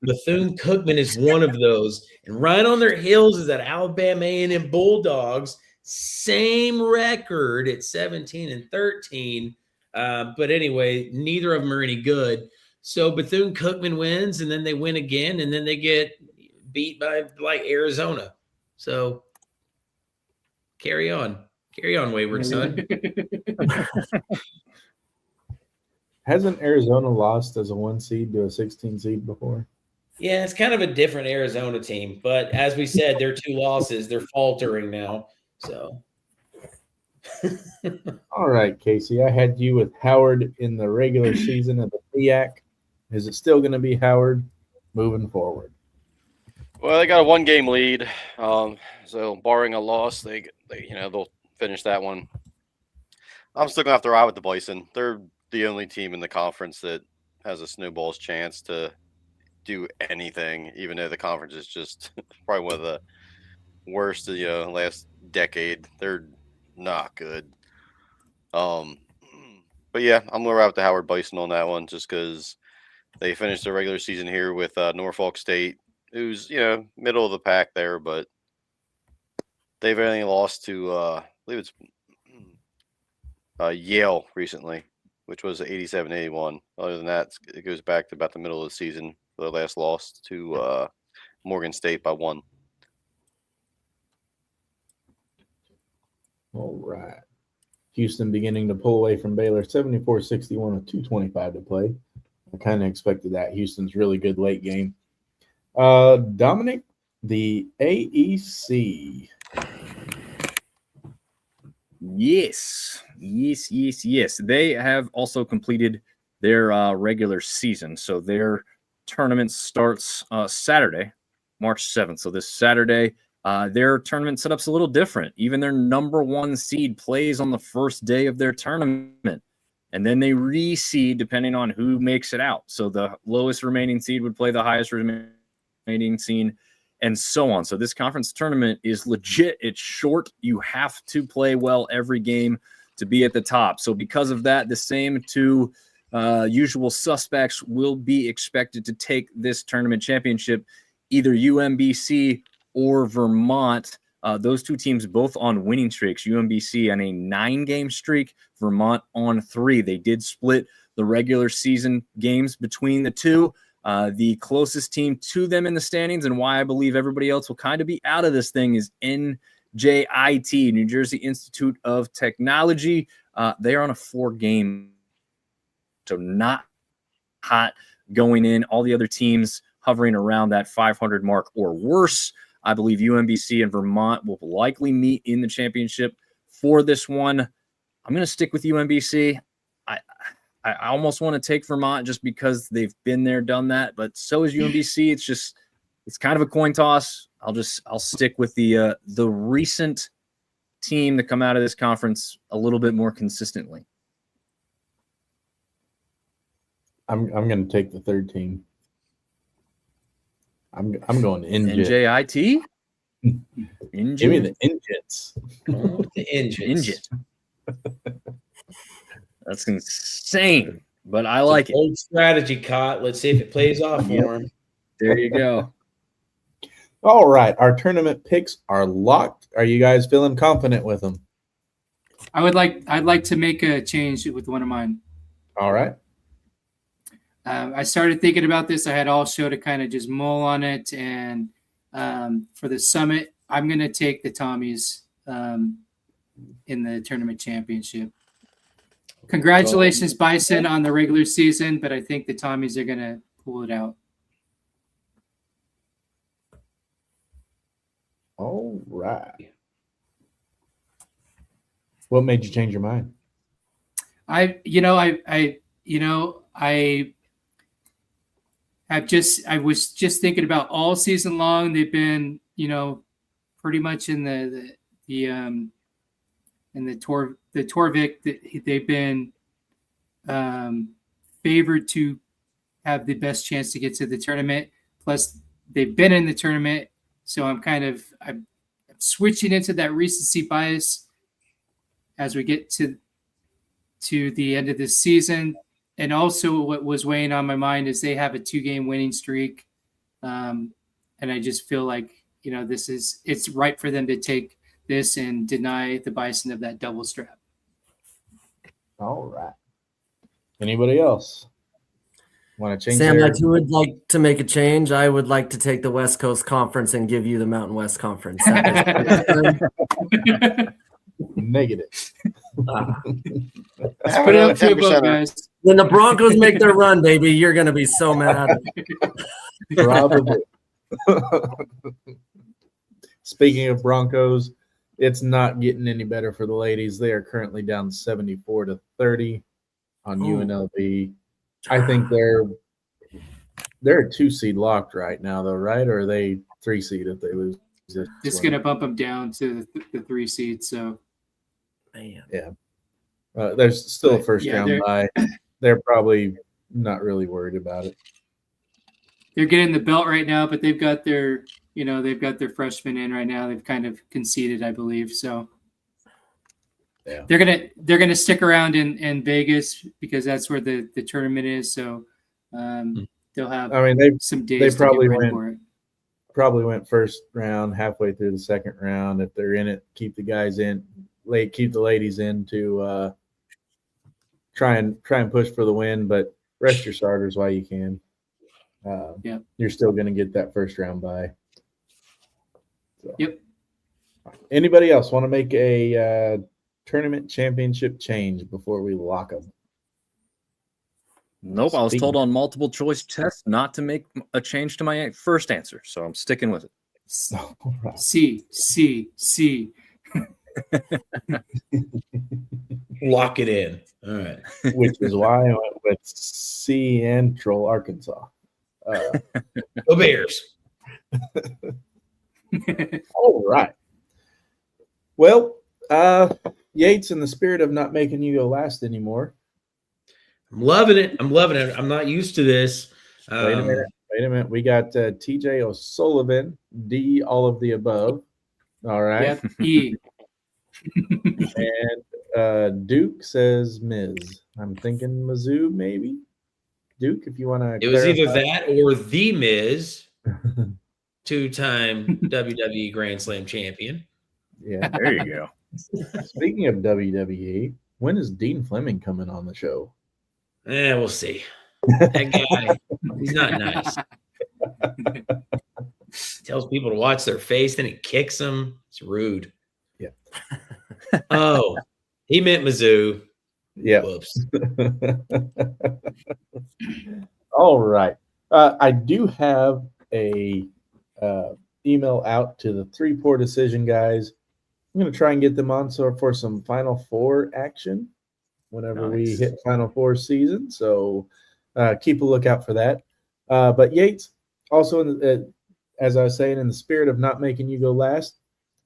Bethune-Cookman is one of those, and right on their heels is that Alabama A&M Bulldogs, same record at 17-13. But anyway, neither of them are any good. So Bethune-Cookman wins, and then they win again, and then they get beat by Arizona. So carry on. Carry on, wayward son. Hasn't Arizona lost as a 1 seed to a 16 seed before? Yeah, it's kind of a different Arizona team, but as we said, their 2 losses, they're faltering now. So, All right, Casey, I had you with Howard in the regular season of the FIAC. Is it still going to be Howard moving forward? Well, they got a 1-game lead, so barring a loss, they'll finish that one. I'm still gonna have to ride with the Bison. They're the only team in the conference that has a snowball's chance to do anything, even though the conference is just probably one of the worst last decade. They're not good. But yeah, I'm gonna ride with the Howard Bison on that one, just because they finished the regular season here with Norfolk State, who's middle of the pack there, but they've only lost to I believe it's Yale recently, which was 87-81. Other than that, it goes back to about the middle of the season for the last loss to Morgan State by 1. All right. Houston beginning to pull away from Baylor, 74-61 with 2:25 to play. I kind of expected that. Houston's really good late game. Dominic, the AEC. Yes. They have also completed their regular season. So their tournament starts Saturday, March 7th. So this Saturday, their tournament setup's a little different. Even their number 1 seed plays on the first day of their tournament. And then they reseed depending on who makes it out. So the lowest remaining seed would play the highest remaining seed, and so on. So this conference tournament is legit. It's short. You have to play well every game to be at the top. So because of that, the same 2 usual suspects will be expected to take this tournament championship, either UMBC or Vermont. Those 2 teams both on winning streaks. UMBC on a 9-game streak, Vermont on 3. They did split the regular season games between the 2. The closest team to them in the standings, and why I believe everybody else will kind of be out of this thing, is NJIT, New Jersey Institute of Technology. They are on a 4-game, so not hot going in. All the other teams hovering around that 500 mark or worse. I believe UMBC and Vermont will likely meet in the championship for this one. I'm going to stick with UMBC. I almost want to take Vermont just because they've been there, done that, but so is UMBC. It's kind of a coin toss. I'll stick with the recent team to come out of this conference a little bit more consistently. I'm going to take the 3rd team. I'm going NJIT. Give me the Injits. The Injits. That's insane, but I like it. Old strategy, Cott. Let's see if it plays off for him. There you go. All right, our tournament picks are locked. Are you guys feeling confident with them? I'd like to make a change with one of mine. All right. I started thinking about this. I had all show to kind of just mull on it, and for the summit, I'm going to take the Tommies in the tournament championship. Congratulations, Bison, on the regular season, but I think the Tommies are going to pull it out. All right. What made you change your mind? I was just thinking about all season long. They've been, pretty much in the Torvik, they've been favored to have the best chance to get to the tournament. Plus, they've been in the tournament, so I'm switching into that recency bias as we get to the end of this season. And also what was weighing on my mind is they have a 2-game winning streak. And I just feel like, it's right for them to take this and deny the Bison of that double strap. All right. Anybody else want to change? Sam, I would like to make a change. I would like to take the West Coast Conference and give you the Mountain West Conference. Negative. Let's put it up to a vote, guys. When the Broncos make their run, baby, you're going to be so mad. Probably. Speaking of Broncos, it's not getting any better for the ladies. They are currently down 74-30 on UNLV. I think they're a 2-seed locked right now, though, right? Or are they 3-seed if they lose? It's going to bump them down to the 3 seed. So, Man. Yeah. There's still a first round bye. They're probably not really worried about it. They're getting the belt right now, but they've got their freshmen in right now. They've kind of conceded, I believe. So yeah, they're gonna stick around in Vegas because that's where the tournament is. So they'll have some days to get ready for it. Probably went first round, halfway through the second round. If they're in it, keep the guys in, keep the ladies in to try and push for the win, but rest your starters while you can. You're still going to get that first round bye. So. Yep. Anybody else want to make a tournament championship change before we lock them? Nope. I was told on multiple choice tests not to make a change to my first answer, so I'm sticking with it. C. Lock it in. All right. Which is why I went with Central Arkansas. Go Bears. All right. Well, Yates, in the spirit of not making you go last anymore. I'm loving it. I'm not used to this. Wait a minute. We got TJ O'Sullivan, D, all of the above. All right. Yep. E. And Duke says Ms. I'm thinking Mizzou, maybe. Duke, if you want to. It was either that or the Miz, 2-time WWE Grand Slam champion. Yeah, there you go. Speaking of WWE, when is Dean Fleming coming on the show? We'll see. That guy, he's not nice. Tells people to watch their face, then he kicks them. It's rude. Yeah. Oh, he meant Mizzou. Yeah. Whoops. All right. I do have a email out to the 3-4 decision guys. I'm going to try and get them on for some Final Four action whenever we hit Final Four season. So keep a lookout for that. But Yates, also, as I was saying, in the spirit of not making you go last,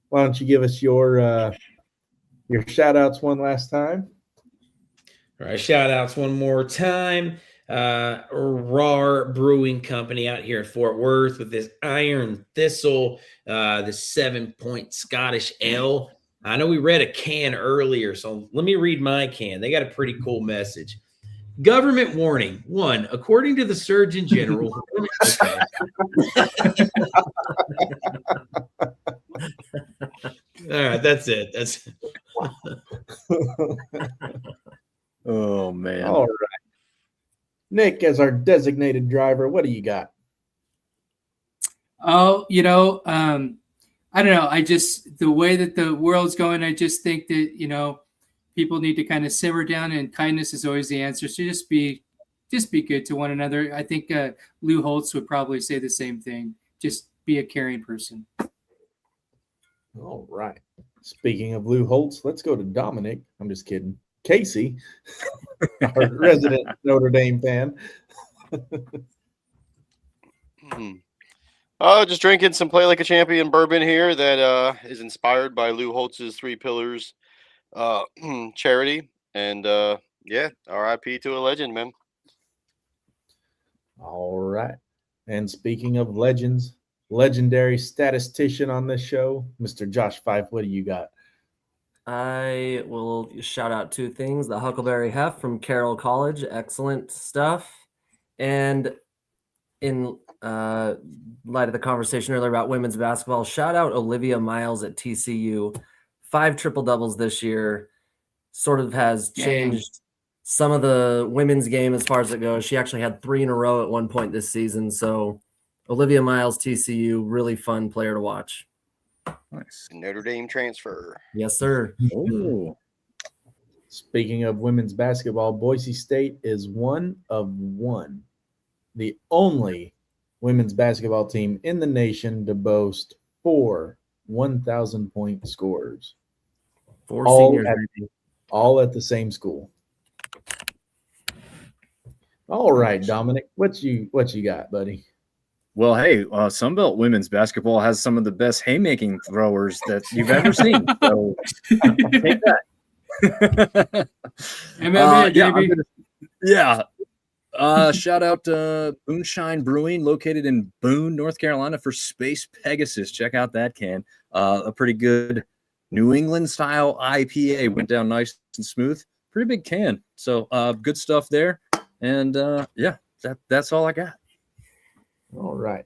why don't you give us your shout-outs one last time? All right, shout-outs one more time. RAR Brewing Company out here in Fort Worth with this Iron Thistle, this 7-point Scottish ale. I know we read a can earlier, so let me read my can. They got a pretty cool message. Government warning. 1, according to the Surgeon General. Okay. All right, that's it. That's it. Oh, man. All right. Nick, as our designated driver, what do you got? Oh, I don't know. The way that the world's going, I just think that, people need to kind of simmer down, and kindness is always the answer. So just be good to one another. I think Lou Holtz would probably say the same thing. Just be a caring person. All right. Speaking of Lou Holtz, let's go to Dominic. I'm just kidding. Casey, our resident Notre Dame fan. Just drinking some Play Like a Champion bourbon here that is inspired by Lou Holtz's 3 Pillars charity. And RIP to a legend, man. All right. And speaking of legends, legendary statistician on this show, Mr. Josh Fife, what do you got? I will shout out 2 things. The Huckleberry Hef from Carroll College. Excellent stuff. And in light of the conversation earlier about women's basketball, shout out Olivia Miles at TCU. 5 triple-doubles this year. Sort of has changed some of the women's game as far as it goes. She actually had 3 in a row at one point this season. So Olivia Miles, TCU, really fun player to watch. Nice. Notre Dame transfer. Yes, sir. Oh, Speaking of women's basketball, Boise State is one of one, the only women's basketball team in the nation to boast 4 1,000-point scorers, 4 all seniors. at, baby. all at the same school. All right, Dominic, what you got, buddy? well, hey, Sunbelt women's basketball has some of the best haymaking throwers that you've ever seen. So take that. MMA, yeah, baby. Shout out to Moonshine Brewing, located in Boone, North Carolina, for Space Pegasus. Check out that can. A pretty good New England style IPA. Went down nice and smooth. Pretty big can. So good stuff there. And that's all I got. All right.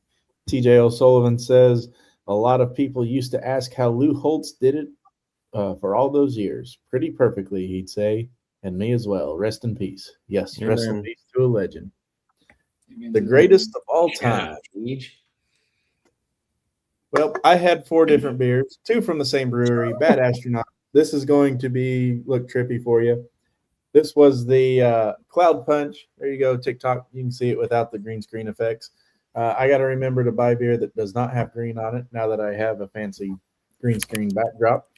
TJ O'Sullivan says a lot of people used to ask how Lou Holtz did it for all those years. Pretty perfectly, he'd say. And me as well. Rest in peace. Yes, Amen. rest in peace to a legend. The greatest of all time. Well, I had 4 different beers, 2 from the same brewery. Bad Astronaut. This is going to look trippy for you. This was the Cloud Punch. There you go, TikTok. You can see it without the green screen effects. I got to remember to buy beer that does not have green on it now that I have a fancy green screen backdrop.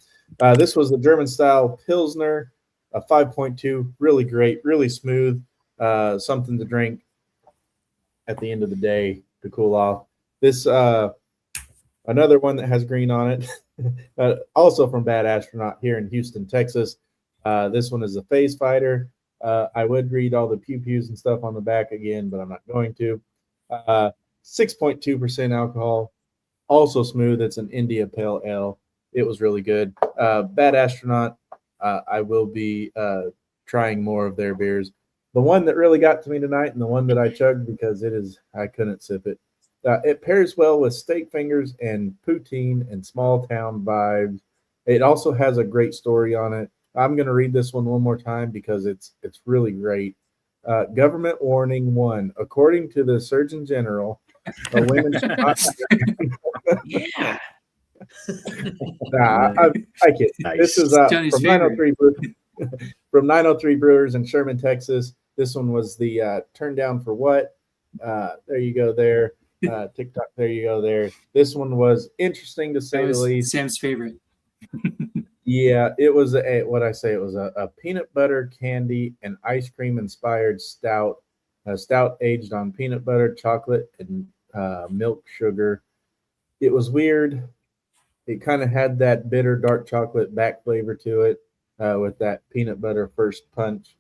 This was the German-style Pilsner, a 5.2. Really great, really smooth. Something to drink at the end of the day to cool off. This another one that has green on it, also from Bad Astronaut here in Houston, Texas. This one is a Phase Fighter. I would read all the pew-pews and stuff on the back again, but I'm not going to. 6.2% alcohol, also smooth. It's an India Pale Ale. It was really good. Bad Astronaut, I will be trying more of their beers. The one that really got to me tonight and the one that I chugged because I couldn't sip it. It pairs well with steak fingers and poutine and small town vibes. It also has a great story on it. I'm going to read this one more time because it's really great. Government warning 1. According to the Surgeon General, women should not. Yeah. I kid. Nice. This is Johnny's from favorite. 903 from 903 Brewers in Sherman, Texas. This one was the Turn Down for What. There you go there. TikTok, there you go there. This one was interesting to say That the was least. Sam's favorite. Yeah, it was it was a peanut butter candy and ice cream inspired stout, a stout aged on peanut butter, chocolate, and milk sugar. It was weird. It kind of had that bitter dark chocolate back flavor to it with that peanut butter first punch.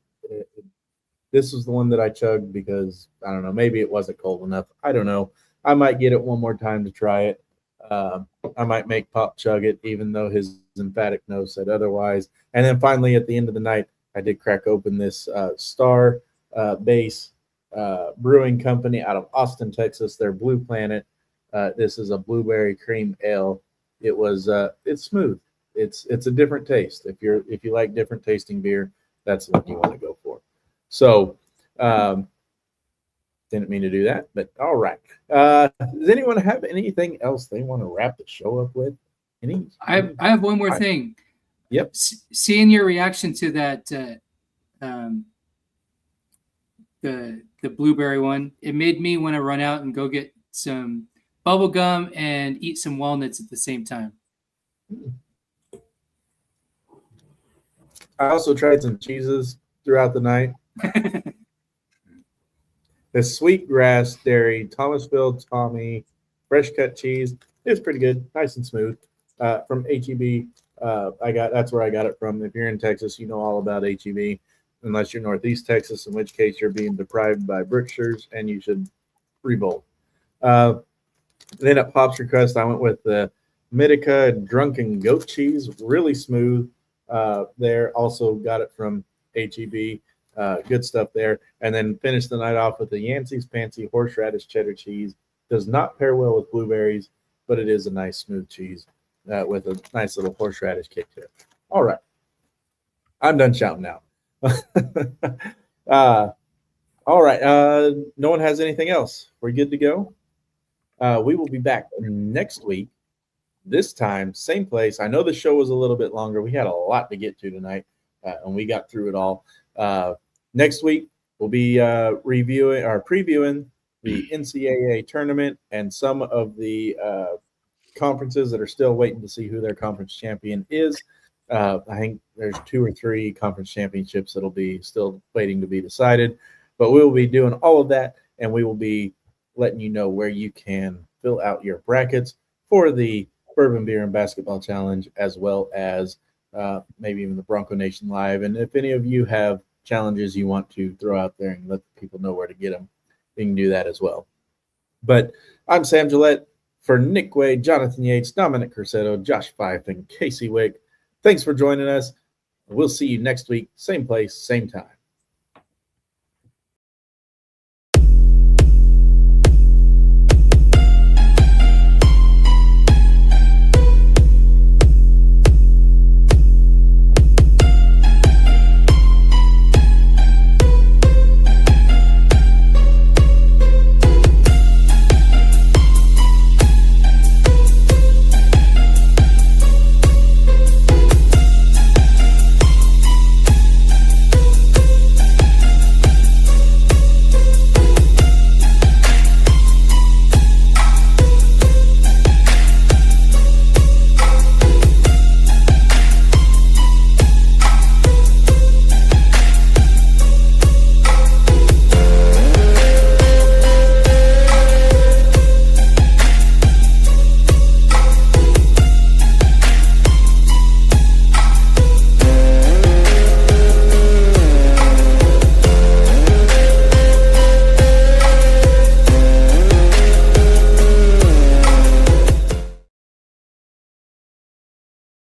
This was the one that I chugged because, I don't know, maybe it wasn't cold enough. I don't know. I might get it one more time to try it. I might make Pop chug it, even though his emphatic no said otherwise. And then finally, at the end of the night, I did crack open this Star Base Brewing Company out of Austin, Texas. Their Blue Planet. This is a blueberry cream ale. It's smooth. It's a different taste. If you like different tasting beer, that's the one you want to go for. So, didn't mean to do that, but all right. Does anyone have anything else they want to wrap the show up with? I have one more thing. Yep. Seeing your reaction to that, the blueberry one, it made me want to run out and go get some bubble gum and eat some walnuts at the same time. I also tried some cheeses throughout the night. The Sweetgrass Dairy, Thomasville Tommy, fresh cut cheese. It was pretty good, nice and smooth. From HEB, that's where I got it from. If you're in Texas, you know all about HEB, unless you're Northeast Texas, in which case you're being deprived by Brookshires, and you should revolt. Then at Pop's request, I went with the Mitica Drunken Goat Cheese, really smooth. There also got it from HEB. Good stuff there. And then finished the night off with the Yancey's Fancy Horseradish Cheddar Cheese. Does not pair well with blueberries, but it is a nice smooth cheese with a nice little horseradish kick to it. All right. I'm done shouting out. All right. No one has anything else. We're good to go. We will be back next week this time, same place. I know the show was a little bit longer. We had a lot to get to tonight, and we got through it all. Next week, we'll be previewing the NCAA tournament and some of the conferences that are still waiting to see who their conference champion is. I think there's 2 or 3 conference championships that'll be still waiting to be decided, but we will be doing all of that, and we will be letting you know where you can fill out your brackets for the Bourbon Beer and Basketball Challenge, as well as maybe even the Bronco Nation Live. And if any of you have challenges you want to throw out there and let people know where to get them, you can do that as well. But I'm Sam Gillette. For Nick Wade, Jonathan Yates, Dominic Corsetto, Josh Fife, and Casey Wick, thanks for joining us. We'll see you next week, same place, same time.